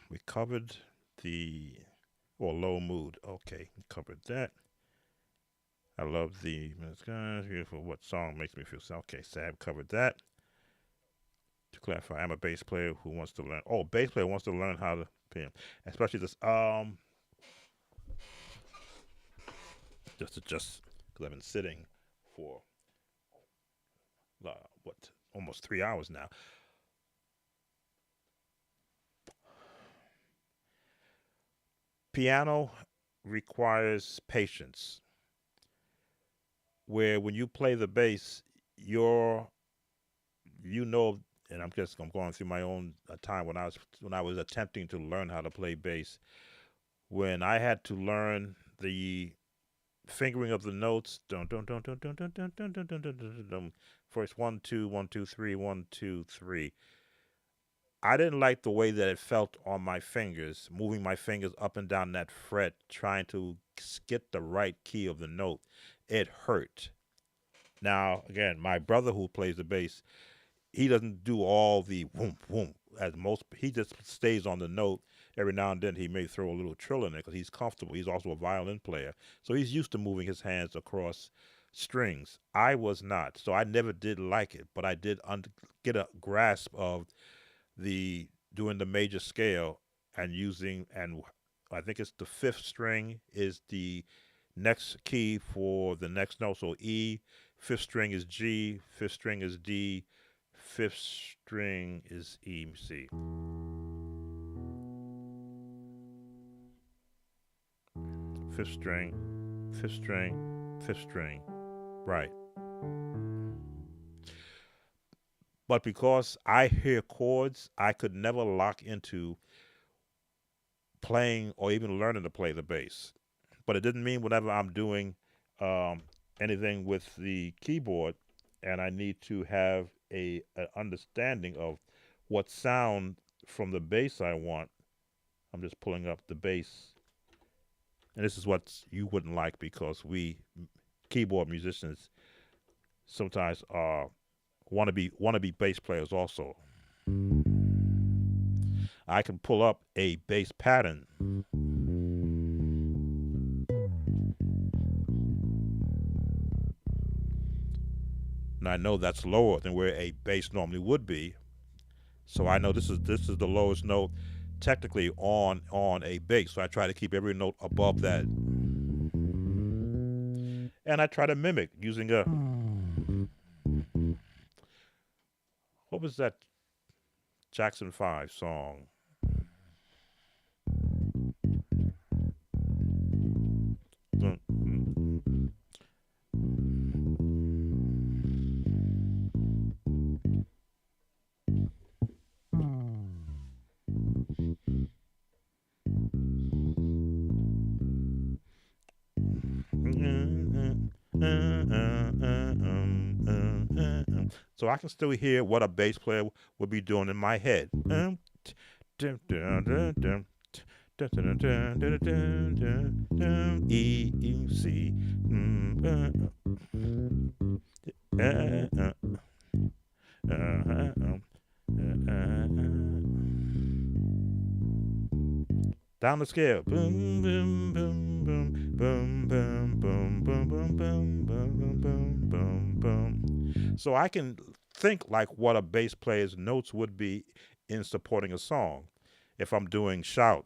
We covered the low mood. Okay, we covered that. I love the beautiful. What song makes me feel sad? Okay, Sab covered that. To clarify, I'm a bass player who wants to learn. Oh, bass player wants to learn how to play, especially this. Just because I've been sitting for what almost 3 hours now. Piano requires patience. Where when you play the bass, you're you know, and I'm going through my own time when I was attempting to learn how to play bass. When I had to learn the fingering of the notes, dun dun dun dun dun dun dun dun dun dun dun dun dun. First 1 2 1 2 3 1 2 3. I didn't like the way that it felt on my fingers, moving my fingers up and down that fret, trying to get the right key of the note. It hurt. Now, again, my brother who plays the bass, he doesn't do all the whoom whoom as most. He just stays on the note. Every now and then he may throw a little trill in there because he's comfortable. He's also a violin player, so he's used to moving his hands across strings. I was not, so I never did like it, but I did get a grasp of the doing the major scale and using and I think it's the fifth string is the next key for the next note. So E, fifth string is G, fifth string is D, fifth string is E. Let me see. Fifth string, fifth string, fifth string. Right. But because I hear chords, I could never lock into playing or even learning to play the bass. But it didn't mean whenever I'm doing um, anything with the keyboard and I need to have an understanding of what sound from the bass I want. I'm just pulling up the bass, and this is what you wouldn't like because we keyboard musicians sometimes want to be bass players also. I can pull up a bass pattern, and I know that's lower than where a bass normally would be. So I know this is the lowest note technically on a bass. So I try to keep every note above that, and I try to mimic using a what was that Jackson 5 song? So I can still hear what a bass player would be doing in my head. E C. Down the scale. Boom, boom, boom, boom, boom, boom, boom, boom, boom, boom, boom, boom, boom, boom. So I can think like what a bass player's notes would be in supporting a song. If I'm doing shout,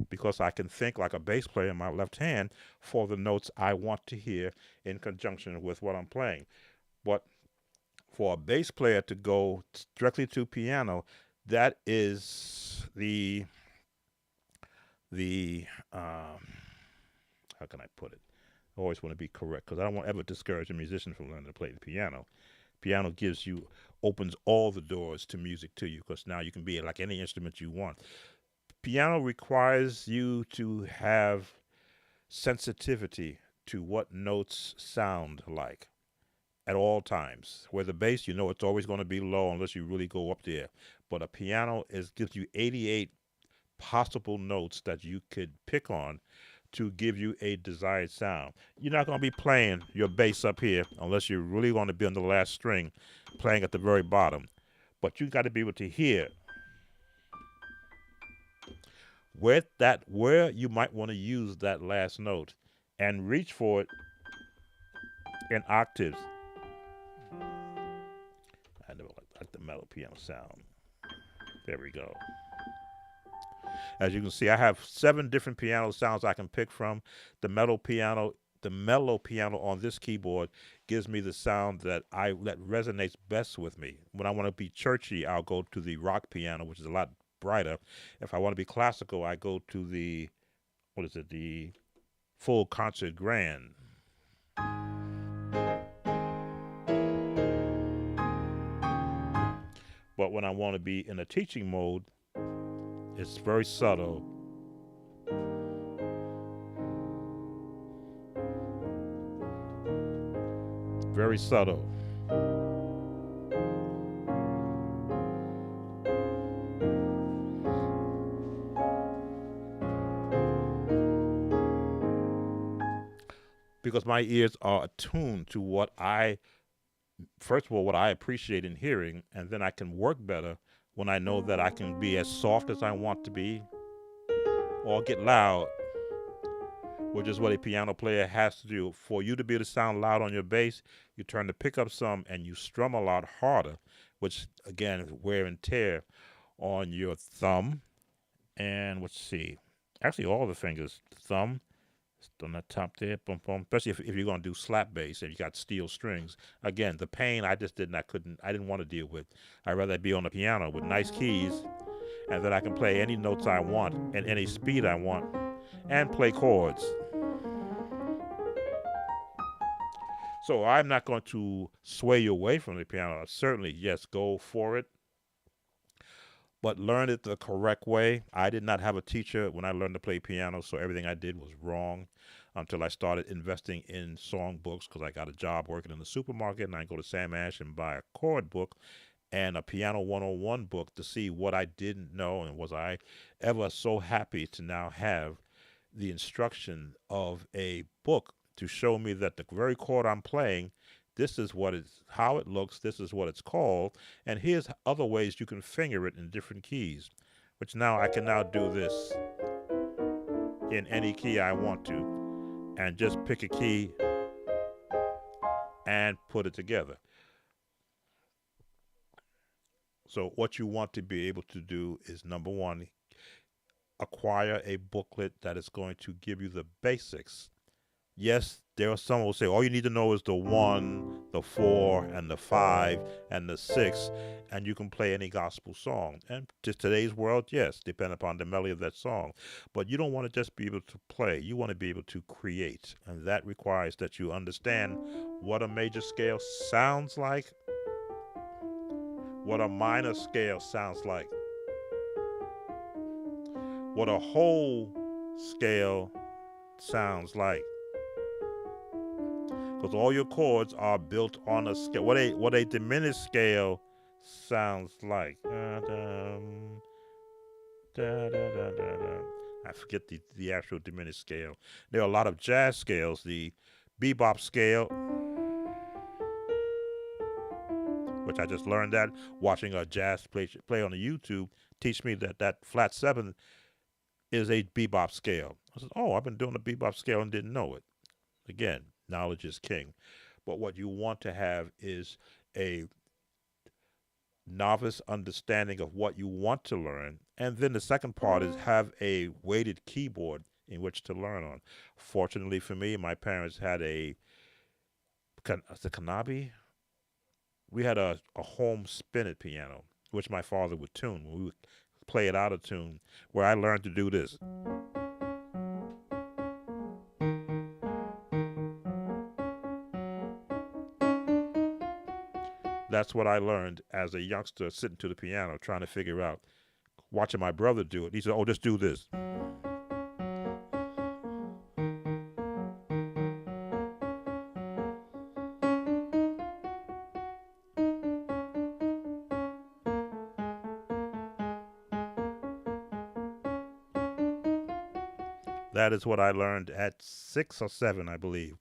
because I can think like a bass player in my left hand for the notes I want to hear in conjunction with what I'm playing. But for a bass player to go directly to piano, that is the how can I put it? I always want to be correct because I don't want to ever discourage a musician from learning to play the piano. Piano opens all the doors to music to you because now you can be like any instrument you want. Piano requires you to have sensitivity to what notes sound like at all times. Where the bass, you know, it's always going to be low unless you really go up there. But a piano gives you 88 possible notes that you could pick on to give you a desired sound. You're not going to be playing your bass up here unless you're really going to be on the last string, playing at the very bottom. But you got to be able to hear where you might want to use that last note and reach for it in octaves. I never liked the mellow piano sound. There we go. As you can see, I have 7 different piano sounds I can pick from. The mellow piano on this keyboard gives me the sound that resonates best with me. When I want to be churchy, I'll go to the rock piano, which is a lot brighter. If I want to be classical, I go to the the full concert grand. But when I want to be in a teaching mode, it's very subtle. Very subtle. Because my ears are attuned to first of all, what I appreciate in hearing, and then I can work better when I know that I can be as soft as I want to be or get loud, which is what a piano player has to do. For you to be able to sound loud on your bass, you turn the pickup some and you strum a lot harder, which again is wear and tear on your thumb and let's see, actually all the fingers, thumb, On the top there, boom, boom. Especially if you're gonna do slap bass and you got steel strings. Again, the pain I just didn't, I couldn't, I didn't want to deal with. I'd rather be on the piano with nice keys, and then I can play any notes I want and any speed I want, and play chords. So I'm not going to sway you away from the piano. Certainly, yes, go for it, but learn it the correct way. I did not have a teacher when I learned to play piano, so everything I did was wrong until I started investing in song books because I got a job working in the supermarket and I go to Sam Ash and buy a chord book and a piano 101 book to see what I didn't know, and was I ever so happy to now have the instruction of a book to show me that the very chord I'm playing, this is what it's how it looks, this is what it's called, and here's other ways you can finger it in different keys, which now I can now do this in any key I want to, and just pick a key and put it together. So what you want to be able to do is, number one, acquire a booklet that is going to give you the basics. Yes, there are some who say all you need to know is the 1, the 4, and the 5, and the 6, and you can play any gospel song. And to today's world, yes, depending upon the melody of that song. But you don't want to just be able to play. You want to be able to create. And that requires that you understand what a major scale sounds like, what a minor scale sounds like, what a whole scale sounds like. Because all your chords are built on a scale. What a diminished scale sounds like. I forget the actual diminished scale. There are a lot of jazz scales. The bebop scale, which I just learned that watching a jazz play on the YouTube, teach me that flat 7 is a bebop scale. I said, oh, I've been doing the bebop scale and didn't know it. Again, knowledge is king. But what you want to have is a novice understanding of what you want to learn. And then the second part is have a weighted keyboard in which to learn on. Fortunately for me, my parents had a Kanabi. We had a home spinet piano, which my father would tune. We would play it out of tune, where I learned to do this. That's what I learned as a youngster sitting to the piano trying to figure out, watching my brother do it. He said, oh, just do this. That is what I learned at 6 or 7, I believe.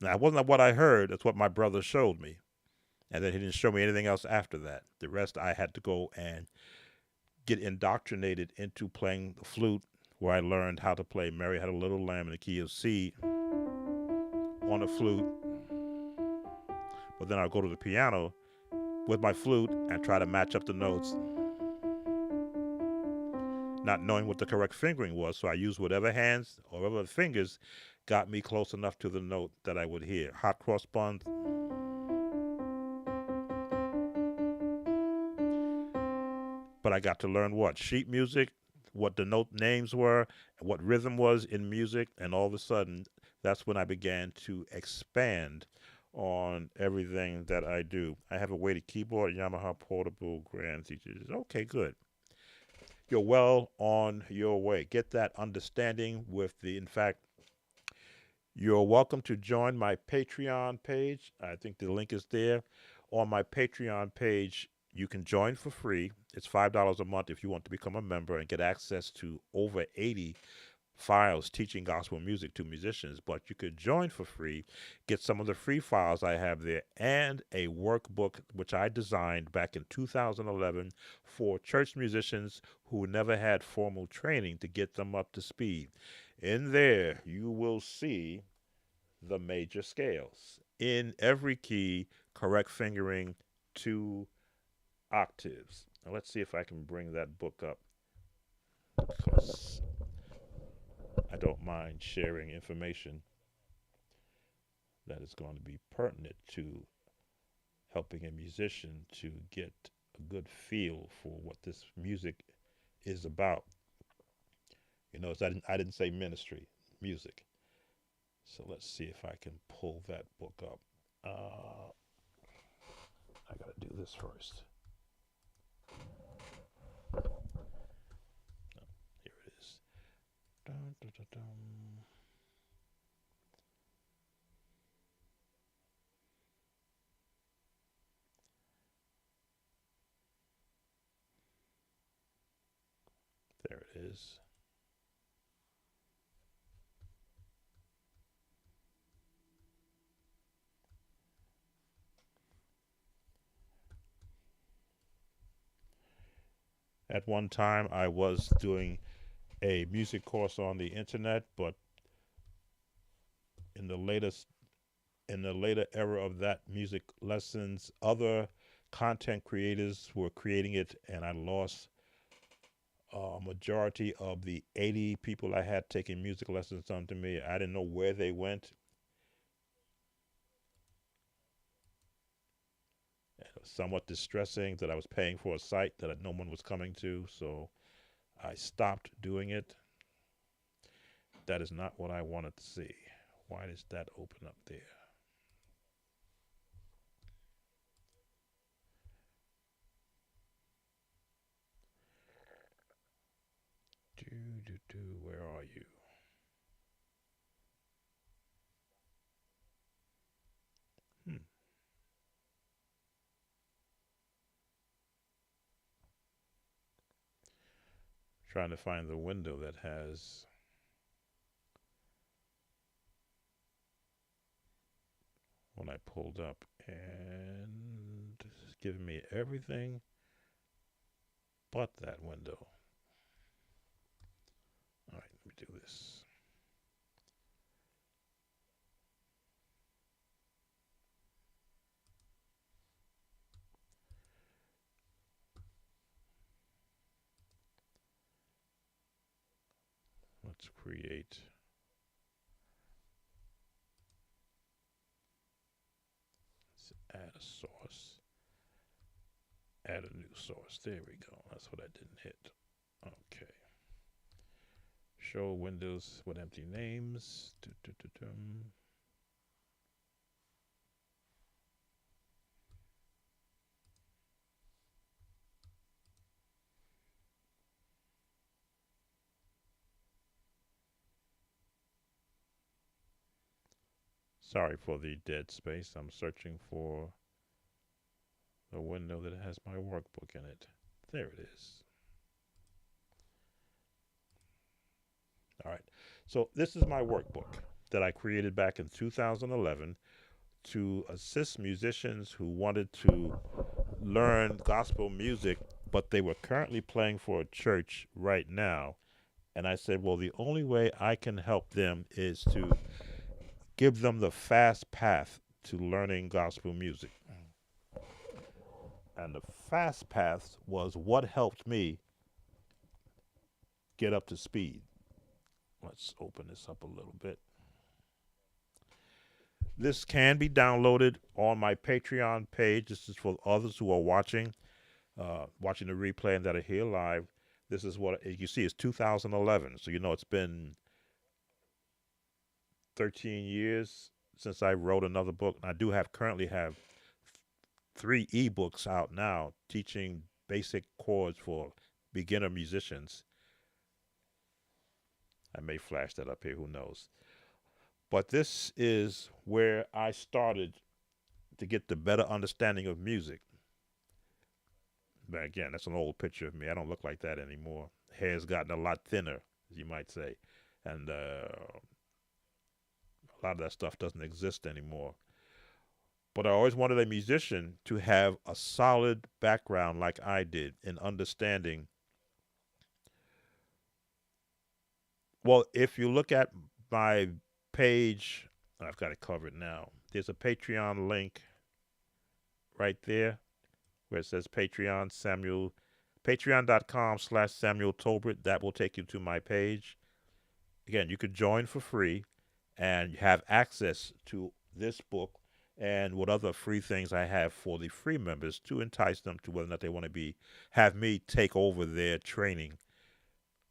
Now, it wasn't what I heard, it's what my brother showed me. And then he didn't show me anything else after that. The rest I had to go and get indoctrinated into playing the flute, where I learned how to play Mary Had a Little Lamb in the key of C on the flute. But then I'll go to the piano with my flute and try to match up the notes, not knowing what the correct fingering was. So I used whatever hands or whatever fingers got me close enough to the note that I would hear. Hot cross buns. But I got to learn what? Sheet music, what the note names were, what rhythm was in music, and all of a sudden, that's when I began to expand on everything that I do. I have a weighted keyboard, Yamaha Portable Grand Teachers. Okay, good. You're well on your way. Get that understanding in fact, you're welcome to join my Patreon page. I think the link is there. On my Patreon page, you can join for free. It's $5 a month if you want to become a member and get access to over 80 files teaching gospel music to musicians. But you could join for free, get some of the free files I have there, and a workbook which I designed back in 2011 for church musicians who never had formal training to get them up to speed. In there, you will see the major scales in every key, correct fingering, 2 octaves. Now let's see if I can bring that book up, because I I don't mind sharing information that is going to be pertinent to helping a musician to get a good feel for what this music is about. So I didn't say ministry, music. So let's see if I can pull that book up. I got to do this first. Here it is. Dun, dun, dun, dun. There it is. At one time, I was doing a music course on the internet, but in the latest in the later era of that music lessons, other content creators were creating it, and I lost a majority of the 80 people I had taking music lessons under me. I didn't know where they went. It was somewhat distressing that I was paying for a site that no one was coming to, so I stopped doing it. That is not what I wanted to see. Why does that open up there? Where are you? Hmm. Trying to find the window that has when I pulled up, and it's giving me everything but that window. All right, let me do this. Let's create. Let's add a source. Add a new source. There we go. That's what I didn't hit. Okay. Show windows with empty names. Sorry for the dead space. I'm searching for the window that has my workbook in it. There it is. All right. So this is my workbook that I created back in 2011 to assist musicians who wanted to learn gospel music, but they were currently playing for a church right now. And I said, well, the only way I can help them is to give them the fast path to learning gospel music. And the fast path was what helped me get up to speed. Let's open this up a little bit. This can be downloaded on my Patreon page. This is for others who are watching the replay and that are here live. This is what you see is 2011. So it's been 13 years since I wrote another book. I do currently have 3 ebooks out now teaching basic chords for beginner musicians. I may flash that up here, who knows. But this is where I started to get the better understanding of music. But again, that's an old picture of me. I don't look like that anymore. Hair's gotten a lot thinner, as you might say. And a lot of that stuff doesn't exist anymore. But I always wanted a musician to have a solid background like I did in understanding. Well, if you look at my page, I've got it covered now. There's a Patreon link right there where it says Patreon Samuel, patreon.com/Samuel Tolbert. That will take you to my page. Again, you could join for free and have access to this book and what other free things I have for the free members to entice them to whether or not they want to be have me take over their training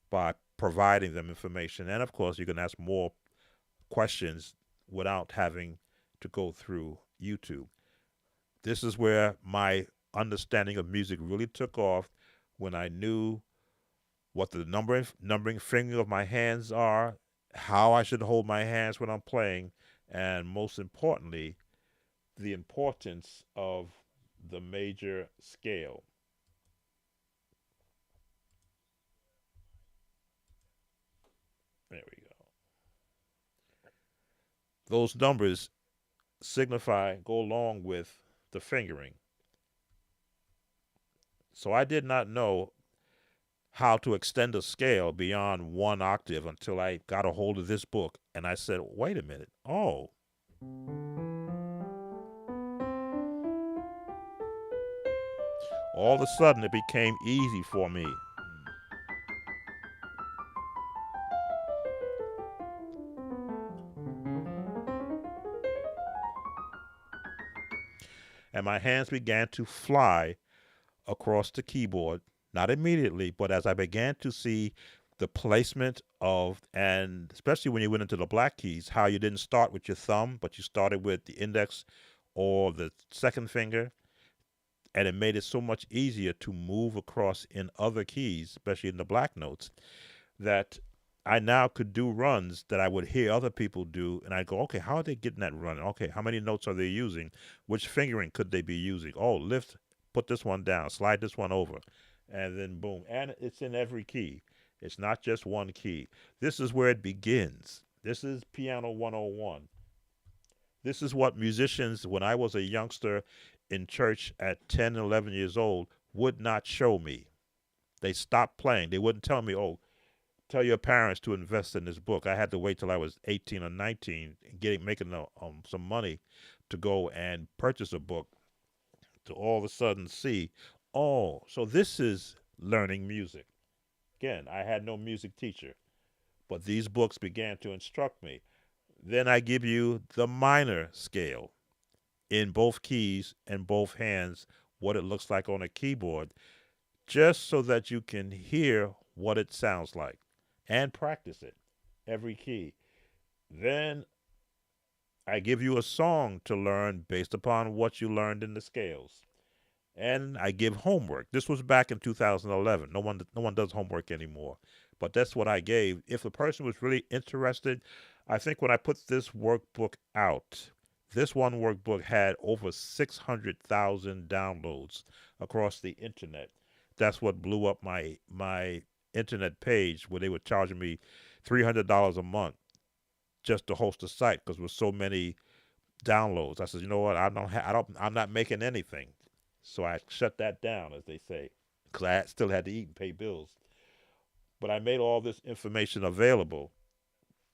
by providing them information. And of course, you can ask more questions without having to go through YouTube. This is where my understanding of music really took off when I knew what the numbering finger of my hands are, how I should hold my hands when I'm playing, and most importantly, the importance of the major scale. There we go. Those numbers signify, go along with the fingering. So I did not know how to extend a scale beyond one octave until I got a hold of this book and I said, wait a minute. Oh, all of a sudden it became easy for me. And my hands began to fly across the keyboard, not immediately, but as I began to see the placement of, and especially when you went into the black keys, how you didn't start with your thumb, but you started with the index or the second finger, and it made it so much easier to move across in other keys, especially in the black notes, that I now could do runs that I would hear other people do, and I'd go, okay, how are they getting that run? Okay, how many notes are they using? Which fingering could they be using? Oh, lift, put this one down, slide this one over, and then boom. And it's in every key. It's not just one key. This is where it begins. This is Piano 101. This is what musicians, when I was a youngster in church at 10, 11 years old, would not show me. They stopped playing. They wouldn't tell me, oh, tell your parents to invest in this book. I had to wait till I was 18 or 19, making some money to go and purchase a book to all of a sudden see, oh, so this is learning music. Again, I had no music teacher, but these books began to instruct me. Then I give you the minor scale in both keys and both hands, what it looks like on a keyboard, just so that you can hear what it sounds like and practice it, every key. Then I give you a song to learn based upon what you learned in the scales. And I give homework. This was back in 2011. No one does homework anymore. But that's what I gave. If the person was really interested, I think when I put this workbook out, this one workbook had over 600,000 downloads across the internet. That's what blew up my internet page where they were charging me $300 a month just to host a site because there were so many downloads. I said, you know what? I'm not making anything. So I shut that down, as they say, because I still had to eat and pay bills. But I made all this information available,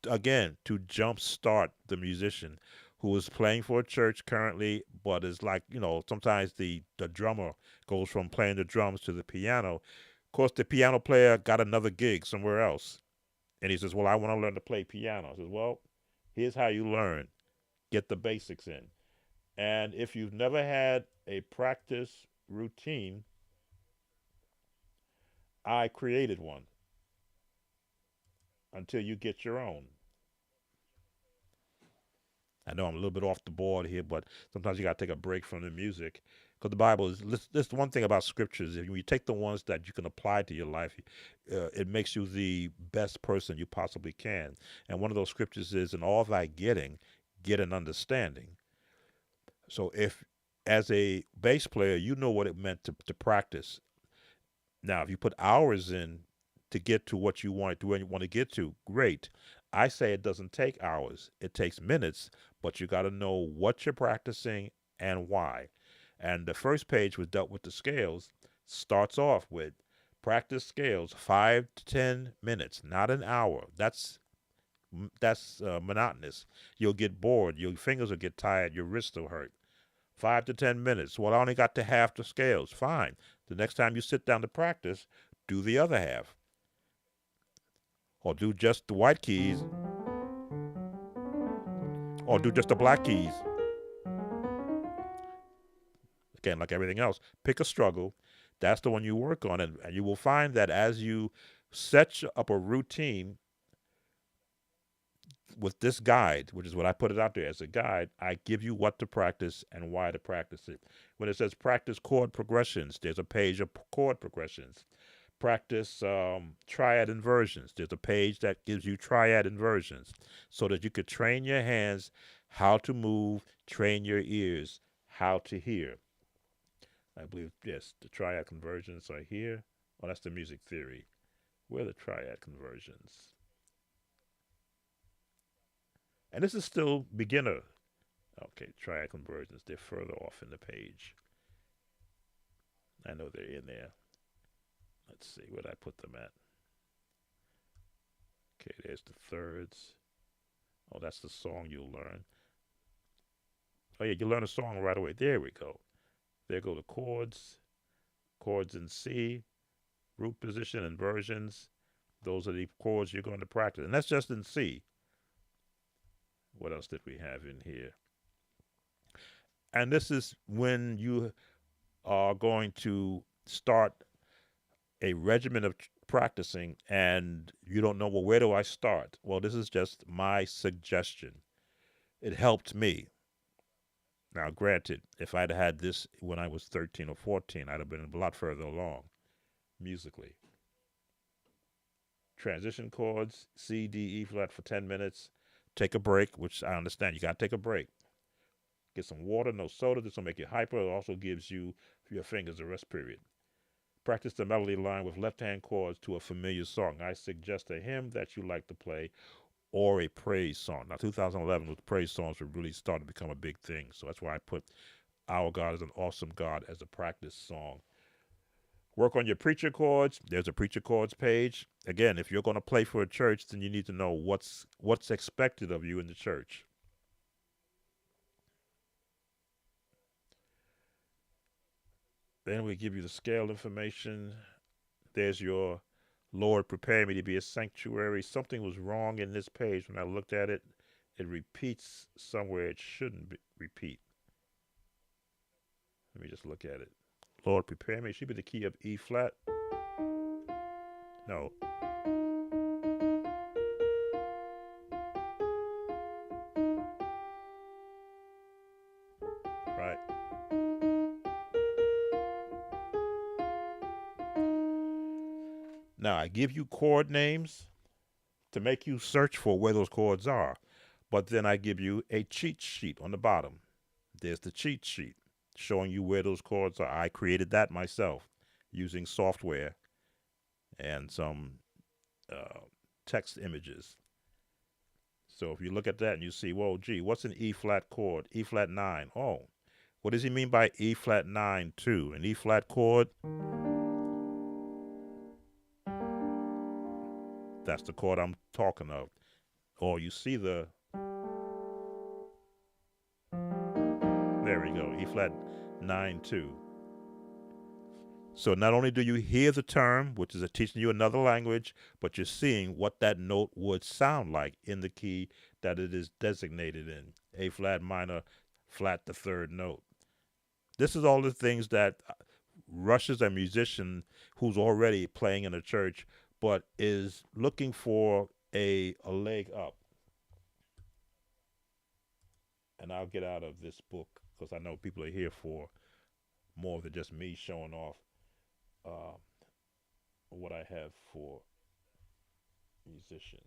again, to jumpstart the musician who is playing for a church currently, but is like, sometimes the drummer goes from playing the drums to the piano. Of course, the piano player got another gig somewhere else. And he says, well, I want to learn to play piano. I says, well, here's how you learn. Get the basics in. And if you've never had a practice routine, I created one until you get your own. I know I'm a little bit off the board here, but sometimes you got to take a break from the music because the Bible is. This one thing about scriptures: if you take the ones that you can apply to your life, it makes you the best person you possibly can. And one of those scriptures is, "In all thy getting, get an understanding." So if, as a bass player, you know what it meant to practice. Now, if you put hours in to get to what you want to, where you want to get to, great. I say it doesn't take hours; it takes minutes. But you got to know what you're practicing and why. And the first page was dealt with the scales. Starts off with practice scales 5 to 10 minutes, not an hour. That's monotonous. You'll get bored. Your fingers will get tired. Your wrists will hurt. 5 to 10 minutes. Well, I only got to half the scales. Fine. The next time you sit down to practice, do the other half. or do just the white keys, or do just the black keys. Again, like everything else, pick a struggle. That's the one you work on, and you will find that as you set up a routine with this guide, which is what I put it out there as a guide, I give you what to practice and why to practice it. When it says practice chord progressions, there's a page of chord progressions. Practice triad inversions. There's a page that gives you triad inversions so that you could train your hands how to move, train your ears how to hear. I believe, yes, the triad conversions are here. Oh, that's the music theory. Where are the triad conversions? And this is still beginner. Okay, triad conversions. They're further off in the page. I know they're in there. Let's see, where did I put them at? Okay, there's the thirds. Oh, that's the song you'll learn. Oh, yeah, you learn a song right away. There we go. There go the chords. Chords in C, root position, inversions. Those are the chords you're going to practice. And that's just in C. What else did we have in here? And this is when you are going to start a regimen of practicing and you don't know, well, where do I start? Well, this is just my suggestion. It helped me. Now, granted, if I'd had this when I was 13 or 14, I'd have been a lot further along musically. Transition chords, C, D, E flat for 10 minutes. Take a break, which I understand. You got to take a break. Get some water, no soda. This will make you hyper. It also gives you your fingers a rest period. Practice the melody line with left hand chords to a familiar song. I suggest a hymn that you like to play or a praise song. Now, 2011, with praise songs were really starting to become a big thing. So that's why I put Our God is an Awesome God as a practice song. Work on your preacher chords. There's a preacher chords page. Again, if you're going to play for a church, then you need to know what's expected of you in the church. Then we give you the scale information. There's your Lord, prepare me to be a sanctuary. Something was wrong in this page when I looked at it. It repeats somewhere it shouldn't repeat. Let me just look at it. Lord, prepare me. It should be the key of E flat. No. Right. Now, I give you chord names to make you search for where those chords are. But then I give you a cheat sheet on the bottom. There's the cheat sheet showing you where those chords are. I created that myself using software and some uh, text images. So if you look at that and you see, well, gee, what's an E flat chord? E flat 9. Oh, what does he mean by E flat 9 2? An E flat chord, that's the chord I'm talking of. Or you see there we go, E flat 9 2. So not only do you hear the term, which is teaching you another language, but you're seeing what that note would sound like in the key that it is designated in. A flat minor, flat the third note. This is all the things that rushes a musician who's already playing in a church but is looking for a leg up. And I'll get out of this book because I know people are here for more than just me showing off uh, what I have for musicians.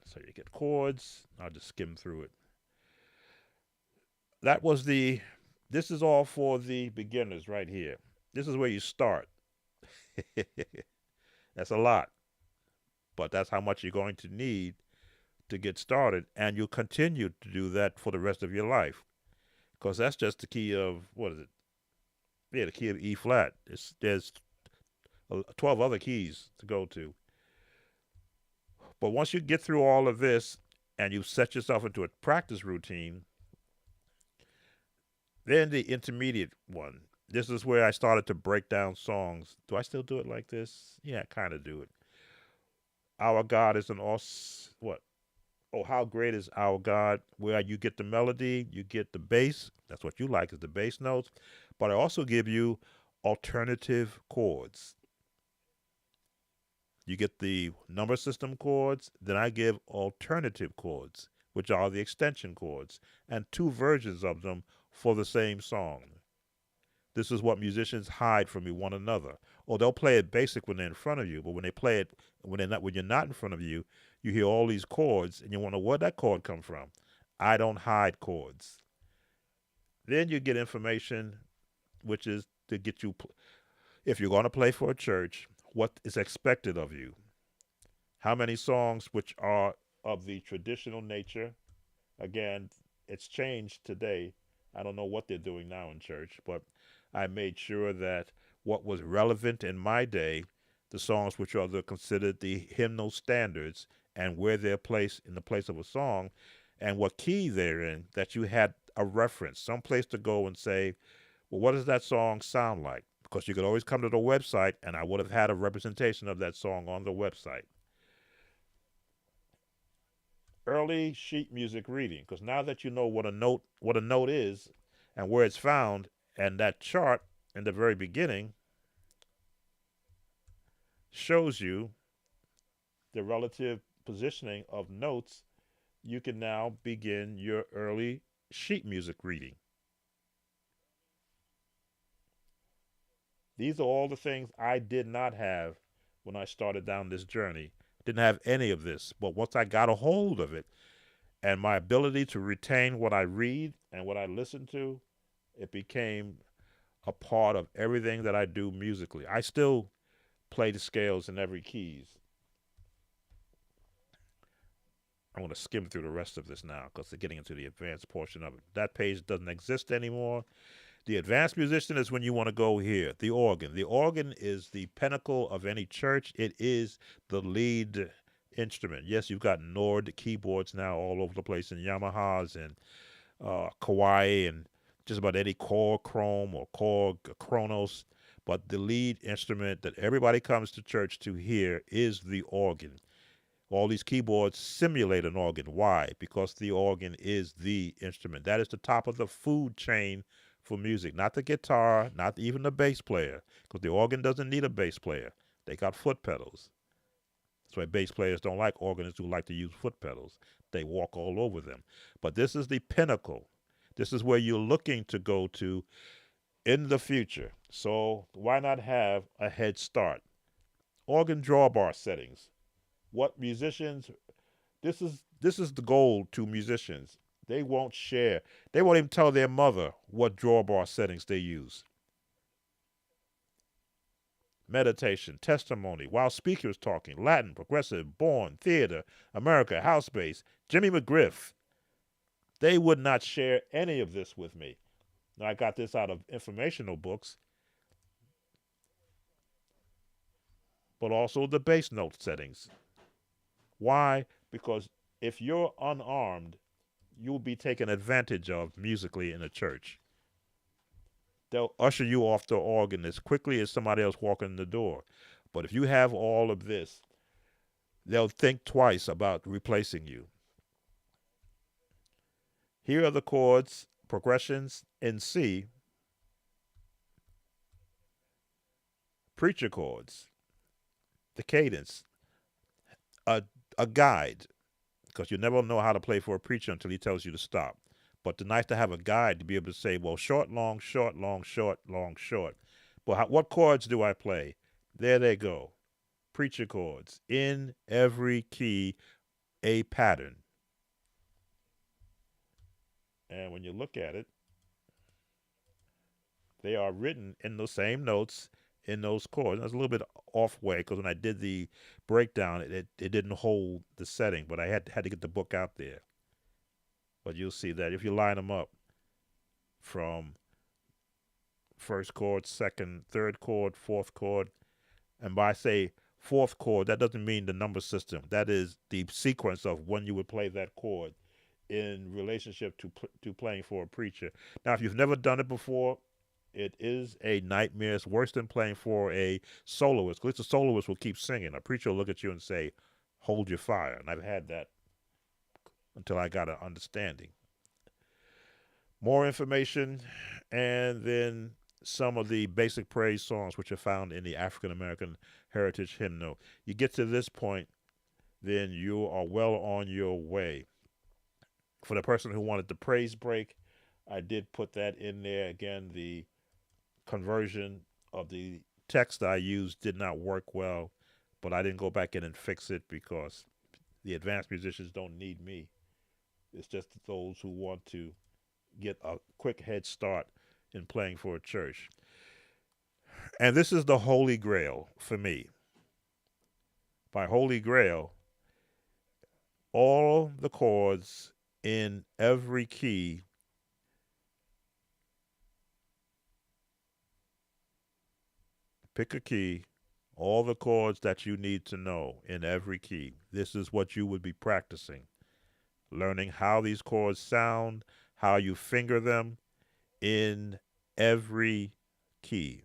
So you get chords. I'll just skim through it. That was this is all for the beginners right here. This is where you start. That's a lot, but that's how much you're going to need to get started. And you'll continue to do that for the rest of your life because that's just the key of, what is it? Yeah, the key of E flat. There's 12 other keys to go to. But once you get through all of this and you set yourself into a practice routine, then the intermediate one. This is where I started to break down songs. Do I still do it like this? Yeah, I kind of do it. Our God is an awesome, what? Oh, how great is our God? Where you get the melody, you get the bass. That's what you like is the bass notes. But I also give you alternative chords. You get the number system chords, then I give alternative chords, which are the extension chords, and two versions of them for the same song. This is what musicians hide from one another. Or they'll play it basic when they're in front of you, but when they play it when you're not in front of you, you hear all these chords and you wonder where that chord come from. I don't hide chords. Then you get information which is to get you if you're going to play for a church, what is expected of you. How many songs which are of the traditional nature? Again, it's changed today. I don't know what they're doing now in church, but I made sure that what was relevant in my day, the songs which are considered the hymnal standards and where they're placed in the place of a song and what key they're in, that you had a reference, some place to go and say, well, what does that song sound like? Because you could always come to the website and I would have had a representation of that song on the website. Early sheet music reading, because now that you know what a note is and where it's found, and that chart in the very beginning shows you the relative positioning of notes, you can now begin your early sheet music reading. These are all the things I did not have when I started down this journey. Didn't have any of this, but once I got a hold of it, and my ability to retain what I read and what I listen to, it became a part of everything that I do musically. I still play the scales in every keys. I'm going to skim through the rest of this now because they're getting into the advanced portion of it. That page doesn't exist anymore. The advanced musician is when you want to go here. The organ. The organ is the pinnacle of any church. It is the lead instrument. Yes, you've got Nord keyboards now all over the place, and Yamahas and Kawai and just about any Korg Chrome or Korg Kronos. But the lead instrument that everybody comes to church to hear is the organ. All these keyboards simulate an organ. Why? Because the organ is the instrument. That is the top of the food chain for music, not the guitar, not even the bass player, because the organ doesn't need a bass player. They got foot pedals. That's why bass players don't like organists who like to use foot pedals. They walk all over them. But this is the pinnacle. This is where you're looking to go to in the future. So why not have a head start? Organ drawbar settings. What musicians this is the goal to musicians. They won't share. They won't even tell their mother what drawbar settings they use. Meditation, testimony, while speakers talking, Latin, progressive, born, theater, America, house bass, Jimmy McGriff. They would not share any of this with me. Now, I got this out of informational books, but also the bass note settings. Why? Because if you're unarmed, you'll be taken advantage of musically in a church. They'll usher you off the organ as quickly as somebody else walking in the door. But if you have all of this, they'll think twice about replacing you. Here are the chords, progressions in C, preacher chords, the cadence, a, a guide, because you never know how to play for a preacher until he tells you to stop. But it's nice to have a guide to be able to say, well, short, long, short, long, short, long, short. But what chords do I play? There they go. Preacher chords in every key, a pattern. And when you look at it, they are written in the same notes in those chords. That's a little bit off way because when I did the breakdown, it didn't hold the setting, but I had to get the book out there. But you'll see that if you line them up from first chord, second, third chord, fourth chord, and by say fourth chord, that doesn't mean the number system. That is the sequence of when you would play that chord in relationship to playing for a preacher. Now, if you've never done it before, it is a nightmare. It's worse than playing for a soloist. Because the soloist will keep singing. A preacher will look at you and say, hold your fire. And I've had that until I got an understanding. More information, and then some of the basic praise songs which are found in the African American Heritage Hymnal. You get to this point, then you are well on your way. For the person who wanted the praise break, I did put that in there. Again, the conversion of the text I used did not work well, but I didn't go back in and fix it because the advanced musicians don't need me. It's just those who want to get a quick head start in playing for a church. And this is the holy grail for me. By holy grail, all the chords in every key pick a key, all the chords that you need to know in every key. This is what you would be practicing. Learning how these chords sound, how you finger them in every key.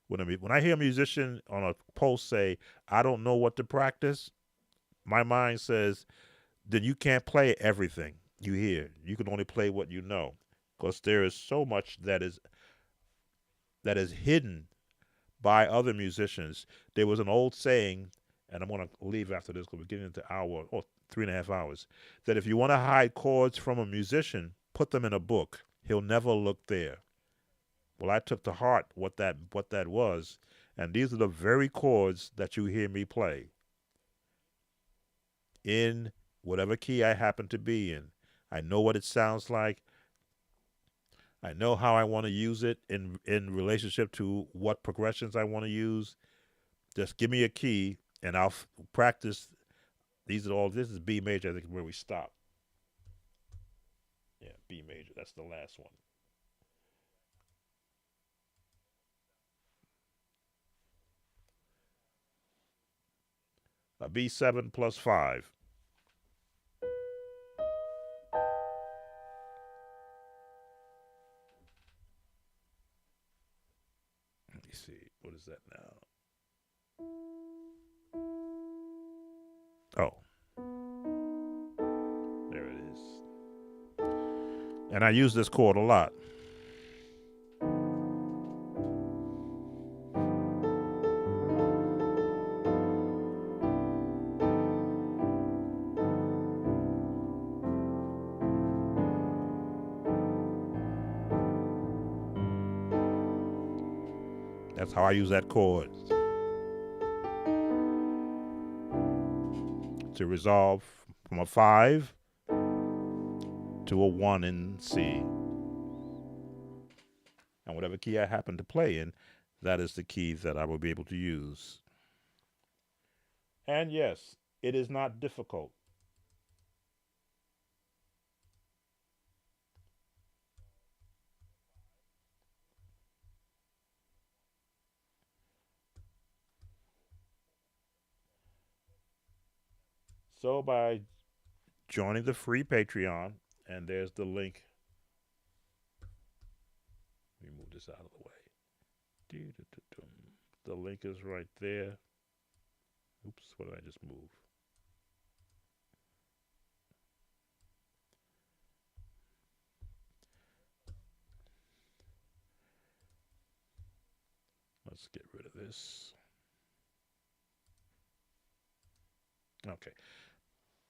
When I hear a musician on a post say, I don't know what to practice, my mind says, then you can't play everything you hear. You can only play what you know. Because there is so much that is hidden by other musicians. There was an old saying, and I'm going to leave after this because we're getting into hour or 3.5 hours, that if you want to hide chords from a musician, put them in a book. He'll never look there. Well, I took to heart what that was, and these are the very chords that you hear me play in whatever key I happen to be in. I know what it sounds like. I know how I want to use it in relationship to what progressions I want to use. Just give me a key, and I'll practice. These are all. This is B major. I think where we stop. Yeah, B major. That's the last one. A B7 plus 5. Let me see. What is that now? Oh, there it is. And I use this chord a lot. That's how I use that chord to resolve from a 5 to a 1 in C. And whatever key I happen to play in, that is the key that I will be able to use. And yes, it is not difficult. So by joining the free Patreon, and there's the link. Let me move this out of the way. The link is right there. Oops, what did I just move? Let's get rid of this. Okay.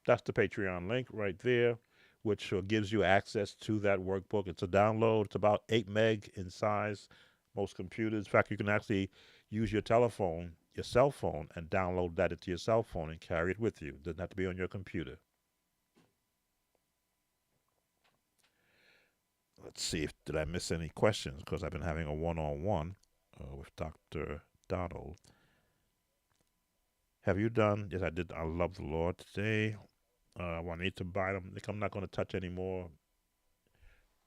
That's the Patreon link right there, which gives you access to that workbook. It's a download. It's about 8 meg in size. Most computers, in fact, you can actually use your telephone, your cell phone, and download that into your cell phone and carry it with you. It doesn't have to be on your computer. Let's see if did I miss any questions because I've been having a one-on-one with Dr. Donald. Have you done? Yes, I did. I love the Lord today. I need to buy them. I think I'm not going to touch any more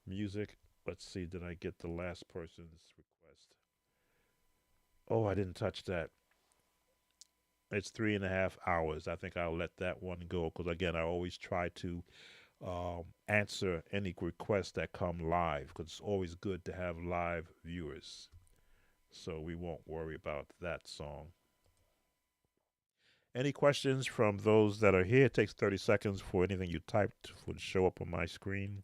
music. Let's see. Did I get the last person's request? Oh, I didn't touch that. It's 3.5 hours. I think I'll let that one go because again, I always try to answer any requests that come live because it's always good to have live viewers. So we won't worry about that song. Any questions from those that are here? It takes 30 seconds for anything you typed would show up on my screen.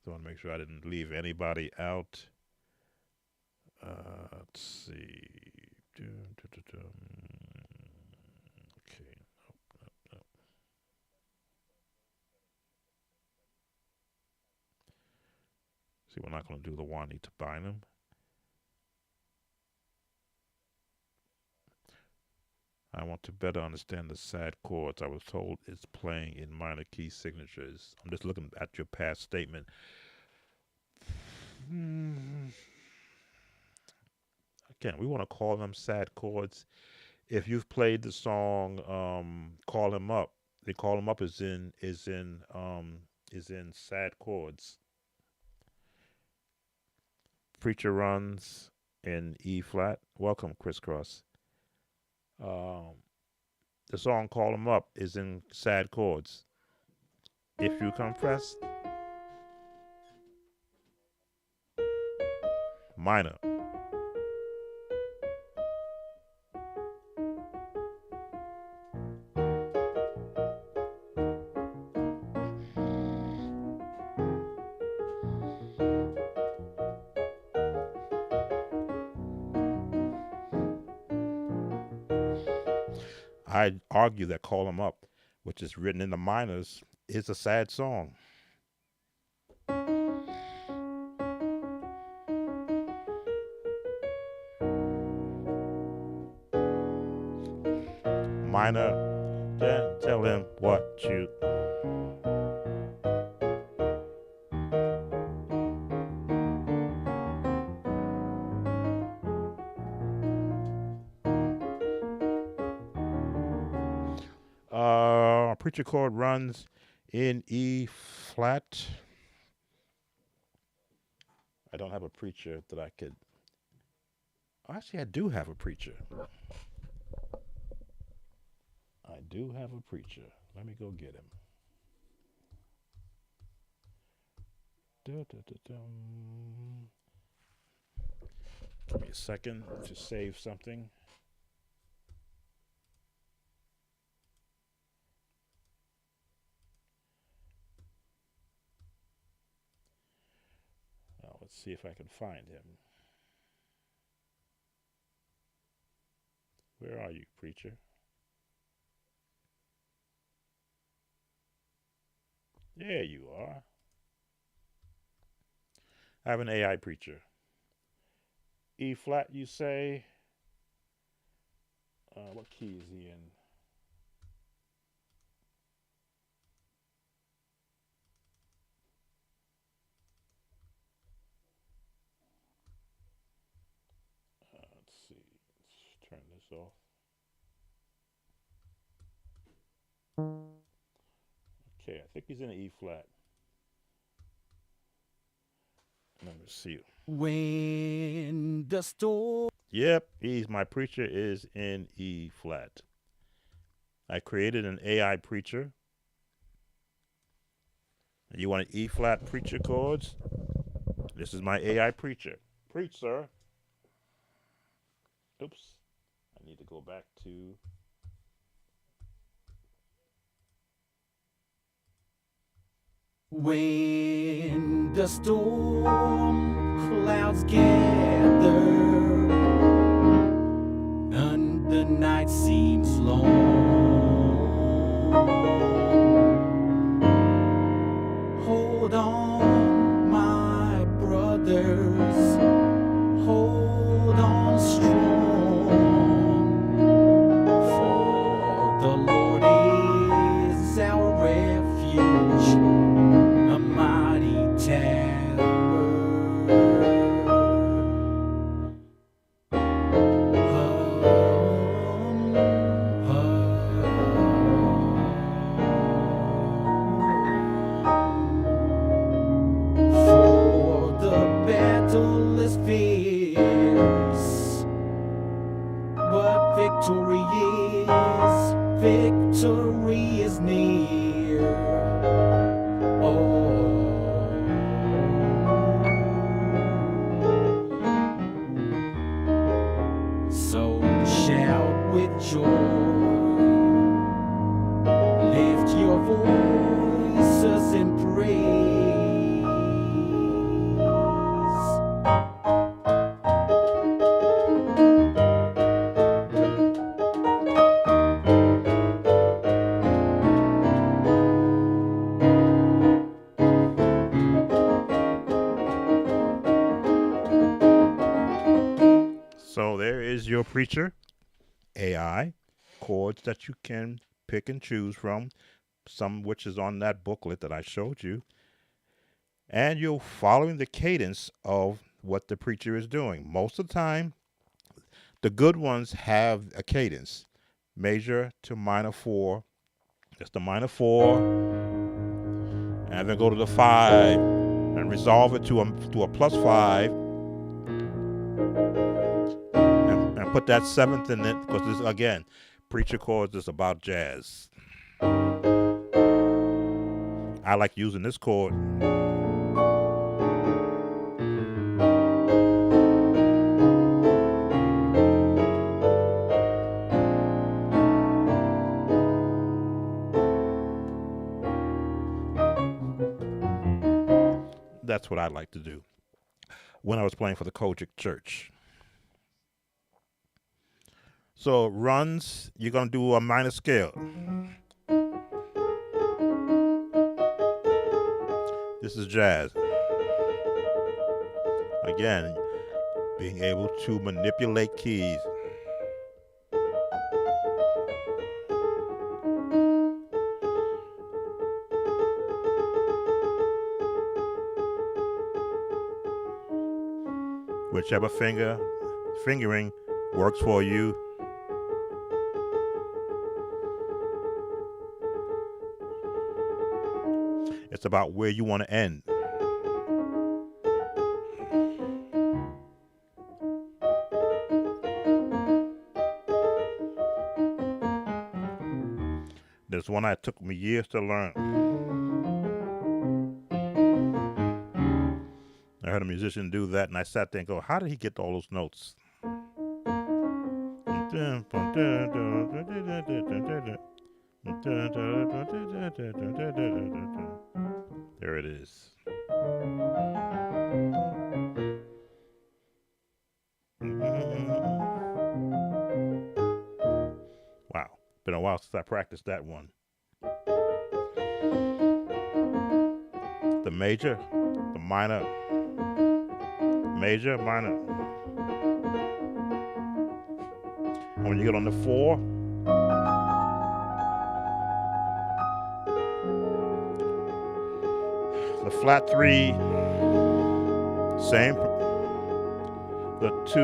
So I want to make sure I didn't leave anybody out. Let's see. Okay. Nope. See, we're not going to do the one to bind them. I want to better understand the sad chords. I was told it's playing in minor key signatures. I'm just looking at your past statement. Again, we want to call them sad chords. If you've played the song "Call Him Up," the "Call Him Up" is in sad chords. Preacher runs in E flat. Welcome, Crisscross. The song "Call 'Em Up" is in sad chords. If you confess, minor. I argue that "Call 'Em Up," which is written in the minors, is a sad song. Minor, tell him what you. Preacher chord runs in E flat. I don't have a preacher that I could. Actually, I do have a preacher. I do have a preacher. Let me go get him. Give me a second to save something. Let's see if I can find him. Where are you, preacher? There you are. I have an AI preacher. E flat, you say? What key is he in? Let's see. Let's turn this off. Okay, I think he's in an E flat. Let me see. When the storm. Yep, my preacher is in E flat. I created an AI preacher. You want an E flat preacher chords? This is my AI preacher. Preach, sir. Oops. I need to go back to. When the storm clouds gather and the night seems long, hold on, my brothers, hold on strong, for the Lord is our refuge, a mighty tower. For the battle is fierce, but victory is near. So voices in praise. So there is your preacher, AI, chords that you can pick and choose from, some which is on that booklet that I showed you. And you're following the cadence of what the preacher is doing. Most of the time, the good ones have a cadence. Major to minor 4, just the minor 4, and then go to the 5 and resolve it to a plus 5 and put that 7th in it, because this, again, preacher chords is about jazz. I like using this chord. That's what I like to do when I was playing for the Kojic Church. So runs, you're going to do a minor scale. This is jazz. Again, being able to manipulate keys. Whichever fingering works for you. It's about where you want to end. There's one that took me years to learn. I heard a musician do that, and I sat there and go, how did he get all those notes? There it is. Wow, been a while since I practiced that one. The major, the minor, major, minor. And when you get on the 4, the flat 3, same. The 2,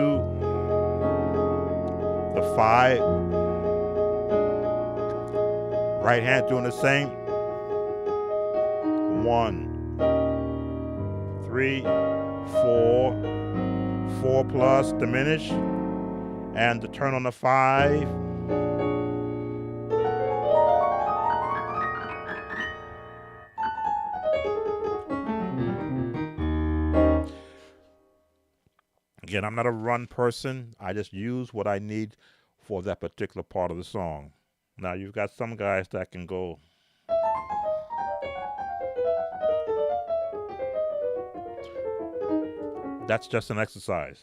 the 5, right hand doing the same. 1, 3, 4, 4 plus, diminish, and the turn on the 5. Again, I'm not a run person. I just use what I need for that particular part of the song. Now, you've got some guys that can go. That's just an exercise.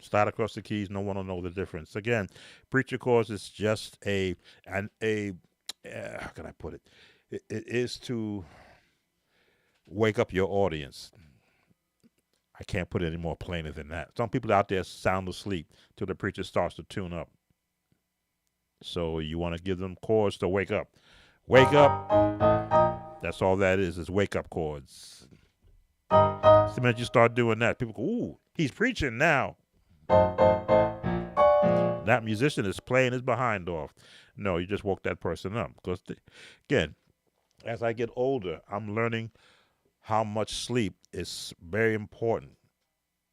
Slide across the keys, no one will know the difference. Again, preacher chords is just how can I put it? It is to wake up your audience. I can't put it any more plainer than that. Some people out there sound asleep till the preacher starts to tune up. So you want to give them chords to wake up. Wake up. That's all that is wake up chords. The minute you start doing that, people go, ooh, he's preaching now. That musician is playing his behind off. No, you just woke that person up. Because, again, as I get older, I'm learning how much sleep is very important.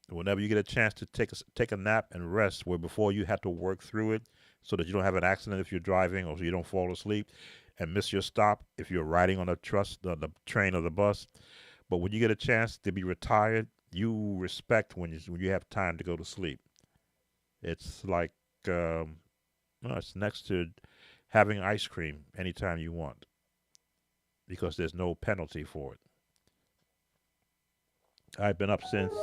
Whenever you get a chance to take a nap and rest, where before you had to work through it, so that you don't have an accident if you're driving, or so you don't fall asleep and miss your stop if you're riding on the train or the bus. But when you get a chance to be retired, you respect when you have time to go to sleep. It's like well, it's next to having ice cream anytime you want because there's no penalty for it. I've been up since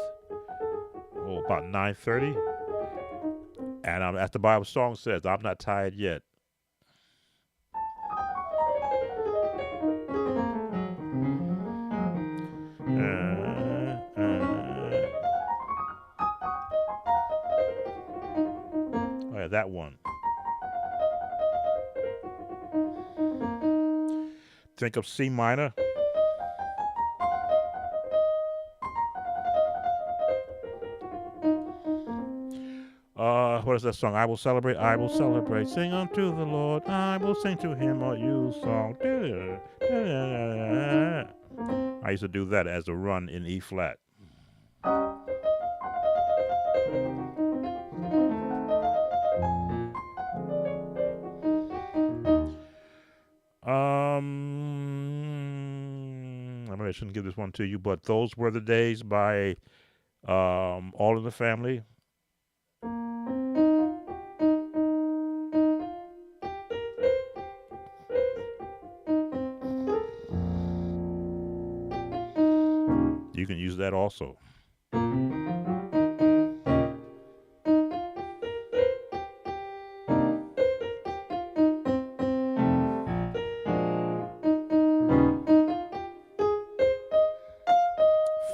about 9:30, and as the Bible song says, I'm not tired yet. Oh yeah, that one. Think of C minor. What is that song? I will celebrate, I will celebrate. Sing unto the Lord, I will sing to him a new song. I used to do that as a run in E flat. I shouldn't give this one to you, but Those Were the Days by All in the Family. You can use that also.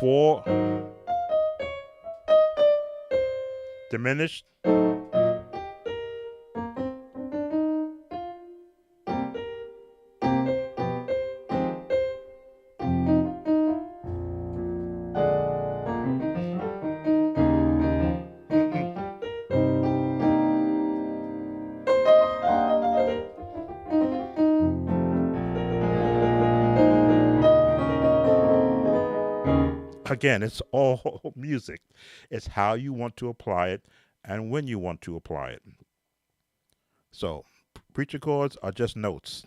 Four, diminished. Again, it's all music. It's how you want to apply it and when you want to apply it. So, preacher chords are just notes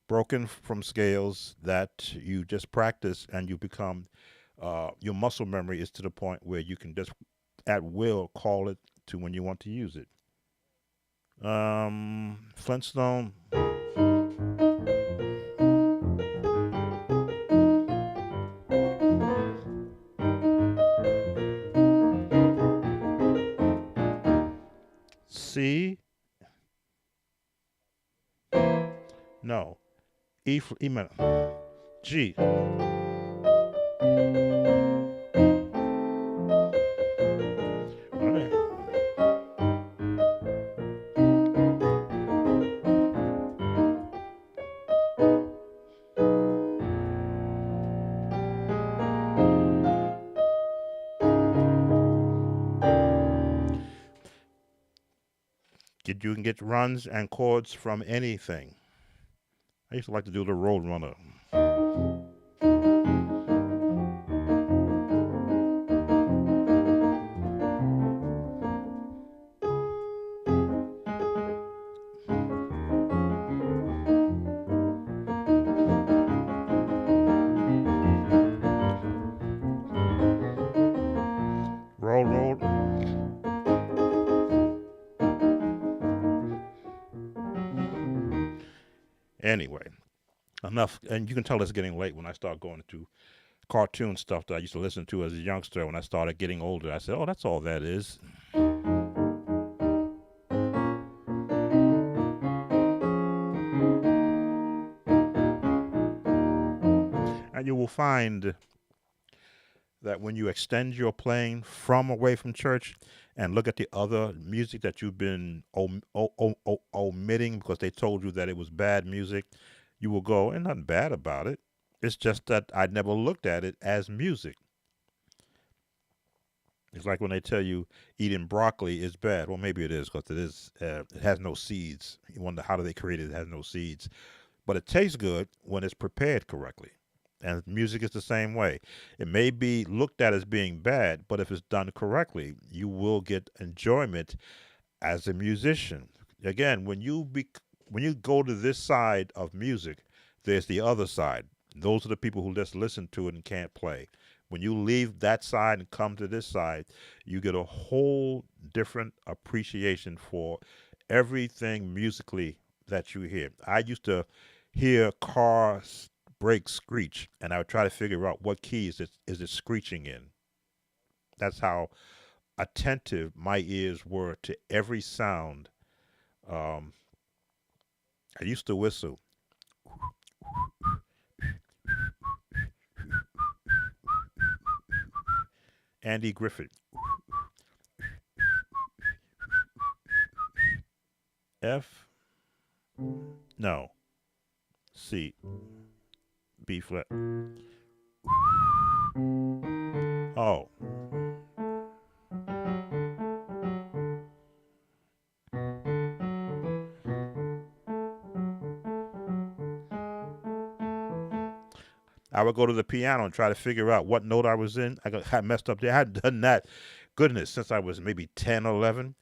broken from scales that you just practice and you become, your muscle memory is to the point where you can just at will call it to when you want to use it. Flintstone. C. No. E minor. G. All right. You can get runs and chords from anything. I used to like to do the road runner. Roll, roll. Anyway, enough. And you can tell it's getting late when I start going into cartoon stuff that I used to listen to as a youngster. When I started getting older, I said, oh, that's all that is. And you will find that when you extend your playing from away from church and look at the other music that you've been omitting because they told you that it was bad music, you will go, and nothing bad about it. It's just that I never looked at it as music. It's like when they tell you eating broccoli is bad. Well, maybe it is because it is. It has no seeds. You wonder how do they create it? It has no seeds, but it tastes good when it's prepared correctly. And music is the same way. It may be looked at as being bad, but if it's done correctly, you will get enjoyment as a musician. Again, when you go to this side of music, there's the other side. Those are the people who just listen to it and can't play. When you leave that side and come to this side, you get a whole different appreciation for everything musically that you hear. I used to hear cars brakes screech, and I would try to figure out what key is it screeching in. That's how attentive my ears were to every sound. Um, I used to whistle. Andy Griffith. F, no, C, B flat. Oh, I would go to the piano and try to figure out what note I was in. I messed up there. I had done that, goodness, since I was maybe 10 or 11,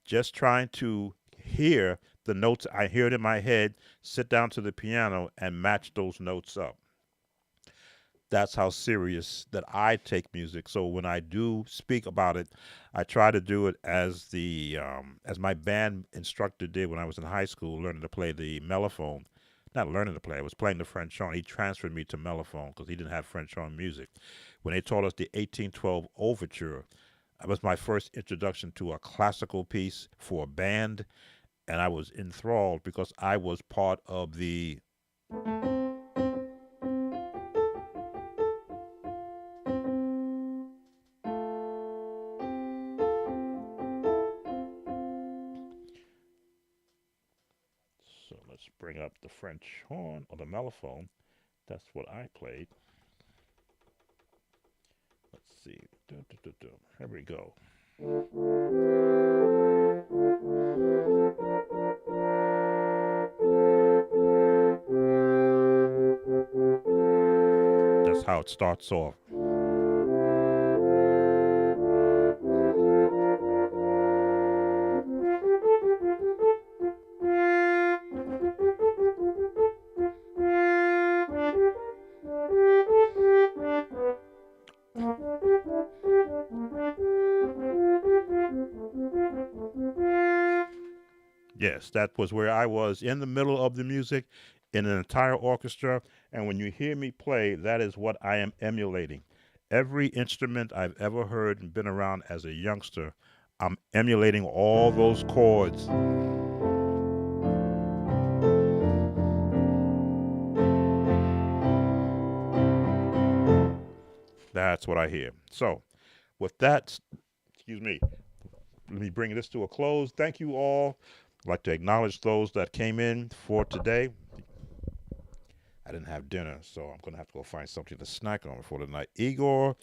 just trying to hear the notes I heard in my head, sit down to the piano and match those notes up. That's how serious that I take music. So when I do speak about it, I try to do it as my band instructor did when I was in high school, learning to play the mellophone. Not learning to play, I was playing the French horn. He transferred me to mellophone because he didn't have French horn music. When they taught us the 1812 overture, that was my first introduction to a classical piece for a band, and I was enthralled because I was part of the. So let's bring up the French horn or the mellophone. That's what I played. Let's see. Here we go. That's how it starts off. Yes, that was where I was in the middle of the music in an entire orchestra. And when you hear me play, that is what I am emulating. Every instrument I've ever heard and been around as a youngster, I'm emulating all those chords. That's what I hear. So, with that, excuse me, let me bring this to a close. Thank you all. I'd like to acknowledge those that came in for today. I didn't have dinner, so I'm going to have to go find something to snack on for tonight. Igor,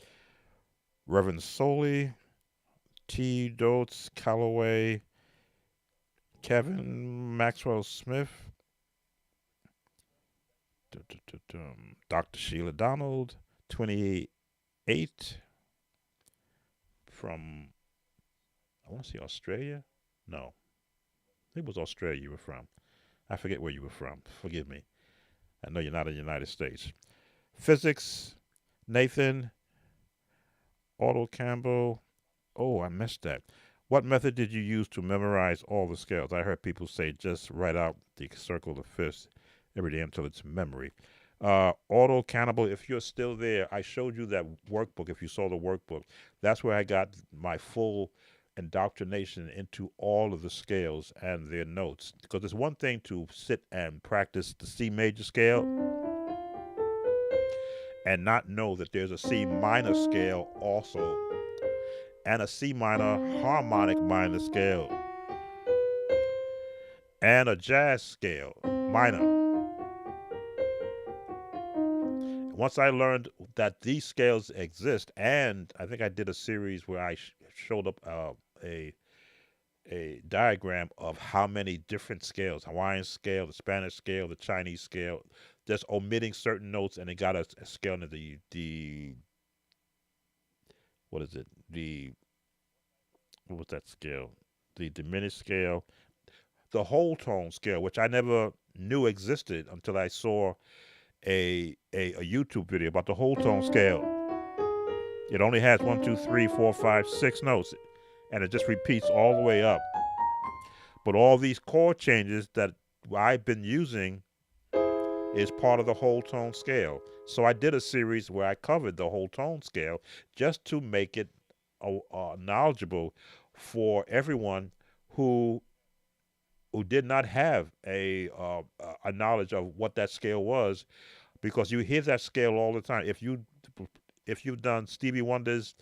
Reverend Soley, T. Dotes, Calloway, Kevin Maxwell Smith, Dr. Sheila Donald, 28 from, I want to say Australia. No, it was Australia you were from. I forget where you were from. Forgive me. I know you're not in the United States. Physics, Nathan, Otto Campbell. Oh, I missed that. What method did you use to memorize all the scales? I heard people say just write out the circle of fifths every day until it's memory. Auto Cannibal, if you're still there, I showed you that workbook. If you saw the workbook, that's where I got my full indoctrination into all of the scales and their notes. Because it's one thing to sit and practice the C major scale and not know that there's a C minor scale also and a C minor harmonic minor scale and a jazz scale minor. Once I learned that these scales exist, and I think I did a series where I showed up a diagram of how many different scales: Hawaiian scale, the Spanish scale, the Chinese scale. just omitting certain notes, and it got a scale into the what is it? The what was that scale? The diminished scale, the whole tone scale, which I never knew existed until I saw a YouTube video about the whole tone scale. It only has 1, 2, 3, 4, 5, 6 notes, and it just repeats all the way up. But all these chord changes that I've been using is part of the whole tone scale. So I did a series where I covered the whole tone scale just to make it knowledgeable for everyone who did not have a knowledge of what that scale was, because you hear that scale all the time. If you've done Stevie Wonder's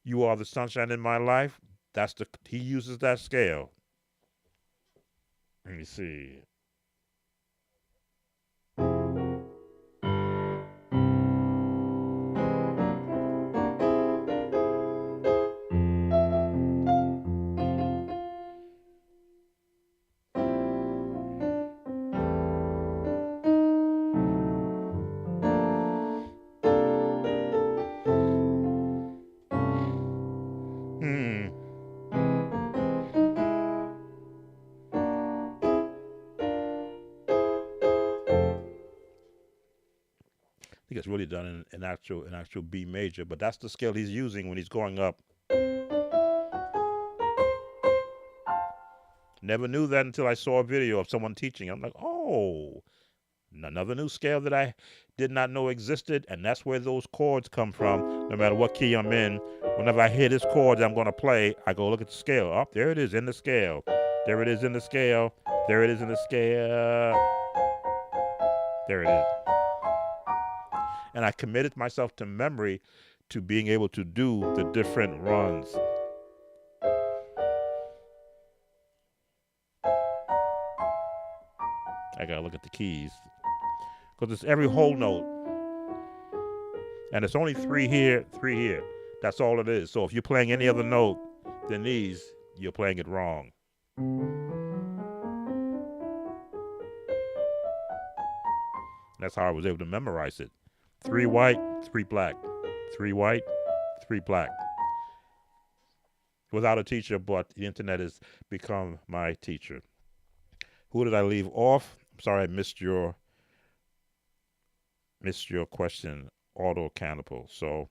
"You Are the Sunshine in My Life," he uses that scale. Let me see. Hmm. I think it's really done in an actual B major, but that's the scale he's using when he's going up. Never knew that until I saw a video of someone teaching. I'm like, oh, another new scale that I did not know existed, and that's where those chords come from. No matter what key I'm in, whenever I hear this chord that I'm going to play, I go look at the scale. Oh, there it is in the scale. There it is in the scale. There it is in the scale. There it is. And I committed myself to memory, to being able to do the different runs. I gotta look at the keys, because it's every whole note, and it's only three here, three here. That's all it is. So if you're playing any other note than these, you're playing it wrong. That's how I was able to memorize it. 3 white, 3 black. 3 white, 3 black. Without a teacher, but the internet has become my teacher. Who did I leave off? I'm sorry I missed your question, auto cannibal. So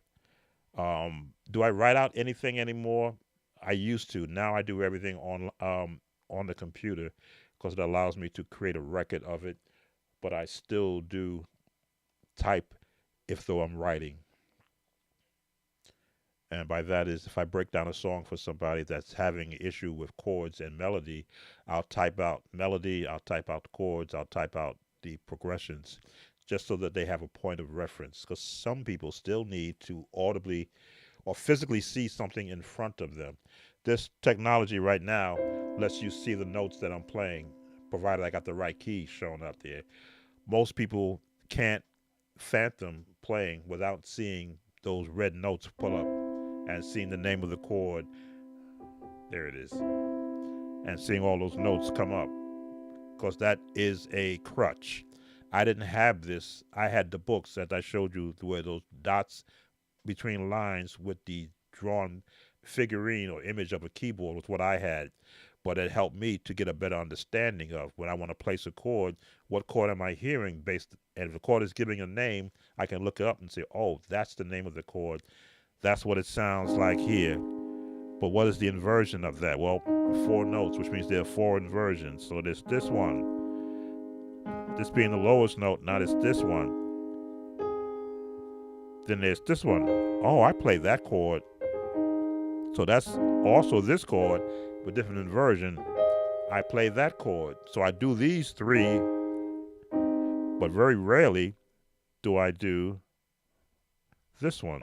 do I write out anything anymore? I used to. Now I do everything on the computer, because it allows me to create a record of it. But I still do type if though I'm writing. And by that is, if I break down a song for somebody that's having an issue with chords and melody, I'll type out melody, I'll type out the chords, I'll type out the progressions, just so that they have a point of reference. Because some people still need to audibly or physically see something in front of them. This technology right now lets you see the notes that I'm playing, provided I got the right key shown up there. Most people can't fathom playing without seeing those red notes pull up and seeing the name of the chord. There it is. And seeing all those notes come up, because that is a crutch. I didn't have this. I had the books that I showed you, where those dots between lines with the drawn figurine or image of a keyboard was what I had. But it helped me to get a better understanding of, when I want to place a chord, what chord am I hearing based, and if the chord is giving a name, I can look it up and say, oh, that's the name of the chord. That's what it sounds like here. But what is the inversion of that? Well, 4 notes, which means there are 4 inversions. So there's this one, this being the lowest note. Now there's this one. Then there's this one. Oh, I play that chord. So that's also this chord, with different inversion. I play that chord. So I do these 3, but very rarely do I do this one,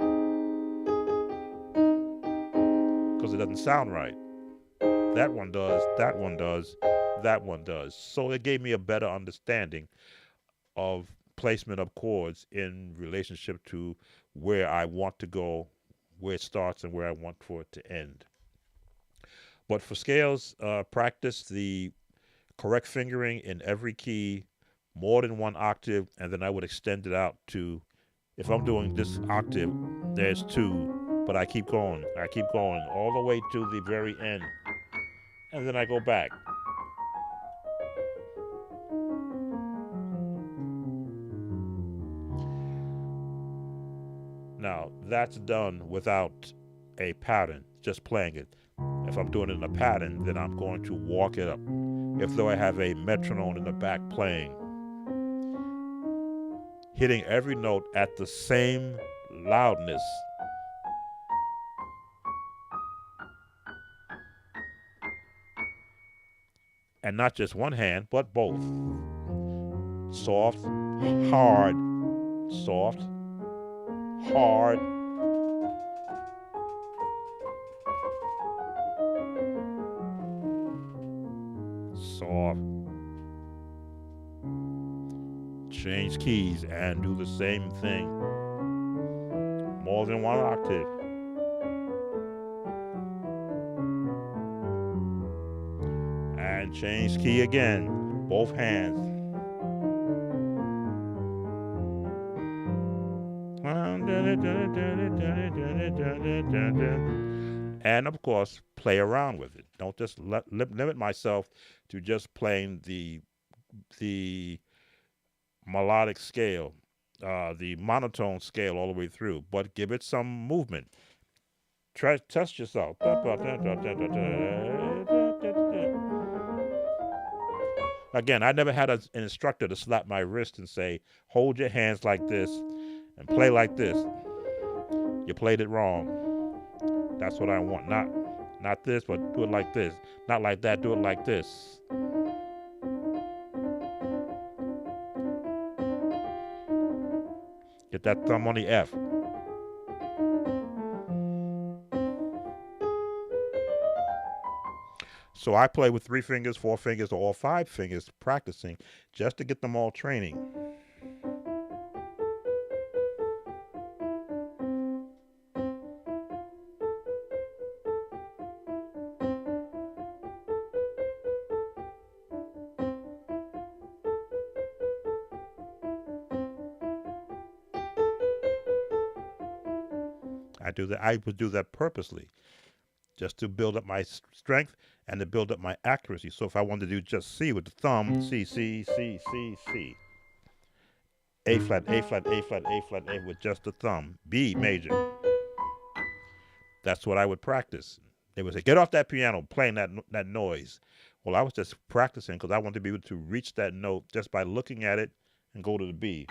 because it doesn't sound right. That one does, that one does, that one does. So it gave me a better understanding of placement of chords in relationship to where I want to go, where it starts and where I want for it to end. But for scales, practice the correct fingering in every key more than one octave, and then I would extend it out to, if I'm doing this octave, there's two, but I keep going all the way to the very end, and then I go back. Now, that's done without a pattern, just playing it. If I'm doing it in a pattern, then I'm going to walk it up, if though I have a metronome in the back playing, hitting every note at the same loudness. And not just one hand, but both. Soft, hard, soft, hard, soft. Change keys and do the same thing. More than one octave. And change key again. Both hands. And of course, play around with it. Don't just limit myself to just playing the melodic scale, the monotone scale all the way through, but give it some movement. Try test yourself. Again, I never had an instructor to slap my wrist and say, "Hold your hands like this and play like this." You played it wrong. That's what I want. Not this, but do it like this. Not like that, do it like this. Get that thumb on the F. So I play with 3 fingers, 4 fingers, or all 5 fingers, practicing just to get them all training. I would do that purposely, just to build up my strength and to build up my accuracy. So if I wanted to do just C with the thumb, C, C, C, C, C. A flat, A flat, A flat, A flat, A with just the thumb. B major. That's what I would practice. They would say, "Get off that piano, playing that noise." Well, I was just practicing because I wanted to be able to reach that note just by looking at it and go to the B.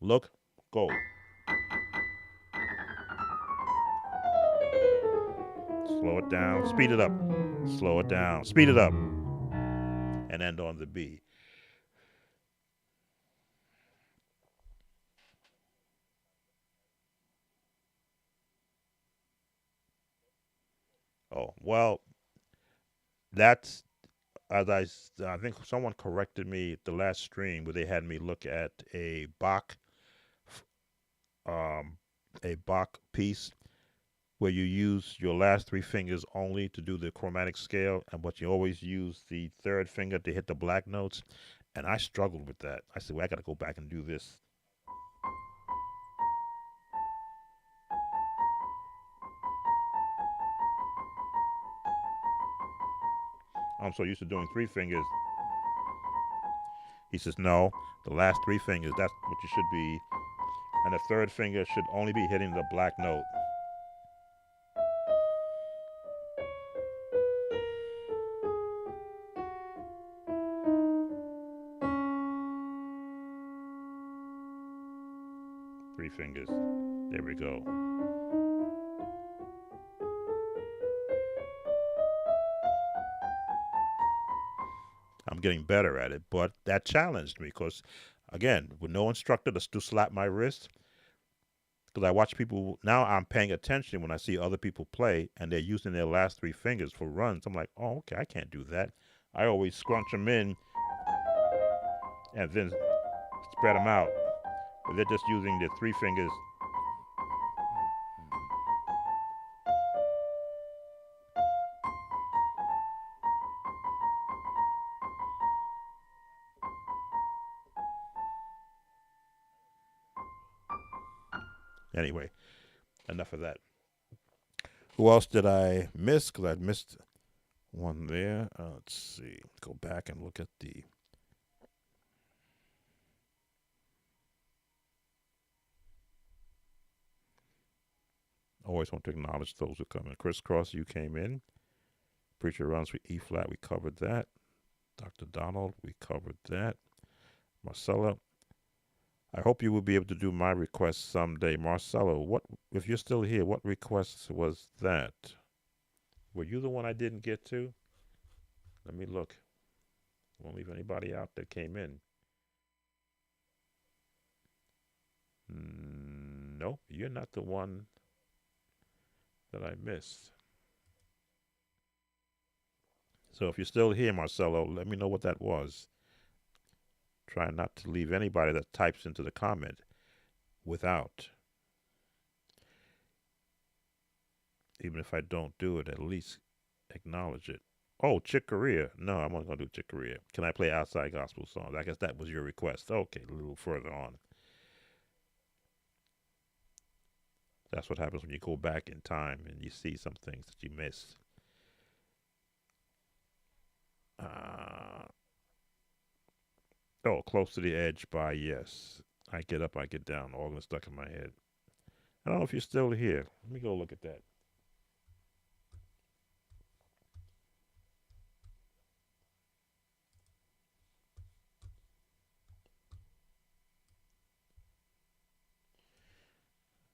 Look, go. Slow it down, speed it up. Slow it down, speed it up, and end on the B. Oh, well, that's, I think someone corrected me at the last stream where they had me look at um, a Bach piece where you use your last 3 fingers only to do the chromatic scale, and but you always use the 3rd finger to hit the black notes. And I struggled with that. I said, well, I got to go back and do this. I'm so used to doing 3 fingers. He says, no, the last 3 fingers, that's what you should be. And the 3rd finger should only be hitting the black note. Three fingers. There we go. I'm getting better at it, but that challenged me because, again, with no instructor to slap my wrist, because I watch people, now I'm paying attention when I see other people play and they're using their last 3 fingers for runs. I'm like, oh, okay, I can't do that. I always scrunch them in and then spread them out. But they're just using their 3 fingers. Anyway, enough of that. Who else did I miss? Because I missed one there. Let's see. Go back and look at the. Always want to acknowledge those who come in. Crisscross, you came in. Preacher runs with E flat. We covered that. Dr. Donald, we covered that. Marcella, I hope you will be able to do my request someday. Marcella, what if you're still here? What request was that? Were you the one I didn't get to? Let me look. Won't leave anybody out that came in. No, you're not the one that I missed. So if you're still here, Marcelo, let me know what that was. Try not to leave anybody that types into the comment without. Even if I don't do it, at least acknowledge it. Oh, Chick Corea. No, I'm not going to do Chick Corea. Can I play outside gospel songs? I guess that was your request. Okay, a little further on. That's what happens when you go back in time and you see some things that you missed. Oh, Close to the Edge by Yes. I Get Up, I Get Down. Organ stuck in my head. I don't know if you're still here. Let me go look at that.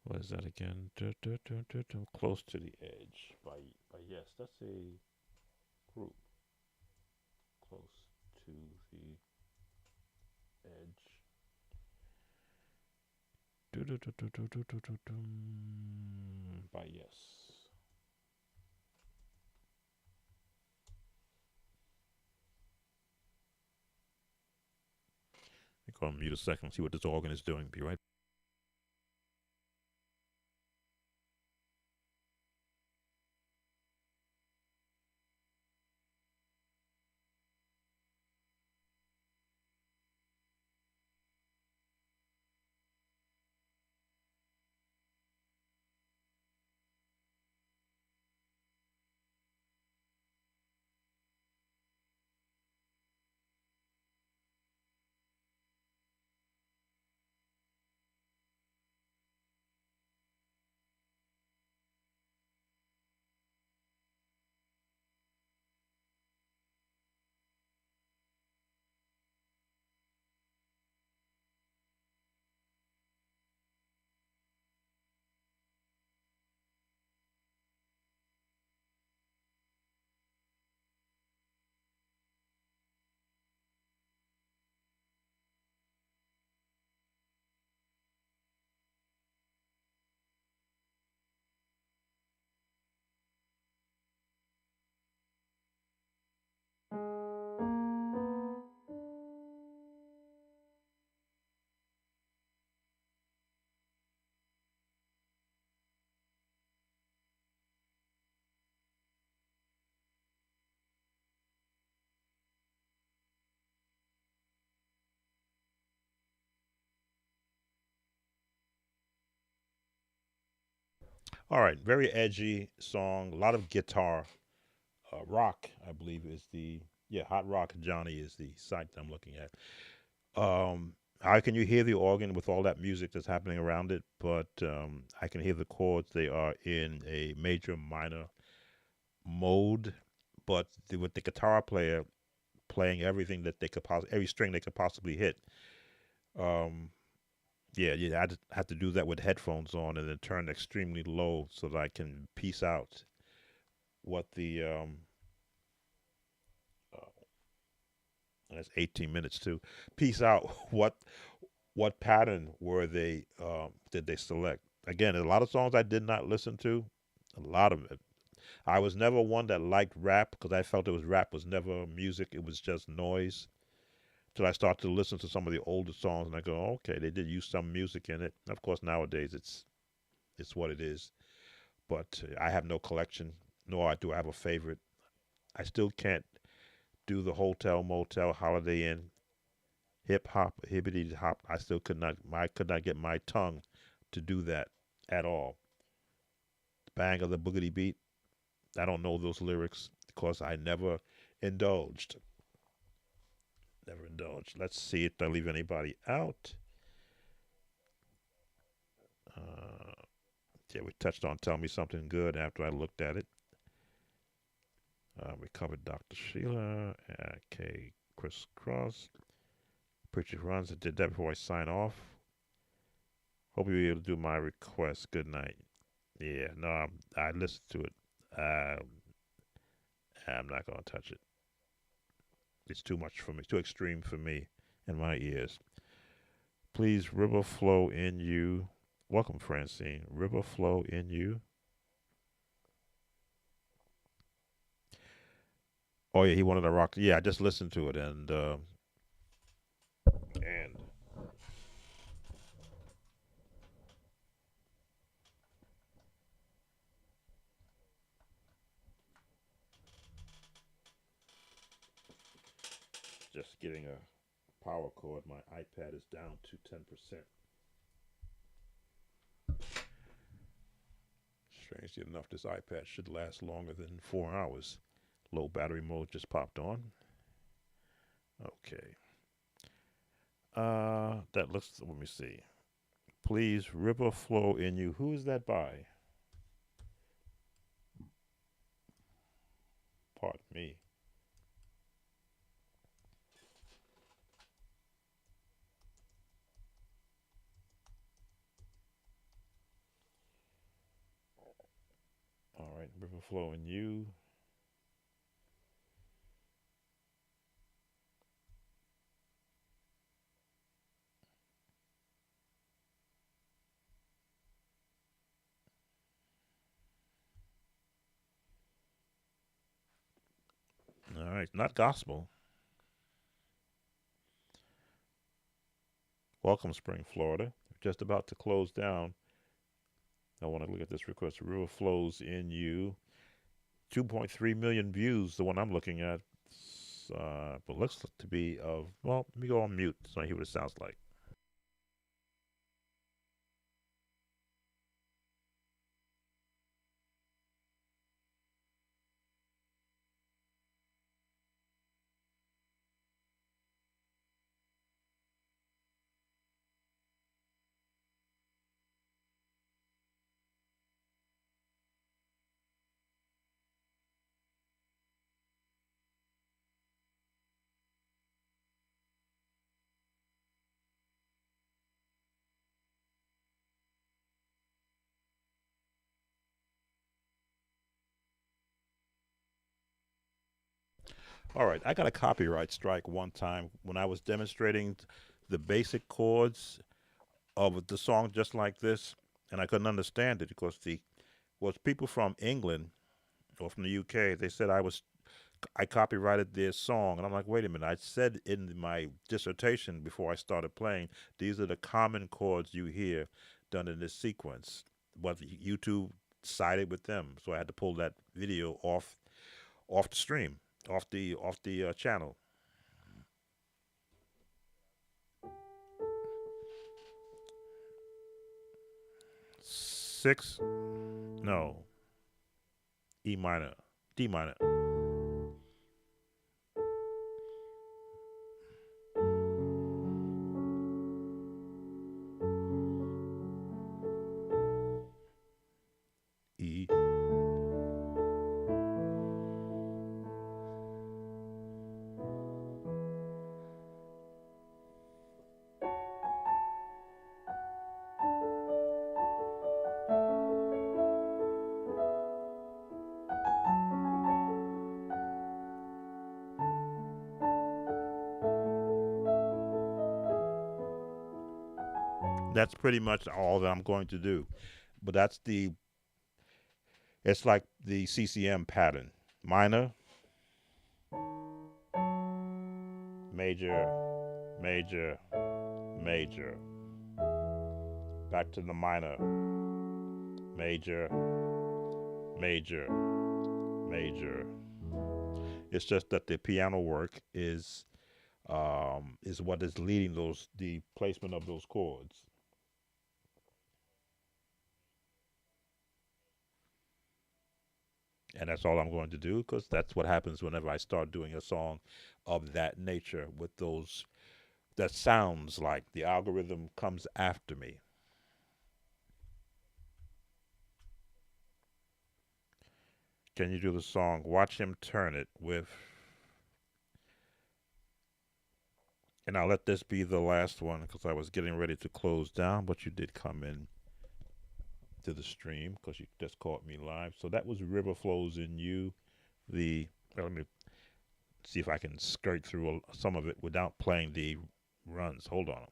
What is that again? Close to the Edge by Yes. That's a group. Close to the Edge. By Yes. I'm going to mute a second, see what this organ is doing. Be right. All right, very edgy song, a lot of guitar. Rock, I believe, is the yeah. Hot Rock Johnny is the site that I'm looking at. How can you hear the organ with all that music that's happening around it? But I can hear the chords. They are in a major minor mode, but with the guitar player playing everything that they could possibly, every string they could possibly hit. Um, yeah, I just have to do that with headphones on and then turn extremely low so that I can piece out what the uh, that's 18 minutes too. Piece out what pattern were they did they select? Again, a lot of songs I did not listen to. A lot of it. I was never one that liked rap because I felt it was rap was never music. It was just noise. Till I started to listen to some of the older songs and I go, okay, they did use some music in it. Of course, nowadays it's what it is. But I have no collection, nor do I have a favorite. I still can't do the hotel, motel, Holiday Inn, hip hop, hibbity hop. I still could not. I could not get my tongue to do that. at all. Bang of the boogity beat. I don't know those lyrics because I never indulged. Never indulged. Let's see if I leave anybody out. Uh, yeah, we touched on Tell Me Something Good after I looked at it. We covered Dr. Sheila, K. Chris Cross. Preacher Runs. I did that before I sign off. Hope you'll be able to do my request. Good night. Yeah, no, I listened to it. I'm not going to touch it. It's too much for me, too extreme for me and my ears. Please, river flow in you. Welcome, Francine. River flow in you. Oh yeah, he wanted to rock. Yeah, I just listened to it and just getting a power cord. My iPad is down to 10%. Strangely enough, this iPad should last longer than 4 hours. Low battery mode just popped on. Okay. That looks. Let me see. Please, river flow in you. Who is that by? Pardon me. All right, river flow in you. All right, not gospel. Welcome, Spring, Florida. Just about to close down. I want to look at this request. River flows in you. 2.3 million views, the one I'm looking at. But looks to be of, well, let me go on mute so I hear what it sounds like. All right, I got a copyright strike one time when I was demonstrating the basic chords of the song just like this, and I couldn't understand it because the was people from England or from the UK. They said I copyrighted their song, and I'm like, wait a minute. I said in my dissertation before I started playing, these are the common chords you hear done in this sequence. But YouTube sided with them, so I had to pull that video off the stream, off the channel. Six, no, E minor, D minor, E. That's pretty much all that I'm going to do. But it's like the CCM pattern: minor, major, major, major, back to the minor, major, major, major. It's just that the piano work is what is leading the placement of those chords. And that's all I'm going to do because that's what happens whenever I start doing a song of that nature with those that sounds like the algorithm comes after me. Can you do the song Watch Him Turn It with, and I'll let this be the last one because I was getting ready to close down, but you did come in to the stream because you just caught me live. So that was River Flows in You. Let me see if I can skirt through some of it without playing the runs. Hold on.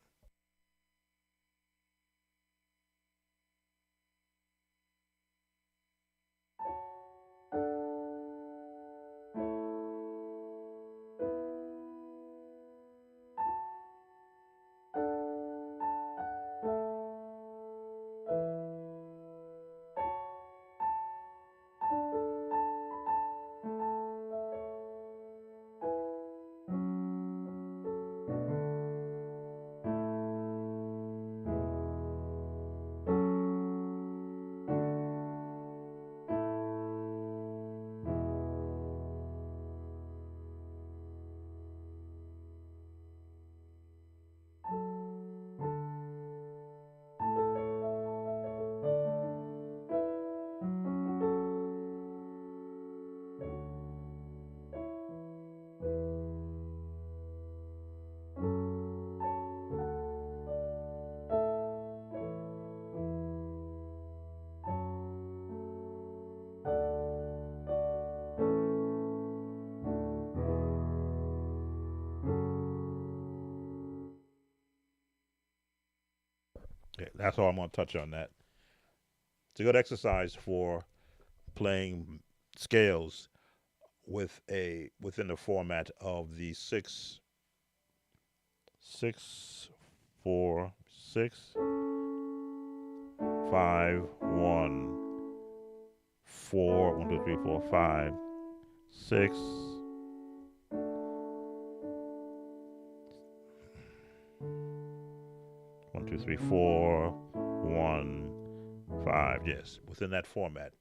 Okay, that's all I'm going to touch on that. It's a good exercise for playing scales within the format of the 6 4 6 5 1 4 1 2 3 4 5 6 1 2 3 4 1 5. Yes, within that format.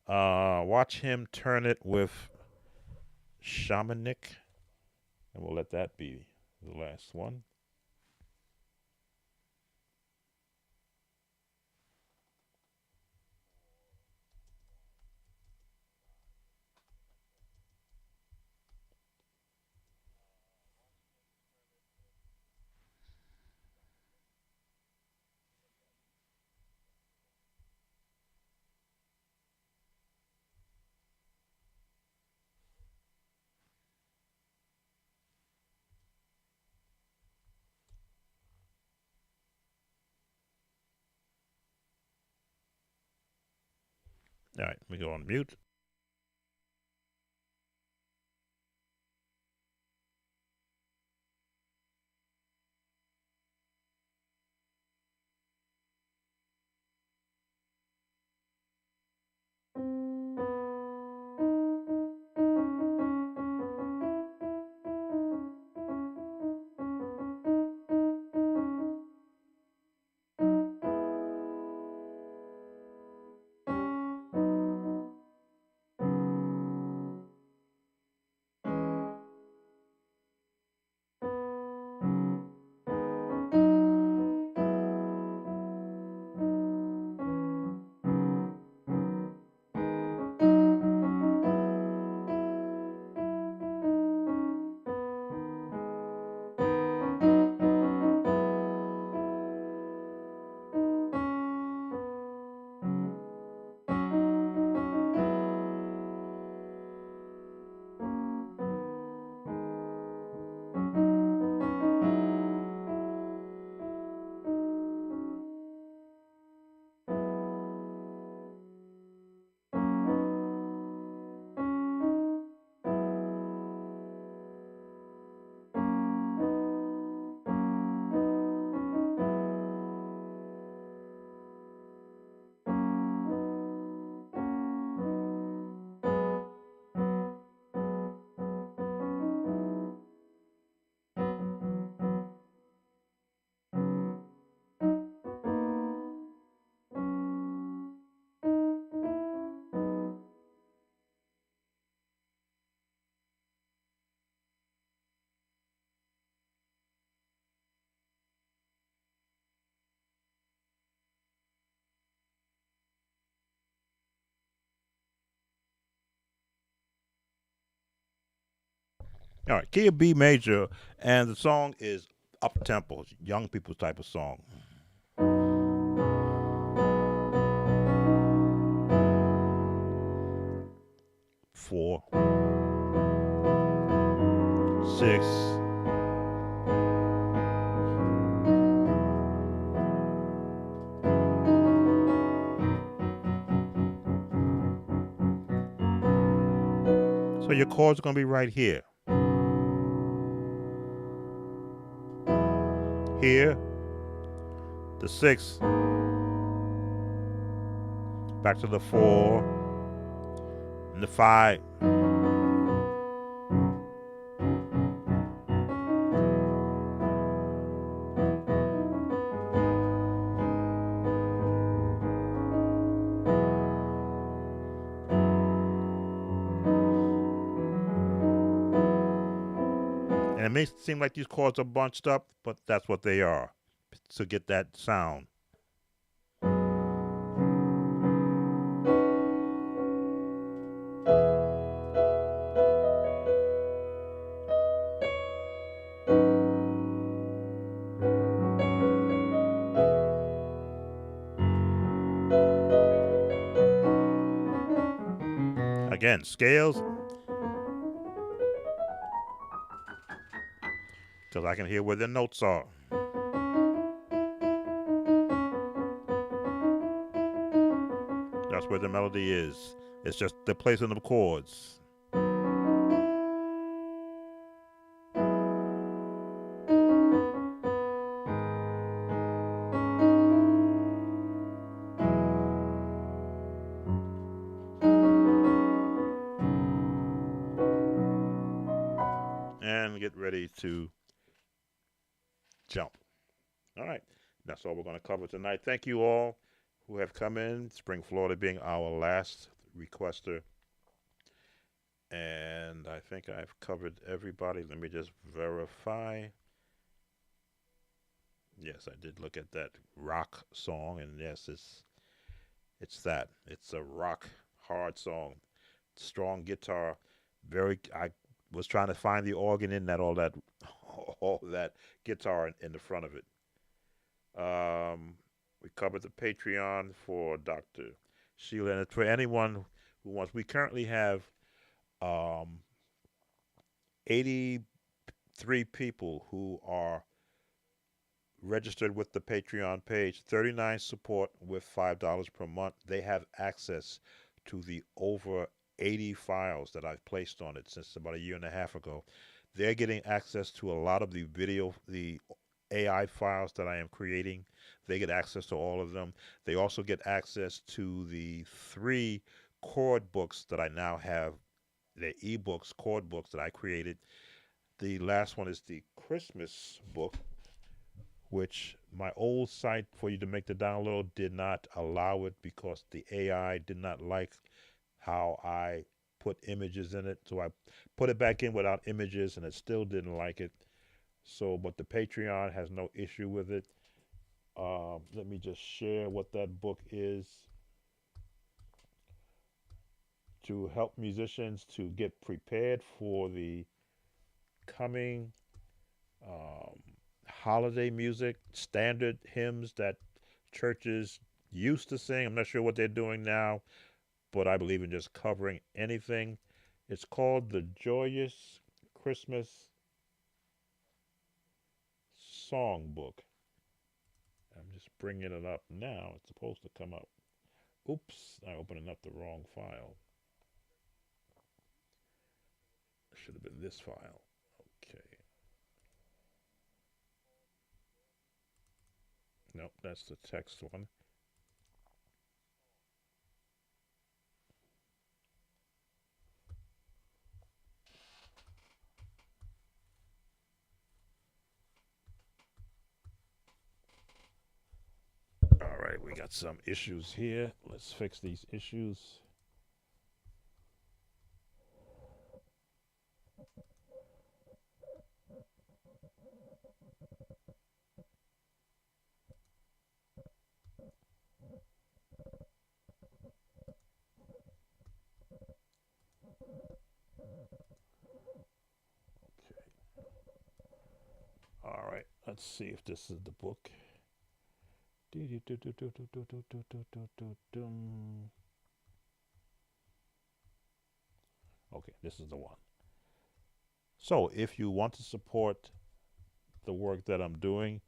Watch him turn it with shamanic, and we'll let that be the last one. All right, we go on mute. All right, key of B major, and the song is up tempo, young people's type of song. 4, 6. So your chords are going to be right here. Here, the 6, back to the 4, and the 5. And it may seem like these chords are bunched up, but that's what they are to get that sound. Again, scales, because I can hear where the notes are. That's where the melody is. It's just the placing of chords. And get ready to jump. All right. That's all we're going to cover tonight. Thank you all who have come in. Spring, Florida being our last requester. And I think I've covered everybody. Let me just verify. Yes, I did look at that rock song, and yes, it's that. It's a rock hard song. Strong guitar. Very I was trying to find the organ in that all that guitar in the front of it. We covered the Patreon for Dr. Sheila, and for anyone who wants, we currently have um, 83 people who are registered with the Patreon page. 39 support with $5 per month. They have access to the over 80 files that I've placed on it since about a year and a half ago. They're getting access to a lot of the AI files that I am creating. They get access to all of them. They also get access to the 3 chord books that I now have. They're ebooks, chord books that I created. The last one is the Christmas book, which my old site for you to make the download did not allow it because the AI did not like how I put images in it. So I put it back in without images and it still didn't like it. So, but the Patreon has no issue with it. Let me just share what that book is to help musicians to get prepared for the coming um, holiday music, standard hymns that churches used to sing. I'm not sure what they're doing now, but I believe in just covering anything. It's called the Joyous Christmas Songbook. I'm just bringing it up now. It's supposed to come up. Oops, I opened up the wrong file. Should have been this file. Okay. Nope, that's the text one. All right, we got some issues here. Let's fix these issues. All right, let's see if this is the book. Okay, this is the one. So, if you want to support the work that I'm doing,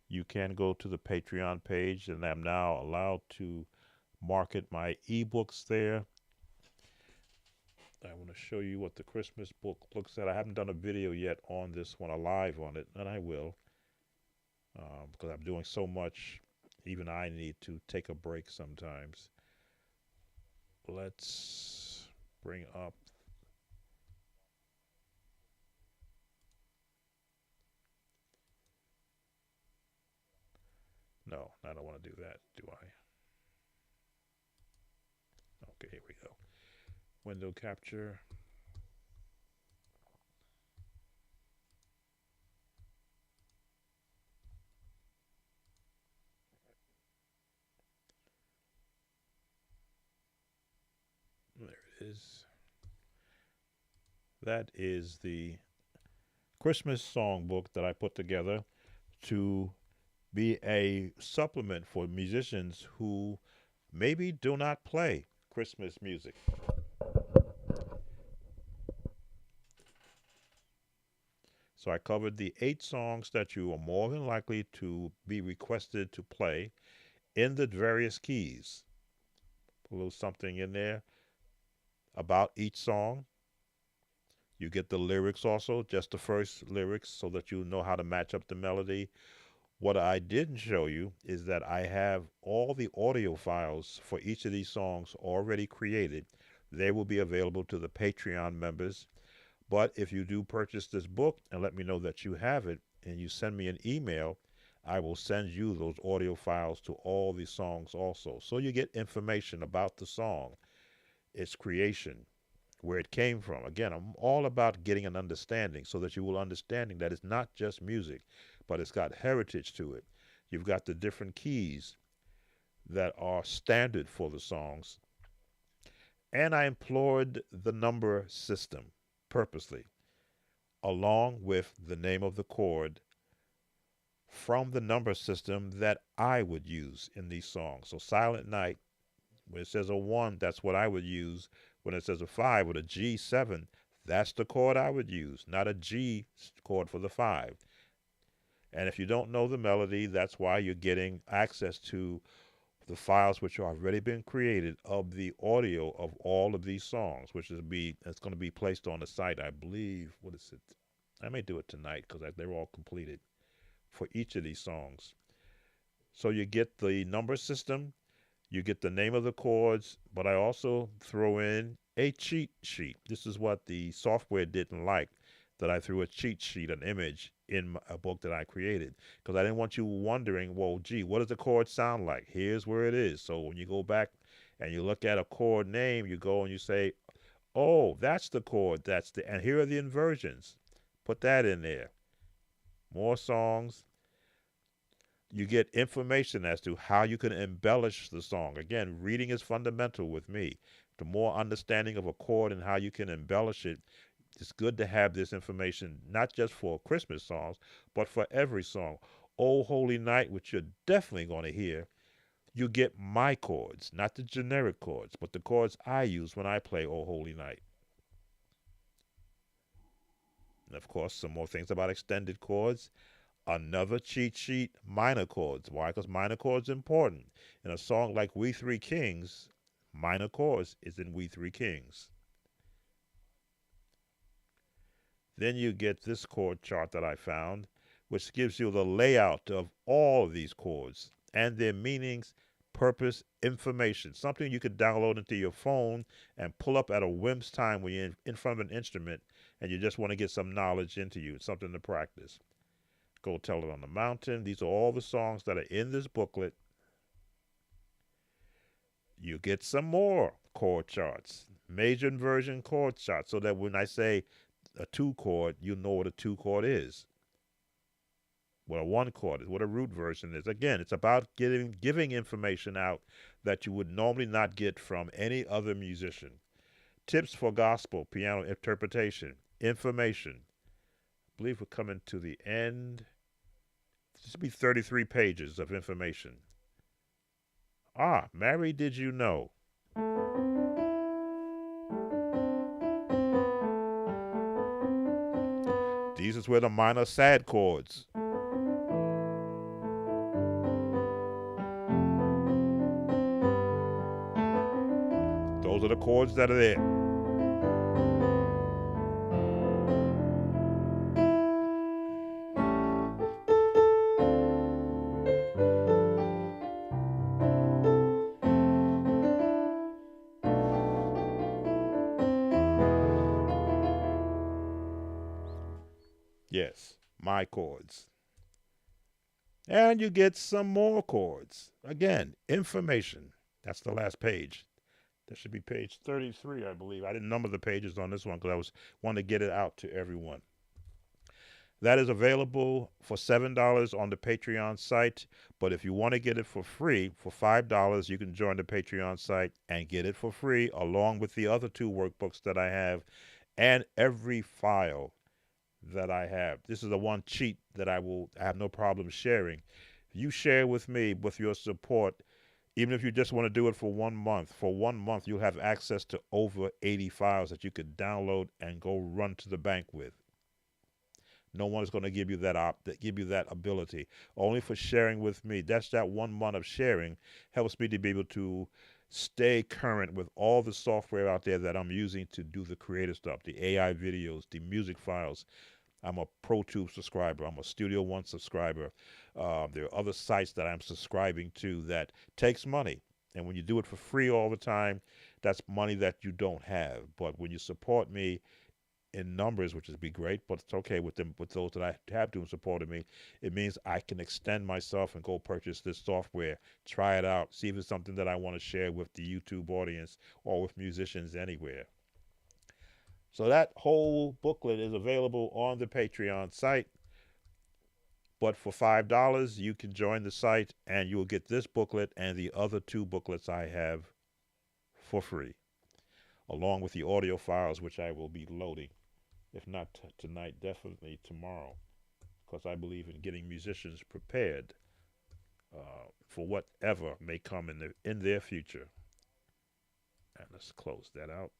you can go to the Patreon page, and I'm now allowed to market my ebooks there. I want to show you what the Christmas book looks at. I haven't done a video yet on this one, a live on it, and I will, because I'm doing so much. Even I need to take a break sometimes. Let's bring up. No, I don't want to do that, do I? Okay, here we go. Window capture. There it is. That is the Christmas songbook that I put together to be a supplement for musicians who maybe do not play Christmas music. So I covered the 8 songs that you are more than likely to be requested to play in the various keys. A little something in there about each song. You get the lyrics also, just the first lyrics, so that you know how to match up the melody. What I didn't show you is that I have all the audio files for each of these songs already created. They will be available to the Patreon members. But if you do purchase this book and let me know that you have it and you send me an email, I will send you those audio files to all the songs also. So you get information about the song, its creation, where it came from. Again, I'm all about getting an understanding so that you will understanding that it's not just music, but it's got heritage to it. You've got the different keys that are standard for the songs. And I employed the number system purposely, along with the name of the chord from the number system that I would use in these songs. So Silent Night, when it says a 1, that's what I would use. When it says a 5 with a G7, that's the chord I would use, not a G chord for the 5. And if you don't know the melody, that's why you're getting access to the files which have already been created of the audio of all of these songs, which is it's going to be placed on the site, I believe. What is it? I may do it tonight because they're all completed for each of these songs. So you get the number system, you get the name of the chords, but I also throw in a cheat sheet. This is what the software didn't like, that I threw a cheat sheet, an image, in a book that I created, because I didn't want you wondering, well, gee, what does the chord sound like? Here's where it is. So when you go back and you look at a chord name, you go and you say, oh, that's the chord, and here are the inversions. Put that in there. More songs, you get information as to how you can embellish the song. Again, reading is fundamental with me. The more understanding of a chord and how you can embellish it, it's good to have this information, not just for Christmas songs, but for every song. Oh Holy Night, which you're definitely going to hear, you get my chords, not the generic chords, but the chords I use when I play Oh Holy Night. And of course, some more things about extended chords. Another cheat sheet, minor chords. Why? Because minor chords are important. In a song like We Three Kings, minor chords is in We Three Kings. Then you get this chord chart that I found, which gives you the layout of all of these chords and their meanings, purpose, information. Something you could download into your phone and pull up at a whim's time when you're in front of an instrument and you just want to get some knowledge into you, something to practice. Go Tell It on the Mountain. These are all the songs that are in this booklet. You get some more chord charts, major inversion chord charts, so that when I say a 2 chord, you know what a 2 chord is, what a 1 chord is, what a root version is. Again, it's about giving information out that you would normally not get from any other musician. Tips for gospel piano interpretation, information, believe we're coming to the end. This will be 33 pages of information. Mary, did you know? These is where the minor sad chords. Those are the chords that are there. Yes, my chords. And you get some more chords. Again, information. That's the last page. That should be page 33, I believe. I didn't number the pages on this one because I was wanting to get it out to everyone. That is available for $7 on the Patreon site. But if you want to get it for free, for $5, you can join the Patreon site and get it for free, along with the other 2 workbooks that I have and every file that I have. This is the one cheat that I have no problem sharing. You share with me with your support, even if you just want to do it for 1 month. For 1 month, you'll have access to over 80 files that you could download and go run to the bank with. No one is going to give you that ability. Only for sharing with me. That's that 1 month of sharing helps me to be able to stay current with all the software out there that I'm using to do the creative stuff, the AI videos, the music files. I'm a Pro Tube subscriber. I'm a Studio One subscriber. There are other sites that I'm subscribing to that takes money. And when you do it for free all the time, that's money that you don't have. But when you support me in numbers, which would be great, but it's okay with those that I have doing supporting me, it means I can extend myself and go purchase this software, try it out, see if it's something that I want to share with the YouTube audience or with musicians anywhere. So that whole booklet is available on the Patreon site. But for $5, you can join the site and you'll get this booklet and the other 2 booklets I have for free, along with the audio files, which I will be loading. If not tonight, definitely tomorrow, because I believe in getting musicians prepared for whatever may come in their future. And let's close that out.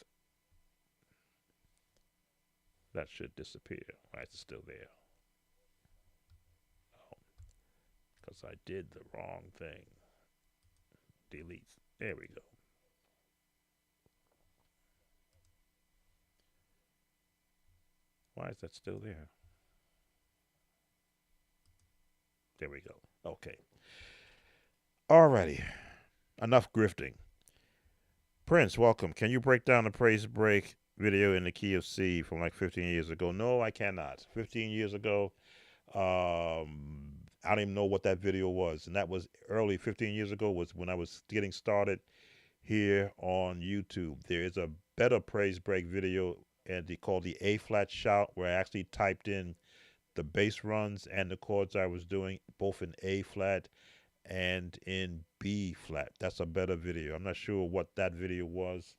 That should disappear. Why is it still there? Because I did the wrong thing. Delete. There we go. Why is that still there? There we go. Okay. Alrighty. Enough grifting. Prince, welcome. Can you break down the praise break video in the key of C from like 15 years ago? No, I cannot. 15 years ago, I don't even know what that video was. And that was early, 15 years ago was when I was getting started here on YouTube. There is a better praise break video called the A flat shout, where I actually typed in the bass runs and the chords I was doing, both in A flat and in B flat. That's a better video. I'm not sure what that video was.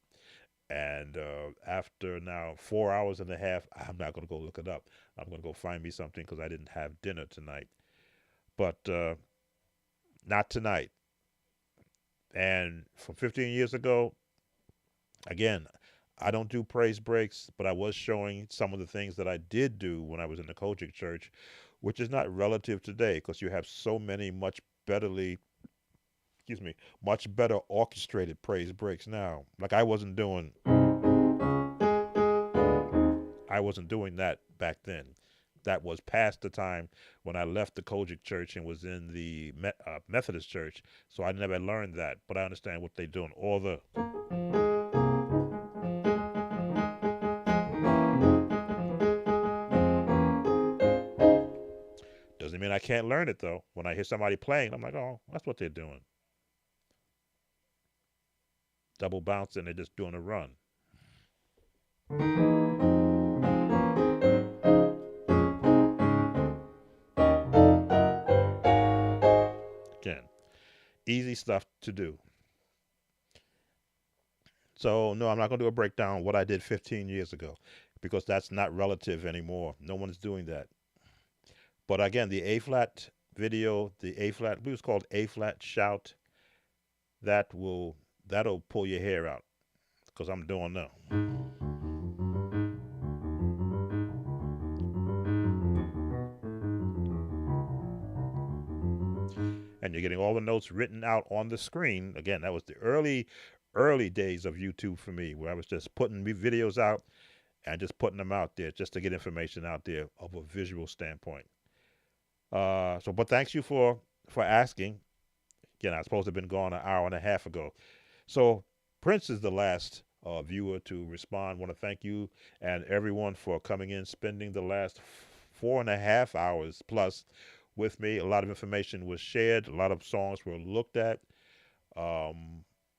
And after now 4 hours and a half, I'm not going to go look it up. I'm going to go find me something because I didn't have dinner tonight. But not tonight. And from 15 years ago, again, I don't do praise breaks, but I was showing some of the things that I did do when I was in the Kojic church, which is not relative today because you have so many much better orchestrated praise breaks now. Like I wasn't doing that back then. That was past the time when I left the Kojic church and was in the Methodist church. So I never learned that, but I understand what they're doing. All the doesn't mean I can't learn it though. When I hear somebody playing, I'm like, oh, that's what they're doing. Double bouncing, they're just doing a run. Again, easy stuff to do. So, no, I'm not going to do a breakdown of what I did 15 years ago because that's not relative anymore. No one is doing that. But again, the A flat video, the A flat, it was called A flat shout. That will that'll pull your hair out because I'm doing now. And you're getting all the notes written out on the screen. Again, that was the early days of YouTube for me, where I was just putting videos out and just putting them out there just to get information out there of a visual standpoint. But thanks you for asking. Again, I was supposed to have been gone an hour and a half ago. So Prince is the last viewer to respond. Want to thank you and everyone for coming in, spending the last 4.5 hours plus with me. A lot of information was shared. A lot of songs were looked at.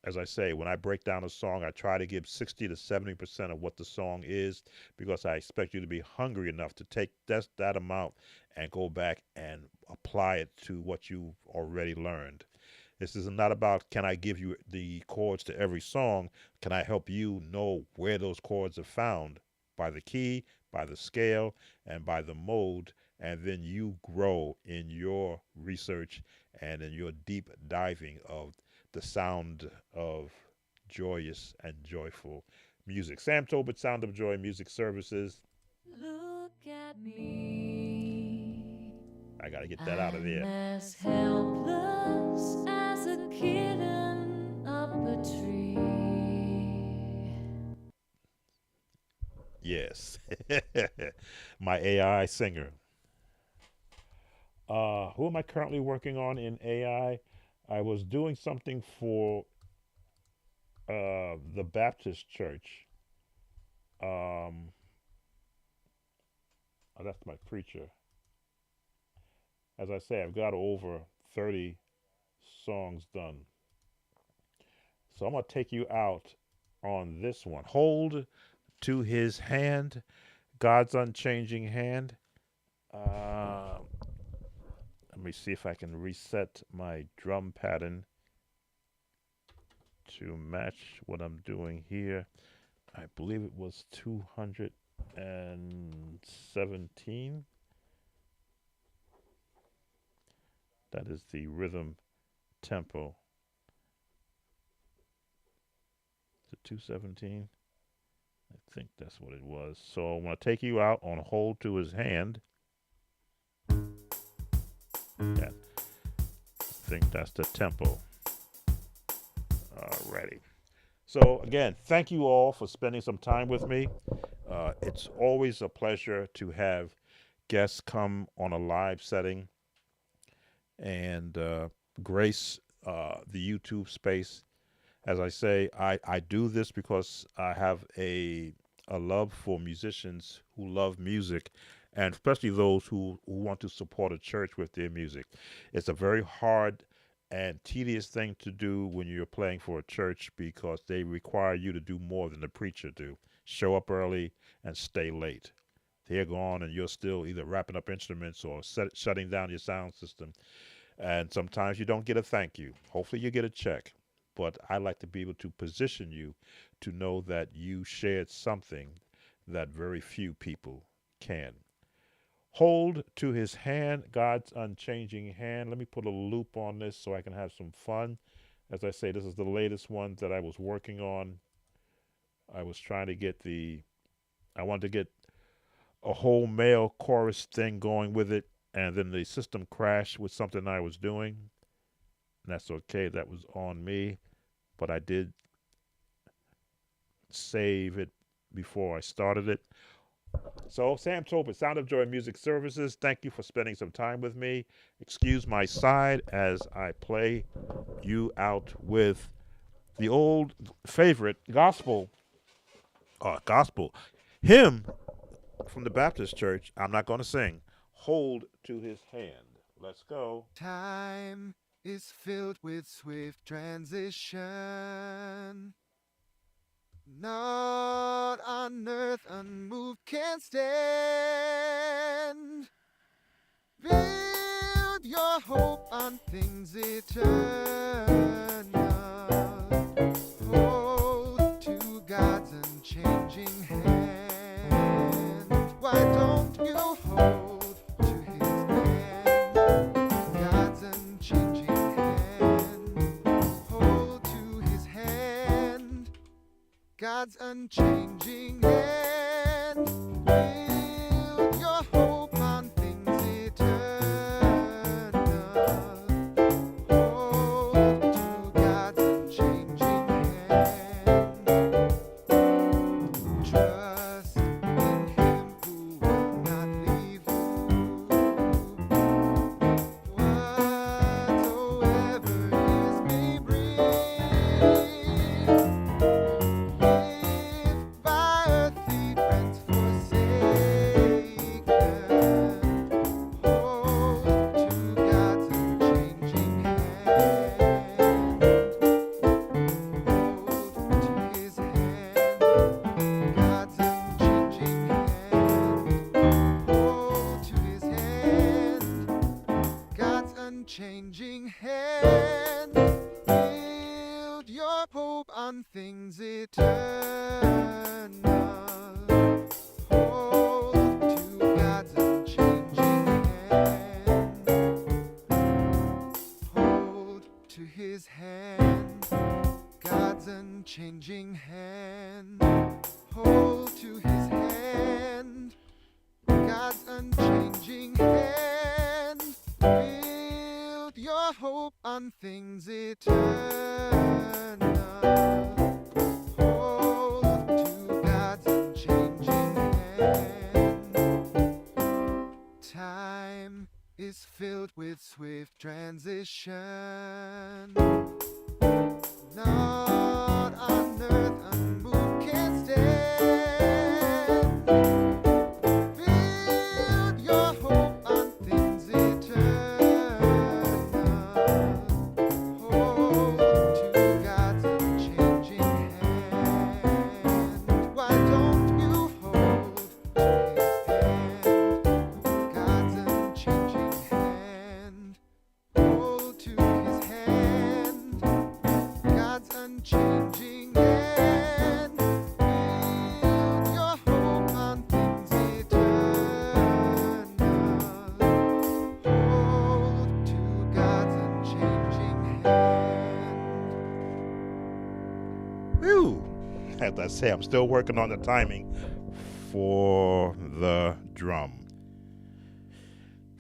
As I say, when I break down a song, I try to give 60 to 70% of what the song is because I expect you to be hungry enough to take that amount and go back and apply it to what you've already learned. This is not about can I give you the chords to every song. Can I help you know where those chords are found by the key, by the scale, and by the mode, and then you grow in your research and in your deep diving of the sound of joyous and joyful music. Sam Tobit, Sound of Joy Music Services. Look at me. I got to get that out of there. I'm as helpless as a kitten up a tree. Yes. My AI singer. Who am I currently working on in AI? I was doing something for the Baptist church. Oh, that's my preacher. As I say, I've got over 30 songs done. So I'm going to take you out on this one. Hold to his hand, God's unchanging hand. Let me see if I can reset my drum pattern to match what I'm doing here. I believe it was 217. That is the rhythm tempo. Is it 217? I think that's what it was. So I'm going to take you out on Hold to His Hand. Yeah. I think that's the tempo. Alrighty. So again, thank you all for spending some time with me. It's always a pleasure to have guests come on a live setting and grace the YouTube space. As I say, I do this because I have a love for musicians who love music, and especially those who want to support a church with their music. It's a very hard and tedious thing to do when you're playing for a church because they require you to do more than the preacher do. Show up early and stay late. They're gone and you're still either wrapping up instruments or shutting down your sound system. And sometimes you don't get a thank you. Hopefully you get a check. But I like to be able to position you to know that you shared something that very few people can. Hold to his hand, God's unchanging hand. Let me put a loop on this so I can have some fun. As I say, this is the latest one that I was working on. I was trying to get I wanted to get a whole male chorus thing going with it, and then the system crashed with something I was doing. And that's okay, that was on me, but I did save it before I started it. So, Sam Tobit, Sound of Joy Music Services, thank you for spending some time with me. Excuse my side as I play you out with the old favorite gospel hymn from the Baptist church. I'm not going to sing. Hold to his hand. Let's go. Time is filled with swift transition. Not on earth unmoved can stand. Build your hope on things eternal. Hold to God's unchanging hand. Why don't you hold to his hand? God's unchanging hand. Build your hope on things eternal. Hold to God's unchanging hand. Trust in Him who will not leave you. Whatsoever years may bring, if by earthly friends forsaken, hold to God's unchanging hand. Hold to His hand, God's unchanging hand. Hold to His hand, God's unchanging hand. Build your hope on things eternal. Hold to God's unchanging hand. Hold to His hand, God's unchanging hand. Hold to His hand, God's unchanging hand. Build your hope on things eternal. Hold to God's unchanging hand. Time is filled with swift transition. Not on earth unmoved can stand. Build your hope on things eternal. Hold to God's unchanging hand. Why don't you hold to His hand? God's unchanging hand. Hold to His hand, God's unchanging hand. Build your hope on things eternal. Hold to God's unchanging hand. Whew. As I say, I'm still working on the timing for the drum.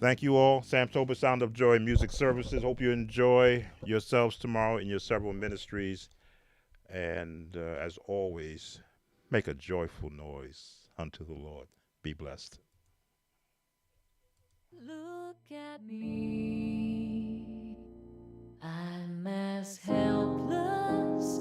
Thank you all. Samtober Sound of Joy Music Services. Hope you enjoy yourselves tomorrow in your several ministries. And as always, make a joyful noise unto the Lord. Be blessed. Look at me. I'm as helpless